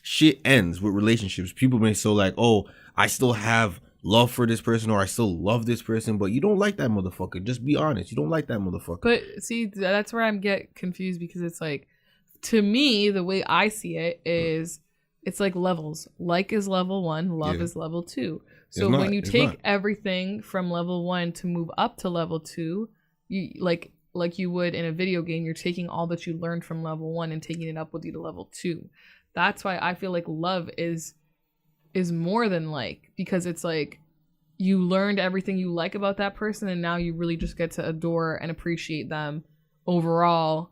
shit ends with relationships. People may so like, oh, I still have love for this person or I still love this person, but you don't like that motherfucker. Just be honest. You don't like that motherfucker. But see, that's where I'm get confused, because it's like, to me, the way I see it is it's like levels. Like is level 1, love is level 2. So when you take everything from level 1 to move up to level 2, you like you would in a video game, you're taking all that you learned from level 1 and taking it up with you to level 2. That's why I feel like love is more than like, because it's like you learned everything you like about that person, and now you really just get to adore and appreciate them overall,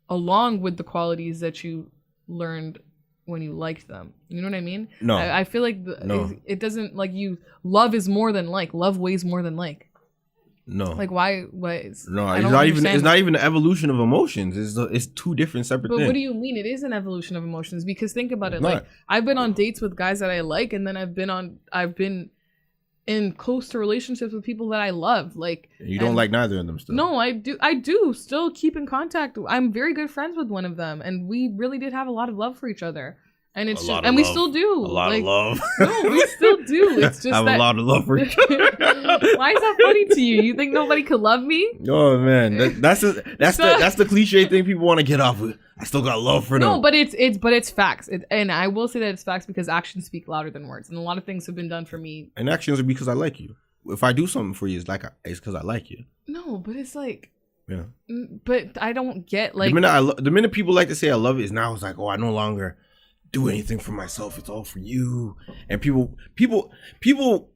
along with the qualities that you learned when you liked them. You know what I mean? No. I feel like it doesn't, like, love is more than like. Love weighs more than like. No. Like, why? No, it's not even the evolution of emotions. It's two different separate things. But what do you mean? It is an evolution of emotions, because think about it. Like, I've been on dates with guys that I like, and then I've been in close to relationships with people that I love. Like, you don't like neither of them still. No, I do still keep in contact. I'm very good friends with one of them, and we really did have a lot of love for each other. And it's just, and we still do. A lot of love. No, we still do. It's just I have a lot of love for each other. Why is that funny to you? You think nobody could love me? Oh man, that's the cliche thing people want to get off with. I still got love for them. No, but it's facts. And I will say that it's facts because actions speak louder than words. And a lot of things have been done for me. And actions are because I like you. If I do something for you, it's because I like you. No, but it's like. Yeah. But I don't get like. The minute people like to say I love it is now it's like, oh, I no longer do anything for myself. It's all for you. And people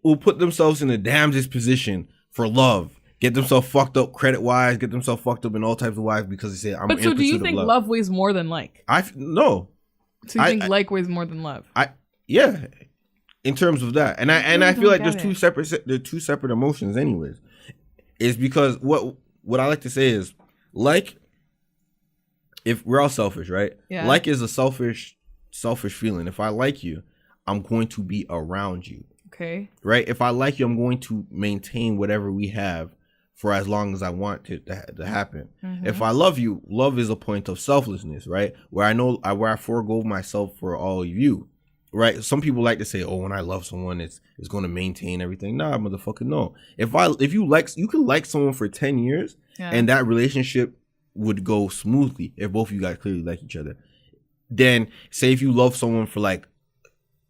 will put themselves in the damnedest position for love. Get themselves fucked up credit wise. Get themselves fucked up in all types of ways because they say I'm. But so do you think love weighs more than like? No. So you think like weighs more than love? Yeah. In terms of that, and I feel like there's two separate emotions. Anyways, it's because what I like to say is like, if we're all selfish, right? Yeah. Like is a selfish feeling. If I like you, I'm going to be around you. Okay. Right? If I like you, I'm going to maintain whatever we have for as long as I want it to happen. Mm-hmm. If I love you, love is a point of selflessness, right? Where I forego myself for all of you. Right? Some people like to say, oh, when I love someone, it's going to maintain everything. Nah, motherfucker, no. If you can like someone for 10 years and that relationship would go smoothly if both of you guys clearly like each other. Then say if you love someone for like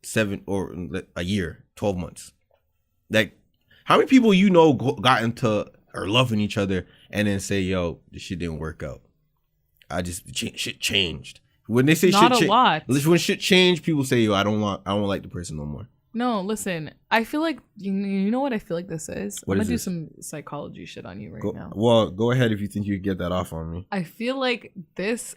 7 or a year, 12 months. Like, how many people got into or loving each other and then say, yo, this shit didn't work out. Shit changed. When they say not a lot. When shit changed, people say, yo, I don't like the person no more. No, listen. I feel like you know what I feel like this is. I'm gonna do some psychology shit on you now. Well, go ahead if you think you can get that off on me. I feel like this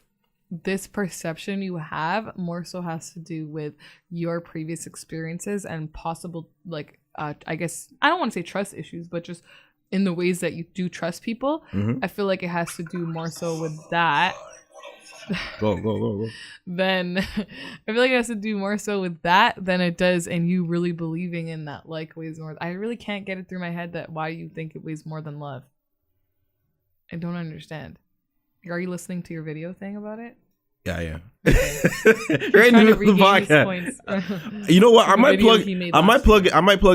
perception you have more so has to do with your previous experiences and possible, like, I guess I don't want to say trust issues, but just in the ways that you do trust people. Mm-hmm. I feel like it has to do more so with that. Go. Then I feel like it has to do more so with that than it does in you really believing in that like weighs more. I really can't get it through my head that why you think it weighs more than love. I don't understand. Are you listening to your video thing about it? Yeah, yeah. Okay. Right in the podcast. You know what? I might plug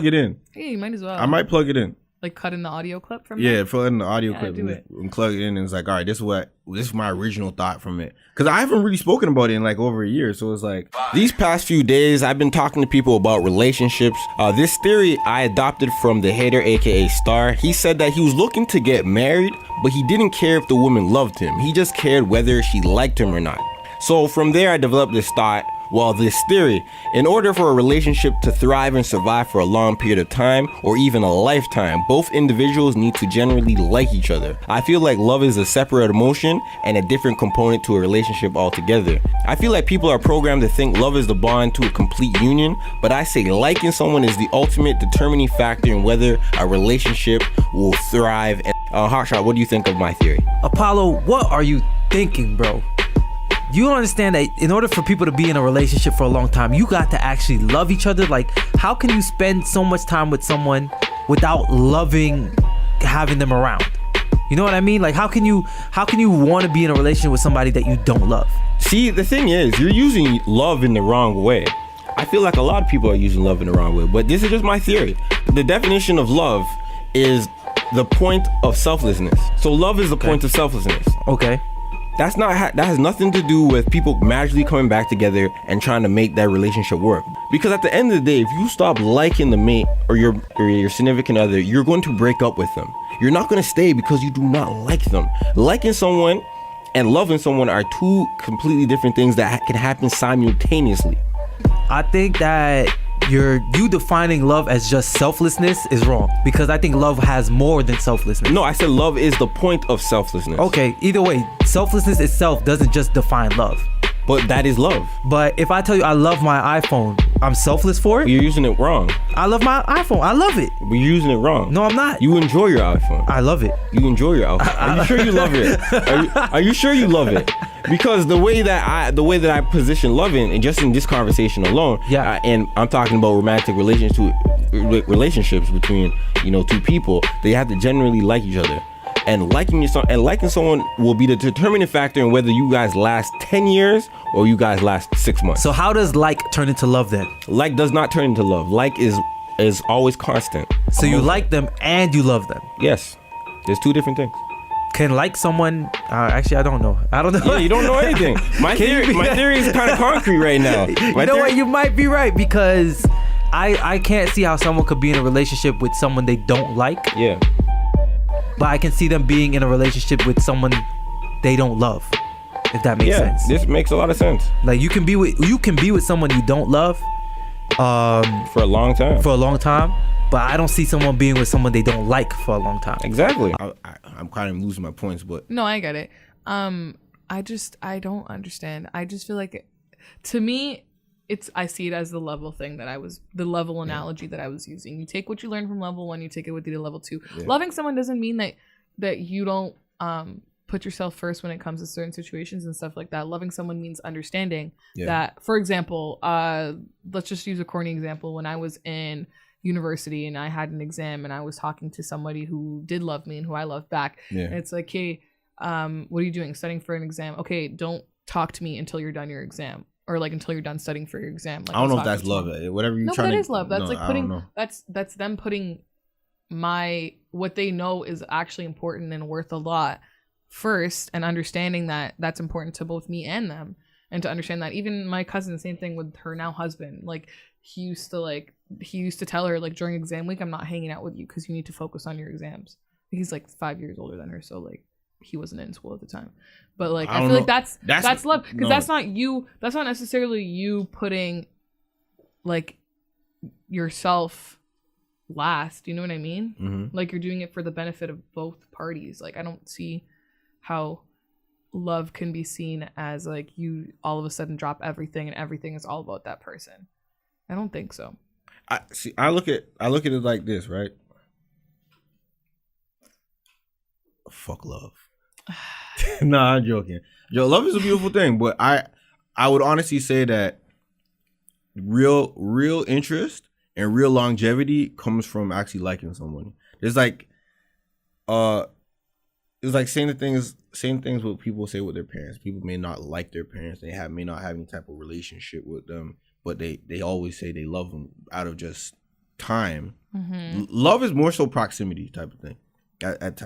it in. Hey, you might as well. I might plug it in. Like cut in the audio clip from Yeah, it? put in the audio clip and plug it in, and it's like, all right, this is my original thought from it. Because I haven't really spoken about it in like over a year, so it's like these past few days I've been talking to people about relationships. This theory I adopted from the hater, aka Star. He said that he was looking to get married, but he didn't care if the woman loved him. He just cared whether she liked him or not. So from there I developed this thought. Well, this theory, in order for a relationship to thrive and survive for a long period of time or even a lifetime, both individuals need to generally like each other. I feel like love is a separate emotion and a different component to a relationship altogether. I feel like people are programmed to think love is the bond to a complete union, but I say liking someone is the ultimate determining factor in whether a relationship will thrive. Hotshot, what do you think of my theory? Apollo, what are you thinking, bro? You don't understand that in order for people to be in a relationship for a long time, you got to actually love each other. Like, how can you spend so much time with someone without loving having them around? You know what I mean? Like, how can you want to be in a relationship with somebody that you don't love? See, the thing is, you're using love in the wrong way. I feel like a lot of people are using love in the wrong way, but this is just my theory. The definition of love is the point of selflessness. So love is the point of selflessness. Okay. That has nothing to do with people magically coming back together and trying to make that relationship work. Because at the end of the day, if you stop liking the mate or your significant other, you're going to break up with them. You're not going to stay because you do not like them. Liking someone and loving someone are two completely different things that can happen simultaneously. I think that you defining love as just selflessness is wrong, because I think love has more than selflessness. No, I said love is the point of selflessness. Okay, either way, selflessness itself doesn't just define love. But that is love. But if I tell you I love my iPhone, I'm selfless for it? You're using it wrong. I love my iPhone. I love it. But you're using it wrong. No, I'm not. You enjoy your iPhone. I love it. You enjoy your iPhone. Are you sure you love it? Are you sure you love it? Because the way that I position loving, and just in this conversation alone, and I'm talking about romantic relationships between two people, they have to generally like each other. And liking someone will be the determining factor in whether you guys last 10 years or you guys last 6 months. So how does like turn into love then? Like does not turn into love. Like is always constant. So you like them and you love them? Yes. There's two different things. Can like someone actually I don't know. Yeah, you don't know anything. My theory is kind of concrete right now. You know what? You might be right, because I can't see how someone could be in a relationship with someone they don't like. Yeah. But I can see them being in a relationship with someone they don't love, if that makes sense. Yeah, this makes a lot of sense. Like you can be with someone you don't love for a long time. But I don't see someone being with someone they don't like for a long time. Exactly. I'm kind of losing my points, but no, I get it. I don't understand. I just feel like to me, I see it as the level thing the level analogy that I was using. You take what you learn from level 1, you take it with you to level 2. Yeah. Loving someone doesn't mean that you don't put yourself first when it comes to certain situations and stuff like that. Loving someone means understanding that, for example, let's just use a corny example. When I was in university and I had an exam and I was talking to somebody who did love me and who I loved back. Yeah. And it's like, hey, what are you doing? Studying for an exam. Okay, don't talk to me until you're done your exam. Or like until you're done studying for your exam. Like, I don't know if that's love. Whatever you're trying to. No, that is love. That's like putting. That's them putting what they know is actually important and worth a lot first, and understanding that that's important to both me and them, and to understand that even my cousin, same thing with her now husband. Like he used to tell her like during exam week, I'm not hanging out with you because you need to focus on your exams. He's like 5 years older than her, so like he wasn't in school at the time. But like I feel like that's love, because that's not necessarily you putting like yourself last, you know what I mean? Mm-hmm. Like you're doing it for the benefit of both parties. Like I don't see how love can be seen as like you all of a sudden drop everything and everything is all about that person. I don't think so. I look at it like this, right? Fuck love. Nah, I'm joking. Love is a beautiful thing, but I would honestly say that real interest and real longevity comes from actually liking someone. It's like saying things what people say with their parents. People may not like their parents. They may not have any type of relationship with them, but they always say they love them out of just time. Love is more so proximity type of thing. At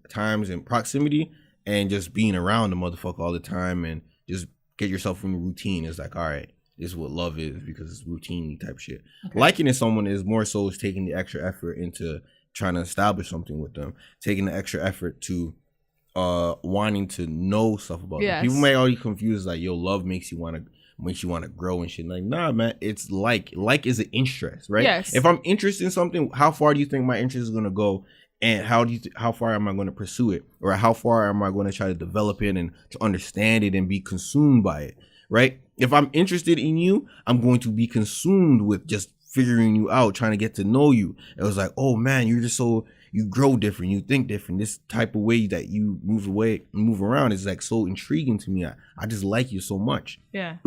times in proximity and just being around the motherfucker all the time and just get yourself in a routine is like, all right, this is what love is because it's routine type shit. Okay. Liking someone is more so is taking the extra effort into trying to establish something with them, taking the extra effort to wanting to know stuff about them. People might already confuse like, yo, love makes you want to grow and shit. Like, nah, man, it's like is an interest, right? Yes. If I'm interested in something, how far do you think my interest is gonna go? And how far am I going to pursue it, or how far am I going to try to develop it and to understand it and be consumed by it, right? If I'm interested in you, I'm going to be consumed with just figuring you out, trying to get to know you. It was like, oh man, you're just so, you grow different, you think different. This type of way that you move around is like so intriguing to me. I just like you so much. Yeah.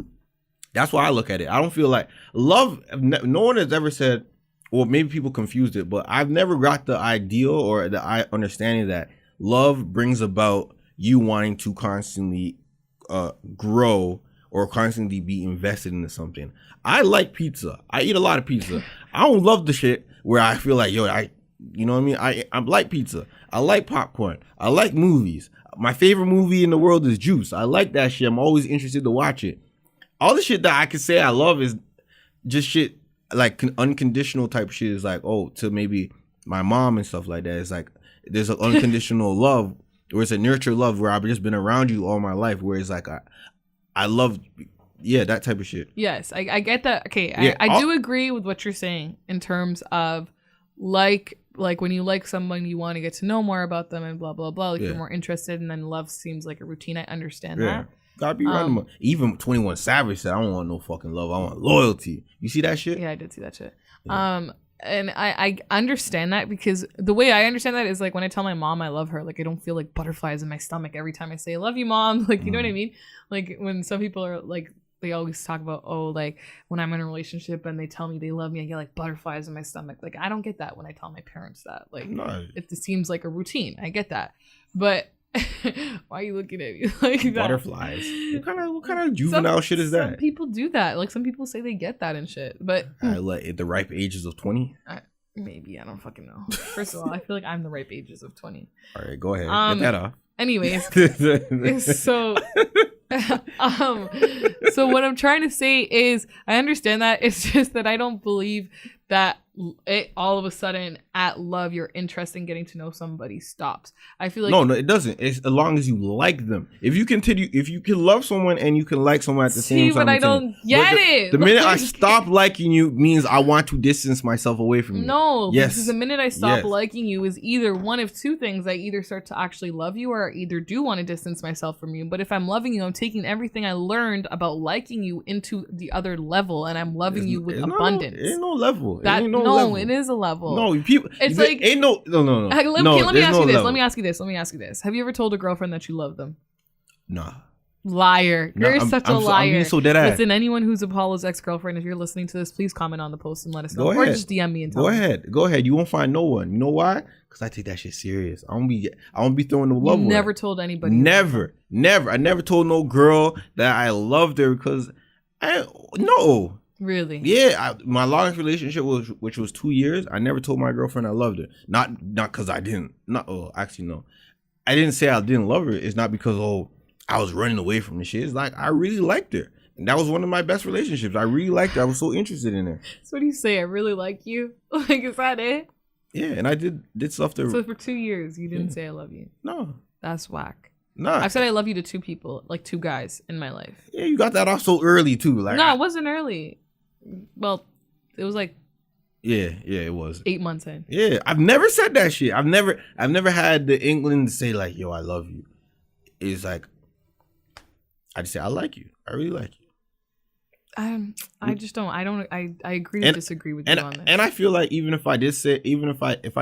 That's why I look at it. I don't feel like love. No one has ever said, or maybe people confused it, but I've never got the ideal or the understanding that love brings about you wanting to constantly grow or constantly be invested into something. I like pizza. I eat a lot of pizza. I don't love the shit where I feel like, yo, you know what I mean? I like pizza. I like popcorn. I like movies. My favorite movie in the world is Juice. I like that shit. I'm always interested to watch it. All the shit that I could say I love is just shit like unconditional type shit is like, oh, to maybe my mom and stuff like that. It's like there's an unconditional love, or it's a nurture love where I've just been around you all my life, where it's like I love, that type of shit. Yes, I get that. Okay, I do agree with what you're saying in terms of like when you like someone, you want to get to know more about them and blah blah blah. Like you're more interested, and then love seems like a routine. I understand that. Gotta be random. Even 21 Savage said, I don't want no fucking love. I want loyalty. You see that shit? Yeah, I did see that shit. Yeah. And I understand that, because the way I understand that is like when I tell my mom I love her, like I don't feel like butterflies in my stomach every time I say I love you, mom. Like, you know what I mean? Like when some people are like, they always talk about, oh, like when I'm in a relationship and they tell me they love me, I get like butterflies in my stomach. Like I don't get that when I tell my parents that. Like it seems like a routine. I get that. But why are you looking at me like that? Butterflies. What kind of juvenile shit is that? Some people do that. Like some people say they get that and shit. But like at the ripe ages of 20? Maybe. I don't fucking know. First of all, I feel like I'm the ripe ages of 20. All right, go ahead. Get that off. Anyways, so so what I'm trying to say is I understand that. It's just that I don't believe that it all of a sudden at love your interest in getting to know somebody stops. I feel like no, it doesn't. It's as long as you like them. If you can love someone and you can like someone at the same time. But I don't get it. The minute I stop liking you means I want to distance myself away from you. No, because the minute I stop liking you is either one of two things. I either start to actually love you, or I either do want to distance myself from you. But if I'm loving you, I'm taking everything I learned about liking you into the other level, and I'm loving you with abundance. It ain't no level. No, it is a level. No, people. It's like ain't no. Let me ask you this. Have you ever told a girlfriend that you love them? Nah. Liar. You're such a liar. I'm being so dead ass. Listen, anyone who's Apollo's ex-girlfriend, if you're listening to this, please comment on the post and let us know. Or just DM me and tell me. Go ahead. You won't find no one. You know why? Because I take that shit serious. I won't be throwing no love. Never told anybody. Never. I never told no girl that I loved her because no. Really? Yeah, my longest relationship which was 2 years. I never told my girlfriend I loved her. Not because I didn't. Actually no. I didn't say I didn't love her. It's not because I was running away from the shit. It's like I really liked her, and that was one of my best relationships. I really liked her. I was so interested in her. So what do you say? I really like you. Like, is that it? Yeah, and I did stuff to. So for 2 years, you didn't say I love you. No, that's whack. No, I've said I love you to two people, like two guys in my life. Yeah, you got that off so early too. Like no, it wasn't early. Well, it was like it was 8 months in. Yeah, I've never said that shit. I've never had the inkling to say like, yo, I love you. It's like I just say I like you. I really like you. I just don't. I agree to disagree with you on this. And I feel like even if I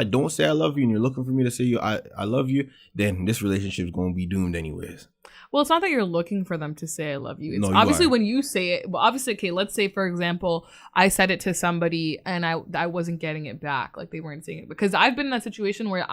don't say I love you and you're looking for me to say I love you, then this relationship is going to be doomed anyways. Well, it's not that you're looking for them to say I love you. It's obviously when you say it. Well, obviously, okay, let's say, for example, I said it to somebody and I wasn't getting it back. Like they weren't saying it. Because I've been in that situation where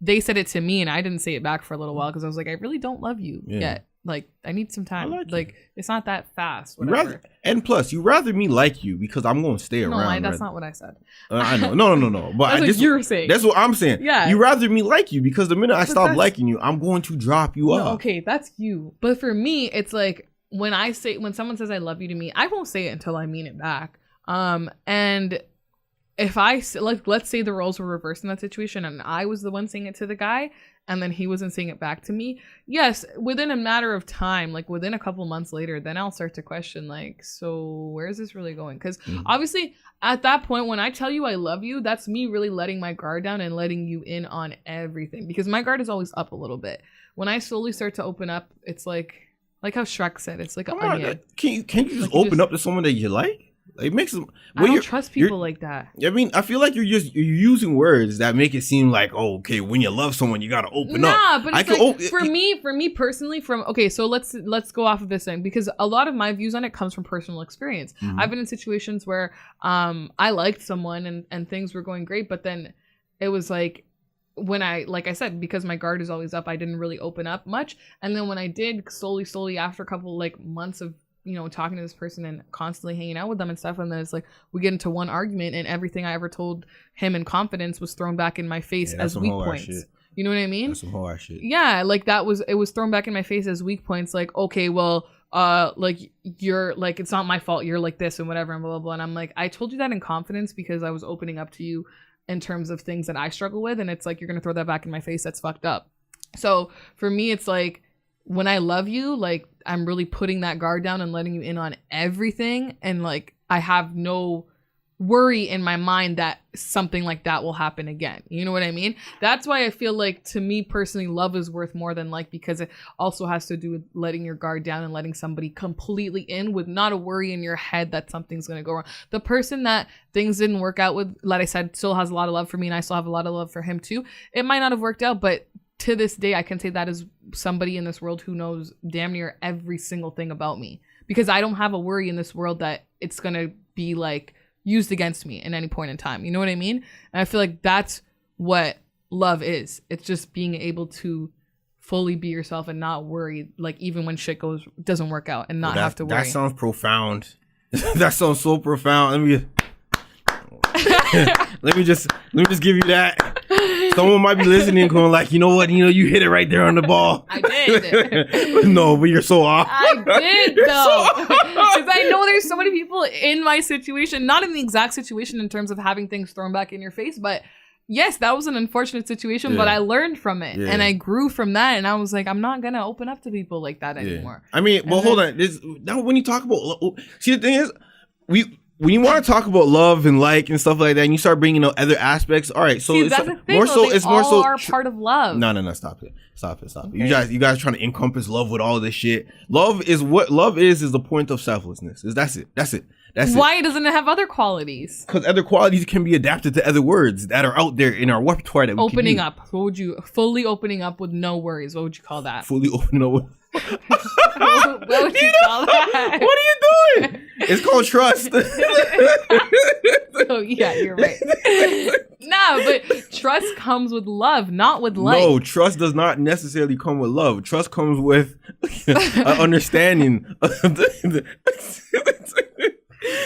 they said it to me and I didn't say it back for a little while because I was like, I really don't love you yet. Like, I need some time. like Like, it's not that fast. Whatever. And plus, you rather me like you because I'm going to stay around. No, that's not what I said. I know. No. But That's what you were saying. That's what I'm saying. Yeah. You rather me like you because the minute I stop liking you, I'm going to drop you off. Okay, that's you. But for me, it's like when someone says I love you to me, I won't say it until I mean it back. And if let's say the roles were reversed in that situation and I was the one saying it to the guy and then he wasn't saying it back to me, yes, within a matter of time, like within a couple months later, then I'll start to question, like, so where is this really going? Because obviously at that point, when I tell you I love you, that's me really letting my guard down and letting you in on everything, because my guard is always up a little bit. When I slowly start to open up, it's like how Shrek said, it's like an onion. Can't you just open up to someone that you like? It makes them. I don't trust people like that. I mean, I feel like you're using words that make it seem like, oh, okay, when you love someone, you gotta open up. Nah, but it's for me personally, so let's go off of this thing, because a lot of my views on it comes from personal experience. I've been in situations where I liked someone and things were going great, but then it was like when like I said, because my guard is always up, I didn't really open up much, and then when I did, slowly after a couple like months of talking to this person and constantly hanging out with them and stuff, and then it's like we get into one argument and everything I ever told him in confidence was thrown back in my face as weak points. You know what I mean? That's some whole ass shit. Yeah, like it was thrown back in my face as weak points. Like, okay, well, like you're like, it's not my fault, you're like this and whatever and blah blah blah. And I'm like, I told you that in confidence because I was opening up to you in terms of things that I struggle with, and it's like you're gonna throw that back in my face. That's fucked up. So for me, it's like, when I love you, like, I'm really putting that guard down and letting you in on everything. And like, I have no worry in my mind that something like that will happen again. You know what I mean? That's why I feel like, to me personally, love is worth more than like, because it also has to do with letting your guard down and letting somebody completely in with not a worry in your head that something's going to go wrong. The person that things didn't work out with, like I said, still has a lot of love for me, and I still have a lot of love for him too. It might not have worked out, but to this day, I can say that is somebody in this world who knows damn near every single thing about me, because I don't have a worry in this world that it's going to be like used against me at any point in time. You know what I mean? And I feel like that's what love is. It's just being able to fully be yourself and not worry, like even when shit doesn't work out, and not have to worry. That sounds profound. That sounds so profound. Let me just give you that. Someone might be listening going like, you know what? You hit it right there on the ball. I did. No, but you're so off. I did, though. Because I know there's so many people in my situation, not in the exact situation in terms of having things thrown back in your face, but yes, that was an unfortunate situation, but I learned from it. And I grew from that. And I was like, I'm not going to open up to people like that anymore. I mean, well, hold on. Now, when you talk about, see, the thing is, when you want to talk about love and like and stuff like that, and you start bringing up other aspects, all right. So that's the thing, it's more so are part of love. No, stop it. Okay. You guys trying to encompass love with all this shit. Love is the point of selflessness. That's it. Why doesn't it have other qualities? Because other qualities can be adapted to other words that are out there in our repertoire that we opening up. What would you fully opening up with no worries? What would you call that? Fully opening up with. What would you call that? What are you doing? It's called trust. Oh yeah, you're right. Nah, but trust comes with love, not with like. No, trust does not necessarily come with love. Trust comes with an understanding.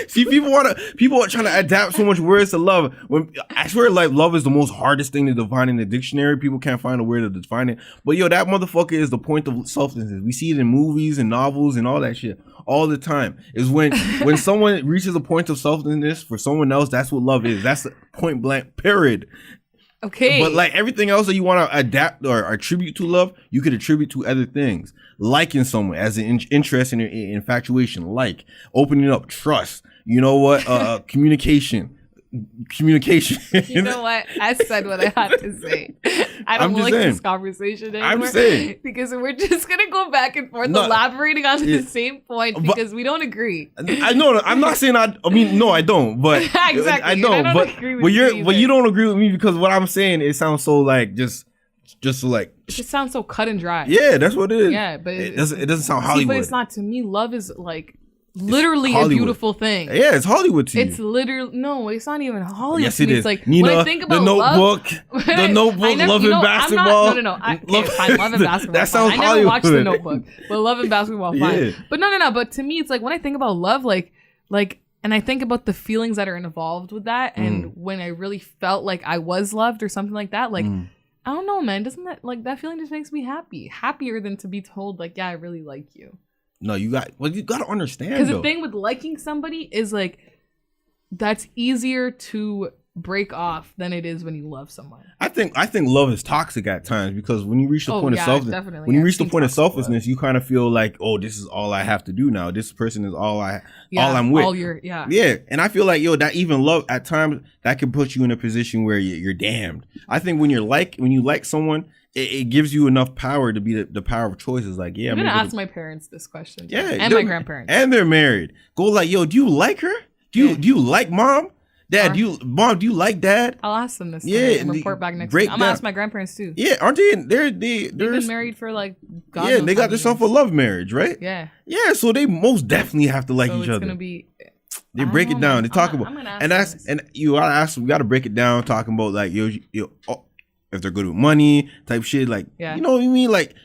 See, people are trying to adapt so much words to love. When I swear, like, love is the most hardest thing to define in the dictionary. People can't find a word to define it. But yo, that motherfucker is the point of selflessness. We see it in movies and novels and all that shit all the time. Is when someone reaches a point of selflessness for someone else, that's what love is. That's point blank, period. Okay. But like everything else that you want to adapt or attribute to love, you could attribute to other things. Liking someone as an interest in infatuation, like opening up, trust. You know what? Communication. You know what? I said what I had to say. I don't like this conversation anymore. I'm saying. Because we're just going to go back and forth elaborating on the same point because we don't agree. I know. I'm not saying I don't. But exactly. I don't agree with you. But you don't agree with me because what I'm saying, it sounds so like just so like. It just sounds so cut and dry. Yeah, that's what it is. Yeah, but it doesn't sound Hollywood. But it's not. To me, love is like literally a beautiful thing. Yeah, it's Hollywood to you. It's literally no, it's not even Hollywood. Yes, it is. It's like Nina, when I think about the Notebook, Love and Basketball. No. Fine, Love and Basketball. That sounds I never watched The Notebook, but Love and Basketball, fine. Yeah. But no. But to me, it's like when I think about love, like, and I think about the feelings that are involved with that, and when I really felt like I was loved or something like that, like. I don't know, man. Doesn't that that feeling just makes me happier than to be told like, yeah, I really like you. No, you got to understand. Because the thing with liking somebody is like, that's easier to break off than it is when you love someone. I think love is toxic at times because when you reach the point of selflessness, you kind of feel like, oh, this is all I have to do now. This person is all I'm with. Yeah. And I feel like, that even love at times that can put you in a position where you're damned. I think when you like someone, it gives you enough power to be the power of choices. Like, yeah, I'm gonna ask my parents this question. Yeah, and my grandparents. And they're married. Go like, do you like her? Do you like mom? Dad, do you like dad? I'll ask them this. Yeah, and report back next week. I'm gonna ask my grandparents too. Yeah, aren't they? They've been married for like God. Yeah, they got themselves a love marriage, right? Yeah. Yeah, so they most definitely have to like each other. It's gonna be. They break it down. They talk about, and you gotta ask. We gotta break it down. Talking about like if they're good with money type shit. Like, you know what I mean? Like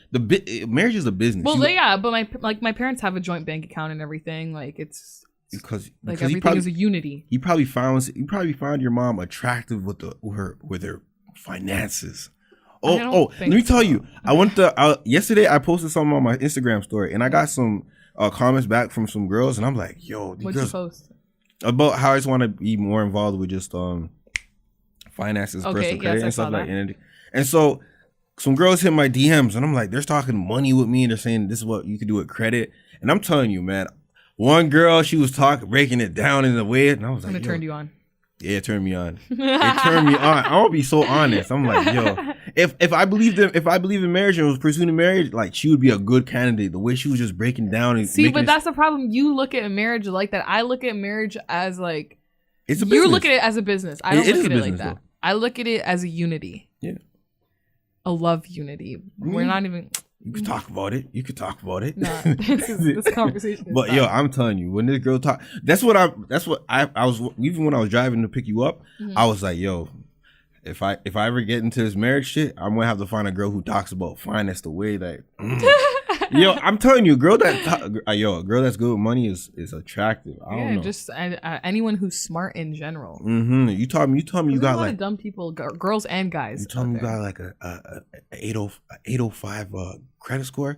marriage is a business. Well, but my parents have a joint bank account and everything. Like it's. Because everything is a unity. You probably found your mom attractive with her finances. Let me tell you. Yesterday I posted something on my Instagram story and I got some comments back from some girls and I'm like, yo, what'd you post? About how I just want to be more involved with just finances, personal credit and stuff like that. And so some girls hit my DMs and I'm like, they're talking money with me and they're saying this is what you could do with credit. And I'm telling you, man. One girl, she was breaking it down in a way, and I was like, "It turned you on." Yeah, it turned me on. It turned me on. I won't be so honest. I'm like, yo, if I believed in marriage and was pursuing marriage, like she would be a good candidate. The way she was just breaking down and but that's the problem. You look at marriage like that. I look at marriage as like it's a business. You look at it as a business. I don't look at it like that. Though. I look at it as a unity. Yeah, a love unity. We're not even. You could talk about it. Nah, this conversation. But yo, I'm telling you, when this girl talk, that's what I was. Even when I was driving to pick you up, I was like, yo, if I ever get into this marriage shit, I'm gonna have to find a girl who talks about finance the way that. Yo, I'm telling you, a girl that's good with money is attractive. I don't know. Just anyone who's smart in general. You told me you got like dumb people, girls and guys. You told me you got like a 805 credit score.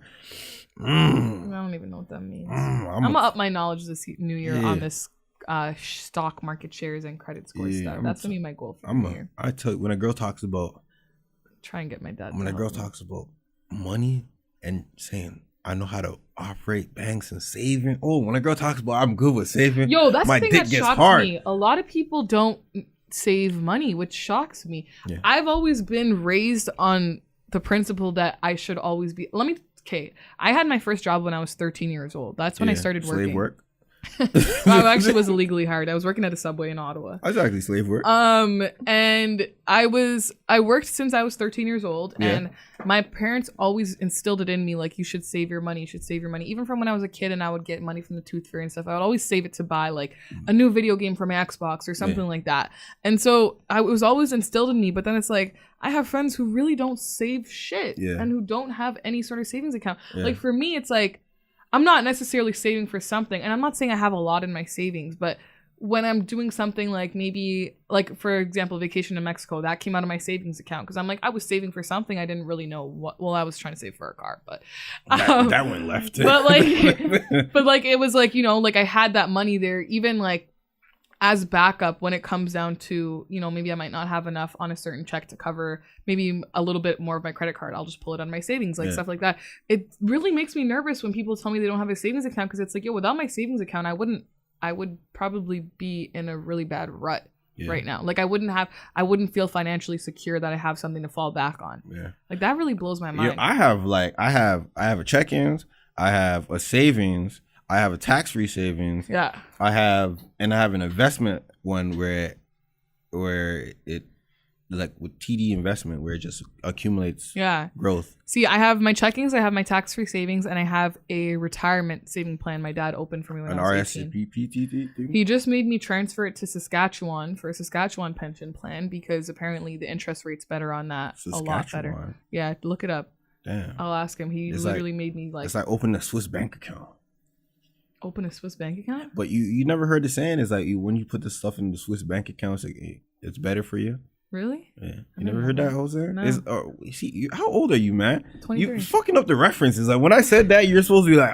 I don't even know what that means. I'm gonna up my knowledge this new year on this stock market shares and credit score stuff. That's gonna be my goal for the year. I tell you, when a girl talks about, try and get my dad. When a girl talks about money and saying, I know how to operate banks and saving. Oh, when a girl talks about I'm good with saving, yo, that's the thing that shocks me. A lot of people don't save money, which shocks me. Yeah. I've always been raised on the principle that I should always be. I had my first job when I was 13 years old. That's when I started working. Slave work. I actually was illegally hired. I was working at a Subway in Ottawa. I was actually slave work. And I worked since I was 13 years old, and my parents always instilled it in me, like, you should save your money. You should save your money. Even from when I was a kid and I would get money from the tooth fairy and stuff, I would always save it to buy like a new video game for my Xbox or something like that. And so it was always instilled in me. But then it's like, I have friends who really don't save shit and who don't have any sort of savings account. Like for me, it's like, I'm not necessarily saving for something, and I'm not saying I have a lot in my savings, but when I'm doing something like maybe, like for example, vacation to Mexico, that came out of my savings account because I'm like, I was saving for something I didn't really know what. Well, I was trying to save for a car, but that went left. But like, it was like, like I had that money there, even like as backup when it comes down to, maybe I might not have enough on a certain check to cover maybe a little bit more of my credit card. I'll just pull it on my savings, like stuff like that. It really makes me nervous when people tell me they don't have a savings account, because it's like, yo, without my savings account, I would probably be in a really bad rut right now. Like I wouldn't feel financially secure that I have something to fall back on. Yeah. Like that really blows my mind. I have a check-ins, I have a savings, I have a tax-free savings. Yeah. I have an investment one where like with TD investment where it just accumulates growth. See, I have my checkings, I have my tax-free savings, and I have a retirement saving plan my dad opened for me when I was 18. RSPPT? He just made me transfer it to Saskatchewan for a Saskatchewan pension plan because apparently the interest rate's better on that. A lot better. Yeah, look it up. Damn. I'll ask him. He literally made me like... It's like opening a Swiss bank account. Open a Swiss bank account? But you never heard the saying is like when you put the stuff in the Swiss bank account, it's better for you. Really? Yeah. You never heard that, Jose? No. How old are you, man? 23. You fucking up the references. Like when I said that, you're supposed to be like,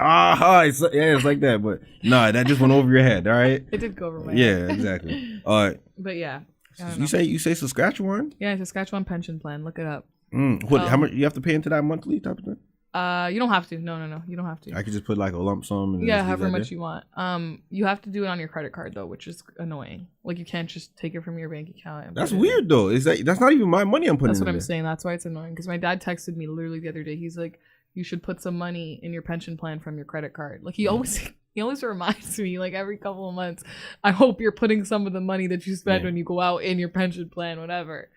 it's like that. But nah, that just went over your head. All right. It did go over my head. Yeah, exactly. All right. But yeah. You say Saskatchewan? Yeah, Saskatchewan pension plan. Look it up. How much you have to pay into that monthly type of thing? You don't have to. No. You don't have to. I could just put like a lump sum. And however much you want. You have to do it on your credit card though, which is annoying. Like you can't just take it from your bank account. And that's weird though. That's not even my money I'm putting. That's what I'm saying. That's why it's annoying. Because my dad texted me literally the other day. He's like, "You should put some money in your pension plan from your credit card." Like he always reminds me, like every couple of months. I hope you're putting some of the money that you spend when you go out in your pension plan, whatever.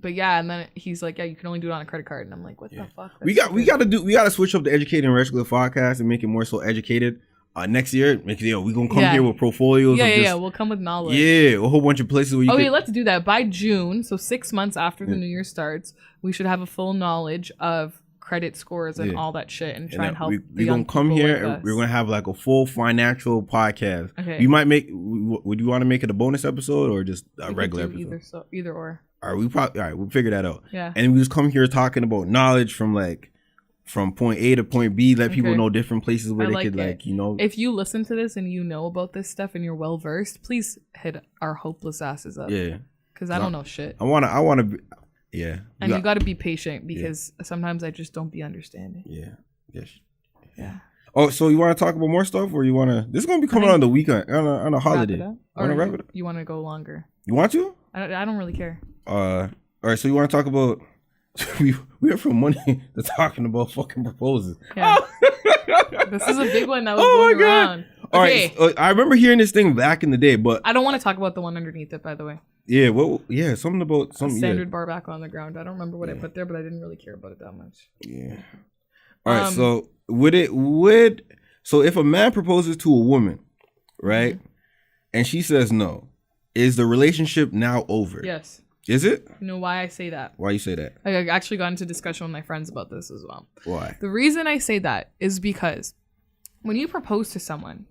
But yeah, and then he's like, yeah, you can only do it on a credit card, and I'm like, what the fuck? We gotta switch up the Educating Regular podcast and make it more so educated. Next year, we gonna come here with portfolios. We'll come with knowledge. Yeah, a whole bunch of places where you. Let's do that by June. So 6 months after the new year starts, we should have a full knowledge of credit scores and all that shit, and try and help. We're gonna come here and we're gonna have like a full financial podcast. Okay. You might would you want to make it a bonus episode or just a regular episode? Either or. All right, we'll figure that out. Yeah. And we just come here talking about knowledge from point A to point B, let people know different places where they could If you listen to this and you know about this stuff and you're well versed, please hit our hopeless asses up. Yeah. Because I don't know shit. I wanna be, yeah. And you gotta be patient because sometimes I just don't be understanding. Yeah. Yes. Yeah. Oh, so you want to talk about more stuff, or you want to? This is gonna be coming on the weekend on a holiday. Or you want to go longer? You want to? I don't really care. All right. So you want to talk about? we went from money to talking about fucking proposals. Yeah. This is a big one that was going around. All right. I remember hearing this thing back in the day, but I don't want to talk about the one underneath it, by the way. Yeah. Well. Yeah. Something about some standard bar back on the ground. I don't remember what I put there, but I didn't really care about it that much. Yeah. All right. So so if a man proposes to a woman, right, and she says no, is the relationship now over? Yes. Is it? You know why I say that? Why you say that? I actually got into discussion with my friends about this as well. Why? The reason I say that is because when you propose to someone,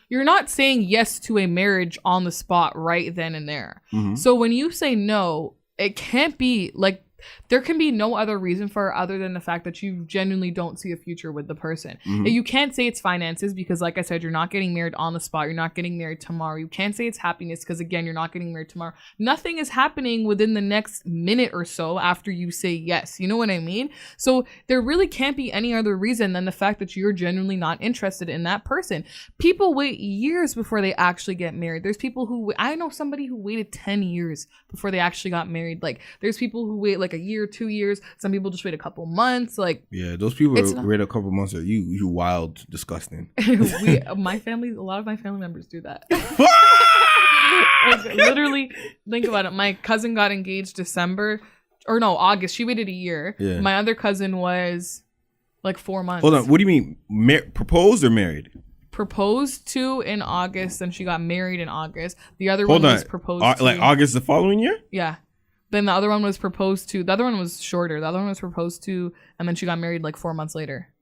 you're not saying yes to a marriage on the spot right then and there. Mm-hmm. So when you say no, it can't be like, there can be no other reason for it other than the fact that you genuinely don't see a future with the person. Mm-hmm. You can't say it's finances because, like I said, you're not getting married on the spot. You're not getting married tomorrow. You can't say it's happiness because, again, you're not getting married tomorrow. Nothing is happening within the next minute or so after you say yes. You know what I mean? So there really can't be any other reason than the fact that you're genuinely not interested in that person. People wait years before they actually get married. There's people who, I know somebody who waited 10 years before they actually got married. Like, there's people who wait like a year, 2 years. Some people just wait a couple monlike. Yeah, those people wait a couple months. Are you wild, disgusting. My family, a lot of my family members do that. Like, literally, think about it. My cousin got engaged August. She waited a year. Yeah. My other cousin was like 4 months. Hold on. What do you mean? Proposed or married? Proposed to in August, and she got married in August. The other one was proposed to. Like August the following year? Yeah. Then the other one was proposed to. The other one was shorter. The other one was proposed to, and then she got married like 4 months later.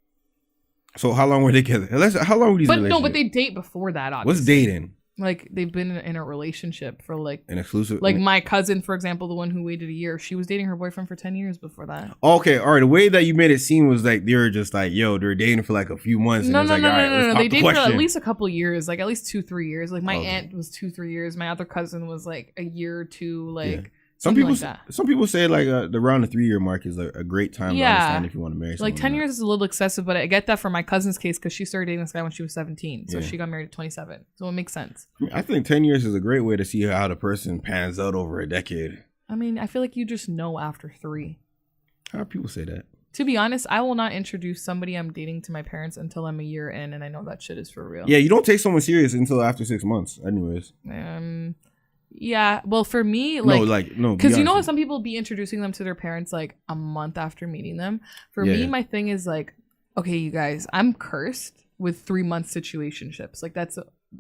So how long were they together? How long were these relationships? But they date before that, obviously. What's dating? Like, they've been in a relationship for like... An exclusive... Like, my cousin, for example, the one who waited a year, she was dating her boyfriend for 10 years before that. Okay, all right. The way that you made it seem was like they were just like, they were dating for like a few months. No. They dated for at least a couple years. Like, at least 2-3 years. Like, my aunt was 2-3 years. My other cousin was like a year or two. Like... Yeah. Some people say like around the 3-year mark is a great time to understand if you want to marry someone. Like 10 years is a little excessive, but I get that for my cousin's case because she started dating this guy when she was 17. So she got married at 27. So it makes sense. I think 10 years is a great way to see how the person pans out over a decade. I mean, I feel like you just know after 3. How do people say that? To be honest, I will not introduce somebody I'm dating to my parents until I'm a year in and I know that shit is for real. Yeah, you don't take someone serious until after 6 months anyways. Yeah, well, for me, like, no, because you know how some people be introducing them to their parents like a month after meeting them. For me, my thing is like, okay, you guys, I'm cursed with 3 month situationships. Like that's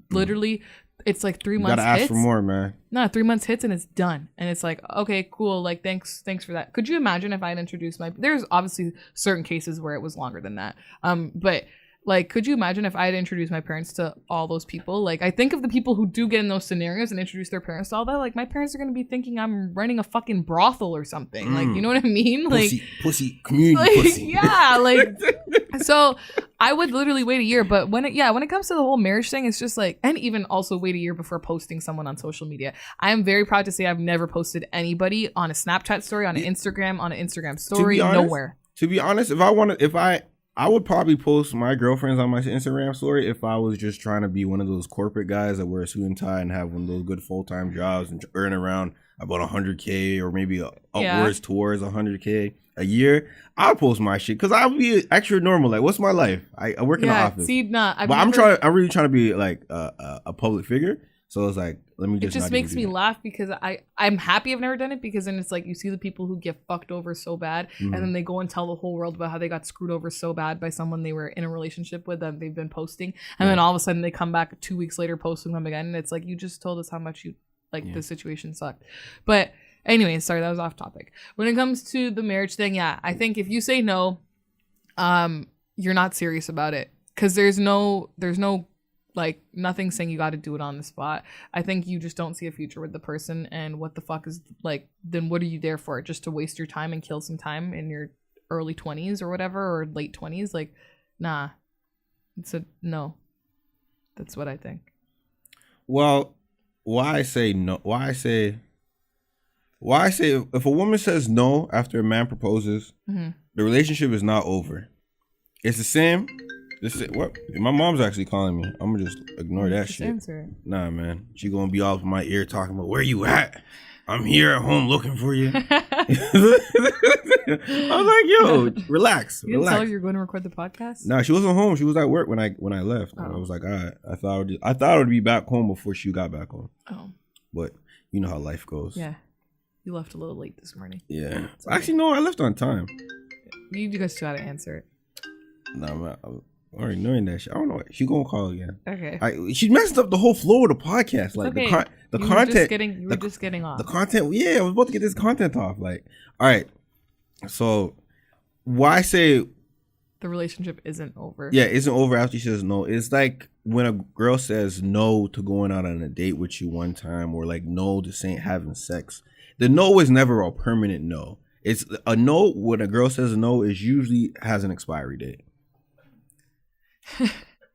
literally, it's like 3 months. Gotta ask for more, man. No, 3 months hits and it's done, and it's like, okay, cool. Like thanks for that. Could you imagine if I had introduced there's obviously certain cases where it was longer than that. But like, could you imagine if I had introduced my parents to all those people? Like, I think of the people who do get in those scenarios and introduce their parents to all that. Like, my parents are going to be thinking I'm running a fucking brothel or something. Like, you know what I mean? Pussy, community like, pussy. Yeah, like, so I would literally wait a year. But when it comes to the whole marriage thing, it's just like, and even also wait a year before posting someone on social media. I am very proud to say I've never posted anybody on a Snapchat story, on an Instagram story, nowhere. To be honest, I would probably post my girlfriends on my Instagram story if I was just trying to be one of those corporate guys that wear a suit and tie and have one of those good full-time jobs and earn around about 100K or maybe upwards towards 100K a year. I'll post my shit because I'll be extra normal. Like, what's my life? I work in the office. I'm really trying to be like a public figure. So it's like, let me just. It just makes me laugh because I'm happy I've never done it, because then it's like you see the people who get fucked over so bad, and then they go and tell the whole world about how they got screwed over so bad by someone they were in a relationship with that they've been posting, and then all of a sudden they come back 2 weeks later posting them again, and it's like, you just told us how much you the situation sucked. But anyway, sorry, that was off topic. When it comes to the marriage thing, I think if you say no, you're not serious about it, because there's no like nothing saying you got to do it on the spot. I think you just don't see a future with the person, and what the fuck is, like, then what are you there for? Just to waste your time and kill some time in your early 20s or whatever, or late 20s? Like, nah, it's a no. That's what I think. Well, why I say if a woman says no after a man proposes, the relationship is not over. It's the same. What? My mom's actually calling me. I'm gonna just ignore that shit. Answer it. Nah, man. She gonna be all up in my ear talking about, where you at? I'm here at home looking for you. I was like, yo, relax. You didn't tell her you're going to record the podcast? Nah, she wasn't home. She was at work when I left. I was like, all right. I thought I would be back home before she got back home. Oh. But you know how life goes. Yeah. You left a little late this morning. Yeah. Actually, no, I left on time. You guys try to answer it. Nah, I'm already knowing that shit. I don't know. She gonna call again. Okay. She messed up the whole flow of the podcast. Like, okay. the content. You were just getting off. The content. Yeah, I was about to get this content off. Like, all right. So, why say the relationship isn't over? Yeah, isn't over after she says no. It's like when a girl says no to going out on a date with you one time, or like no to having sex. The no is never a permanent no. It's a no. When a girl says no, is usually has an expiry date.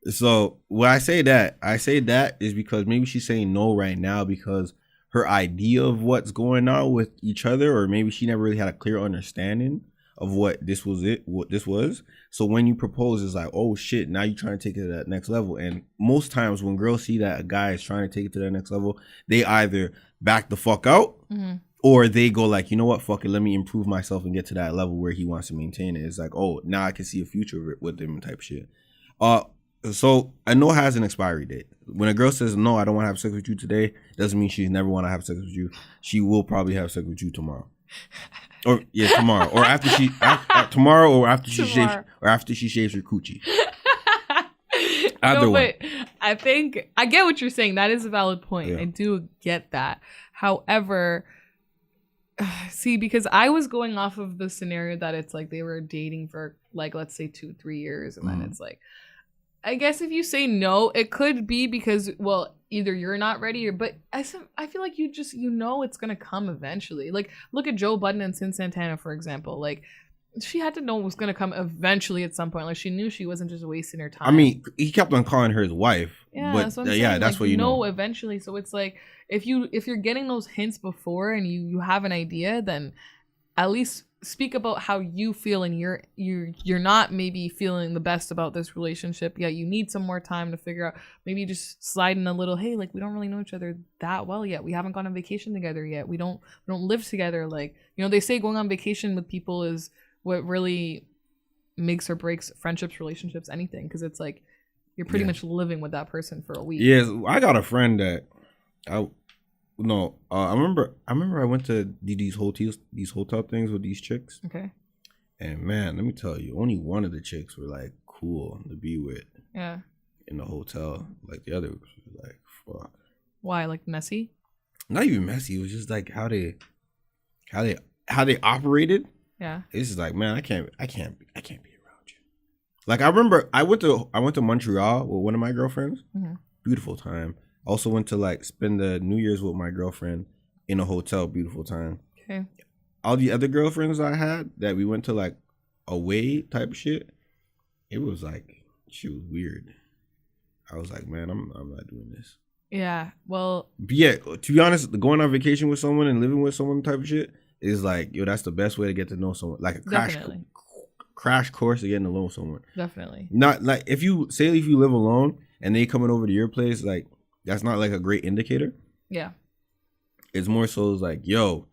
So when I say that is because maybe she's saying no right now because her idea of what's going on with each other, or maybe she never really had a clear understanding of what this was. So when you propose, it's like, oh shit, now you're trying to take it to that next level. And most times when girls see that a guy is trying to take it to that next level, they either back the fuck out, or they go like, you know what, fuck it, let me improve myself and get to that level where he wants to maintain it. It's like, oh, now I can see a future with him type shit. So I know it has an expiry date. When a girl says no, I don't want to have sex with you today, doesn't mean she's never want to have sex with you. She will probably have sex with you tomorrow, or tomorrow, or after she tomorrow, or after she shaves her coochie. Either one. But I think I get what you're saying. That is a valid point. Yeah. I do get that. However, see, because I was going off of the scenario that it's like they were dating for like, let's say 2-3 years, and then it's like, I guess if you say no, it could be because, well, either you're not ready, but I feel like you know it's gonna come eventually. Like, look at Joe Budden and Sin Santana, for example. Like, she had to know it was gonna come eventually at some point. Like, she knew she wasn't just wasting her time. I mean, he kept on calling her his wife. Yeah, but that's what I'm saying. That's like, what you know eventually. So it's like, if you're getting those hints before and you have an idea, then at least speak about how you feel, and you're not maybe feeling the best about this relationship yet. You need some more time to figure out. Maybe just slide in a little, hey, like, we don't really know each other that well yet. We haven't gone on vacation together yet. We don't live together. Like, you know, they say going on vacation with people is what really makes or breaks friendships, relationships, anything, because it's like you're pretty much living with that person for a week. Yes, I got a friend that No, I remember I went to these hotel things with these chicks. Okay. And man, let me tell you, only one of the chicks were like cool to be with. Yeah. In the hotel, like the other was like, fuck. Why? Like messy? Not even messy. It was just like how they operated. Yeah. It's just like, man, I can't be around you. Like I remember, I went to Montreal with one of my girlfriends. Mm-hmm. Beautiful time. Also went to like spend the New Year's with my girlfriend in a hotel. Beautiful time. Okay. All the other girlfriends I had that we went to like away type shit, it was like she was weird. I was like, man, I'm not doing this. Yeah. Well. But yeah. To be honest, going on vacation with someone and living with someone type of shit is like, yo, that's the best way to get to know someone. Like a crash course to getting to know someone. Definitely. Not like if you live alone and they coming over to your place, like that's not like a great indicator. Yeah. It's more so like, yo,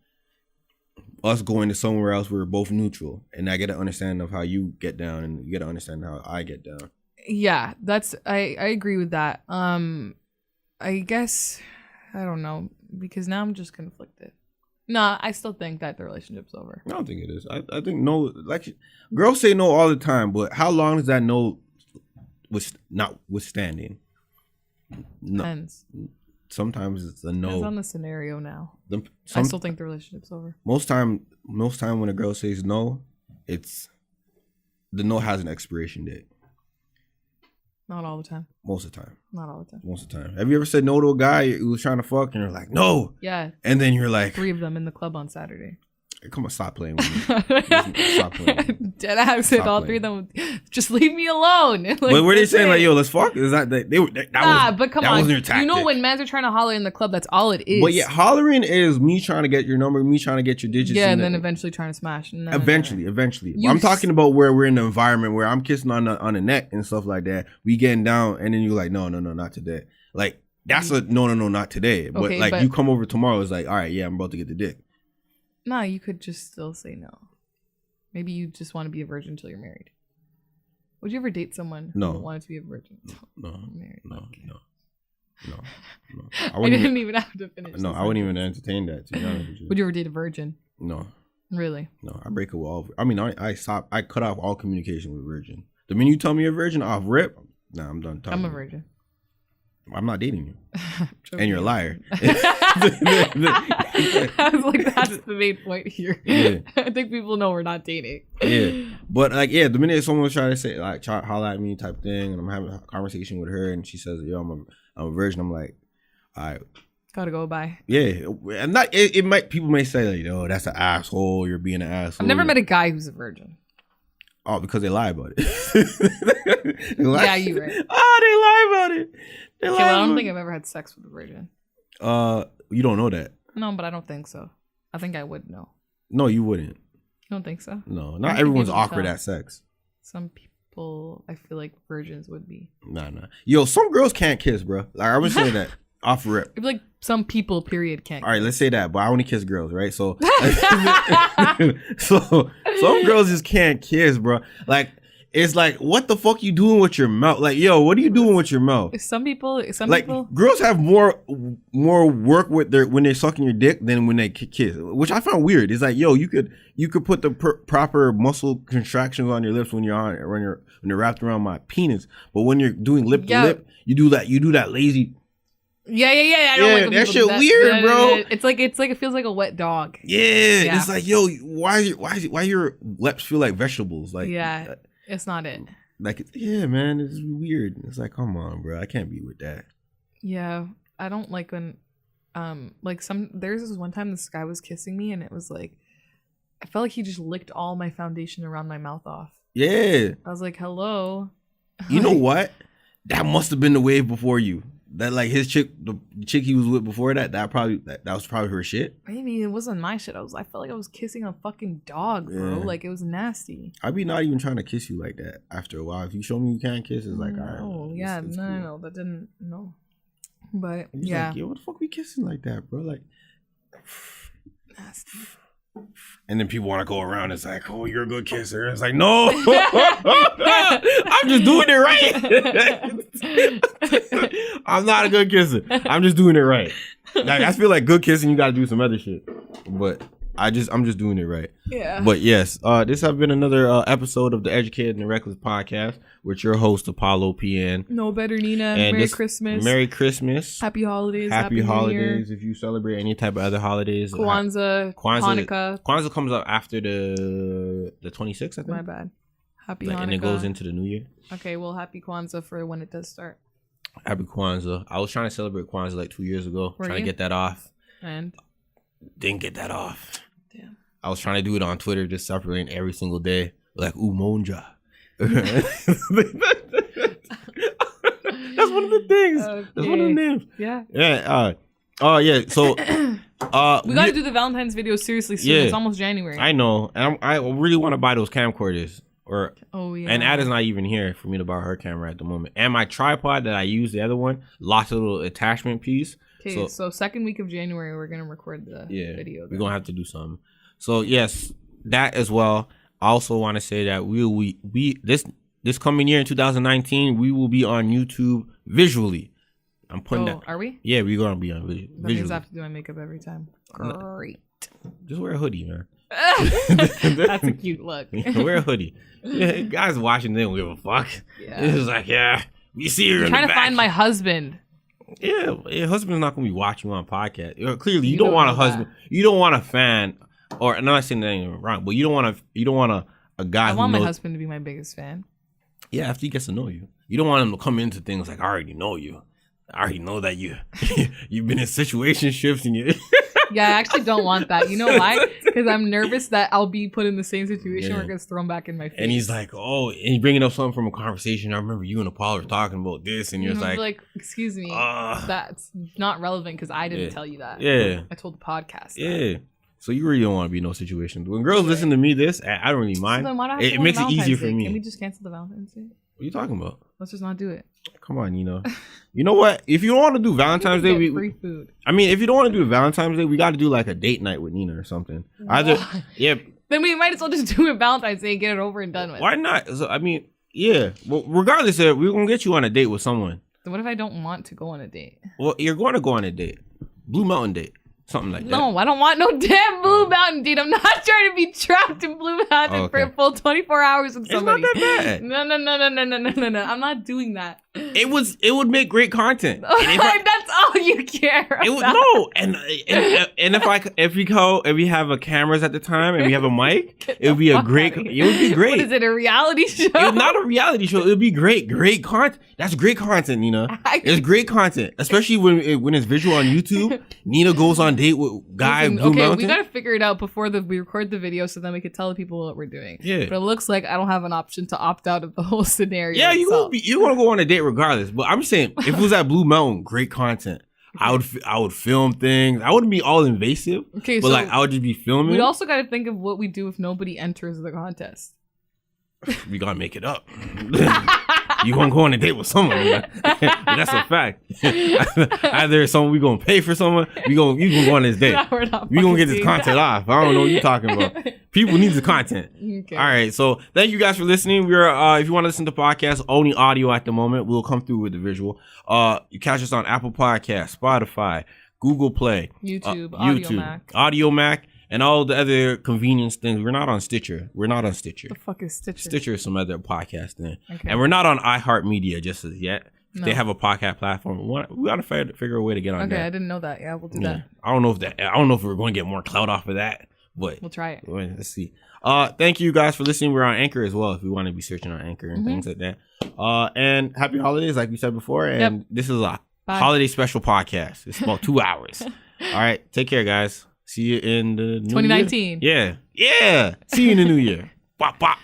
us going to somewhere else, we're both neutral, and I get an understanding of how you get down, and you get an understanding how I get down. Yeah, I agree with that. I guess I don't know, because now I'm just conflicted. Nah, I still think that the relationship's over. I don't think it is. I think no. Like girls say no all the time, but how long is that no notwithstanding? No. Depends. Sometimes it's a no. Depends on the scenario now. I still think the relationship's over. Most time when a girl says no, it's the no has an expiration date. Not all the time. Most of the time. Not all the time. Most of the time. Have you ever said no to a guy who was trying to fuck and you're like, no? Yeah. And then you're like 3 of them in the club on Saturday. Come on, stop playing with me. Stop playing with me. Dead ass said all 3 of them. Just leave me alone. Like, but were they saying like, yo, let's fuck? Is that they were? But come on. You know when men are trying to holler in the club, that's all it is. But yeah, hollering is me trying to get your number, me trying to get your digits. Yeah, and then eventually trying to smash. Eventually. I'm talking about where we're in an environment where I'm kissing on the neck and stuff like that. We getting down, and then you're like, no, not today. Like that's a no, not today. But okay, like you come over tomorrow, it's like, all right, yeah, I'm about to get the dick. Nah, you could just still say no. Maybe you just want to be a virgin until you're married. Would you ever date someone who wanted to be a virgin? No. I didn't even have to finish. No, I wouldn't even entertain that, to be honest with you. Would you ever date a virgin? No. Really? No, I break it with all. I mean, I cut off all communication with virgin. The minute you tell me you're a virgin, off rip, nah, I'm done talking. I'm a virgin. I'm not dating you. And you're a liar. I was like, that's the main point here. Yeah. I think people know we're not dating. Yeah. But like, yeah, the minute someone try to say, like, try to holler at me type thing, and I'm having a conversation with her, and she says, yo, I'm a virgin, I'm like, all right. Gotta go by. Yeah. And people may say, like, yo, that's an asshole, you're being an asshole. I've never met a guy who's a virgin. Oh, because they lie about it. Yeah, you're right. Oh, they lie about it. Well, I don't think I've ever had sex with a virgin. You don't know that. No, but I don't think so. I think I would know. No, you wouldn't. You don't think so? No, not everyone's awkward at sex. Some people, I feel like virgins would be. Nah. Yo, some girls can't kiss, bro. Like I would say that off rip. I feel like some people, period, can't. All right, let's say that, but I only kiss girls, right? So, so some girls just can't kiss, bro. Like. It's like, what the fuck you doing with your mouth? Like, yo, what are you doing with your mouth? Some people, girls have more work with when they're sucking your dick than when they kiss, which I found weird. It's like, yo, you could put the proper muscle contractions on your lips when you're wrapped around my penis, but when you're doing lip to lip, you do that lazy. Yeah. I don't like that shit weird, bro. It's like it feels like a wet dog. Yeah. It's like, yo, why your lips feel like vegetables? Like, yeah. It's not it. Like, yeah, man, it's weird. It's like, come on, bro. I can't be with that. Yeah. I don't like when, there's this one time this guy was kissing me and it was like, I felt like he just licked all my foundation around my mouth off. Yeah. I was like, hello. You know what? That must have been the wave before you. That like his chick, the chick he was with before that was probably her shit. Maybe it wasn't my shit. I felt like I was kissing a fucking dog, bro. Yeah. Like it was nasty. I'd be not even trying to kiss you like that after a while. If you show me you can't kiss, it's like, all right. Oh yeah, it's cool. No, that didn't But yeah, like, yo, what the fuck we kissing like that, bro? Like nasty. And then people want to go around. It's like, oh, you're a good kisser. It's like, no, I'm just doing it right. I'm not a good kisser. I'm just doing it right. Like, I feel like good kissing, you got to do some other shit. But I'm just doing it right. Yeah. But yes, this has been another episode of the Educated and Reckless podcast with your host Apollo P NoBetterNina. And Merry Christmas. Merry Christmas. Happy holidays. Happy holidays. If you celebrate any type of other holidays. Kwanzaa. Hanukkah. Kwanzaa comes up after the 26th, I think. My bad. Happy Hanukkah. And it goes into the new year. Okay, well, happy Kwanzaa for when it does start. Happy Kwanzaa. I was trying to celebrate Kwanzaa like 2 years ago. Trying to get that off. And? Didn't get that off. Damn. I was trying to do it on Twitter, just celebrating every single day. Like, Umonja. That's one of the things. Okay. That's one of the names. Yeah. Yeah. Oh, yeah. So, we got to do the Valentine's video seriously soon. Yeah, it's almost January. I know. And I really want to buy those camcorders. And Ada's not even here for me to borrow her camera at the moment. And my tripod that I use, the other one, lost a little attachment piece. Okay, so second week of January, we're going to record the video. We're going to have to do something. So, yes, that as well. I also want to say that we this coming year in 2019, we will be on YouTube visually. I'm putting that. Are we? Yeah, we're going to be on visually. That means I have to do my makeup every time. Great. Just wear a hoodie, man. That's a cute look. Wear a hoodie. Yeah, guys watching, they don't give a fuck. Yeah. It's just like, we see her. I'm trying to find my husband. Yeah, your husband's not gonna be watching you on podcast. Clearly, you don't want a husband. You don't want a fan, or I'm not saying that ain't wrong, but you don't want a guy. I want my husband to be my biggest fan. Yeah, after he gets to know you, you don't want him to come into things like, I already know you. I already know that you've been in situationships and you. Yeah, I actually don't want that. You know why? Because I'm nervous that I'll be put in the same situation where it gets thrown back in my face. And he's like, and he's bringing up something from a conversation. I remember you and Apollo were talking about this, and you're like, excuse me, that's not relevant because I didn't tell you that. Yeah, I told the podcast. Yeah. So you really don't want to be in those situations. When girls listen to me I don't really mind. So then why do I have to it makes it easier for me. Can we just cancel the Valentine's Day? What are you talking about? Let's just not do it. Come on, you know what? If you don't want to do Valentine's Day, free food. I mean, if you don't want to do Valentine's Day, we got to do like a date night with Nina or something. Either, Then we might as well just do it Valentine's Day and get it over and done with. Why not? So, I mean, yeah. Well, regardless, we're gonna get you on a date with someone. So what if I don't want to go on a date? Well, you're going to go on a date, Blue Mountain date. Something like that. No, I don't want no damn Blue Mountain date. I'm not trying to be trapped in Blue Mountain for a full 24 hours with somebody. It's not that bad. No. I'm not doing that. It would make great content. That's all you care about. If we have a cameras at the time and we have a mic, it would be great. What is it, a reality show? It's not a reality show. It would be great content. That's great content, Nina. It's great content, especially when it's visual on YouTube. Nina goes on date with guy Blue Mountain. We gotta figure it out before we record the video, so then we could tell the people what we're doing. Yeah, but it looks like I don't have an option to opt out of the whole scenario. Yeah, you're gonna go on a date regardless. But I'm saying, if it was at Blue Mountain, great content. I would film things. I wouldn't be all invasive. Okay, but I would just be filming. We also got to think of what we do if nobody enters the contest. We gotta make it up. You gonna go on a date with someone? That's a fact. Either someone we gonna pay for someone. You gonna go on this date. We gonna get this content off. I don't know what you're talking about. People need the content. Okay. All right. So thank you guys for listening. We're if you want to listen to podcasts, only audio at the moment. We'll come through with the visual. You catch us on Apple Podcasts, Spotify, Google Play, YouTube, Audio Mac. And all the other convenience things. We're not on Stitcher. The fuck is Stitcher? Stitcher is some other podcast thing. Okay. And we're not on iHeartMedia just as yet. No. They have a podcast platform. We got to figure a way to get on there. Okay, I didn't know that. Yeah, we'll do that. I don't know if we're going to get more clout off of that, but we'll try it. Let's see. Thank you guys for listening. We're on Anchor as well if you want to be searching on Anchor and things like that. And happy holidays, like we said before. And this is a holiday special podcast. It's about 2 hours. All right, take care, guys. See you in the new 2019. year. Yeah. See you in the new year. Bop, bop.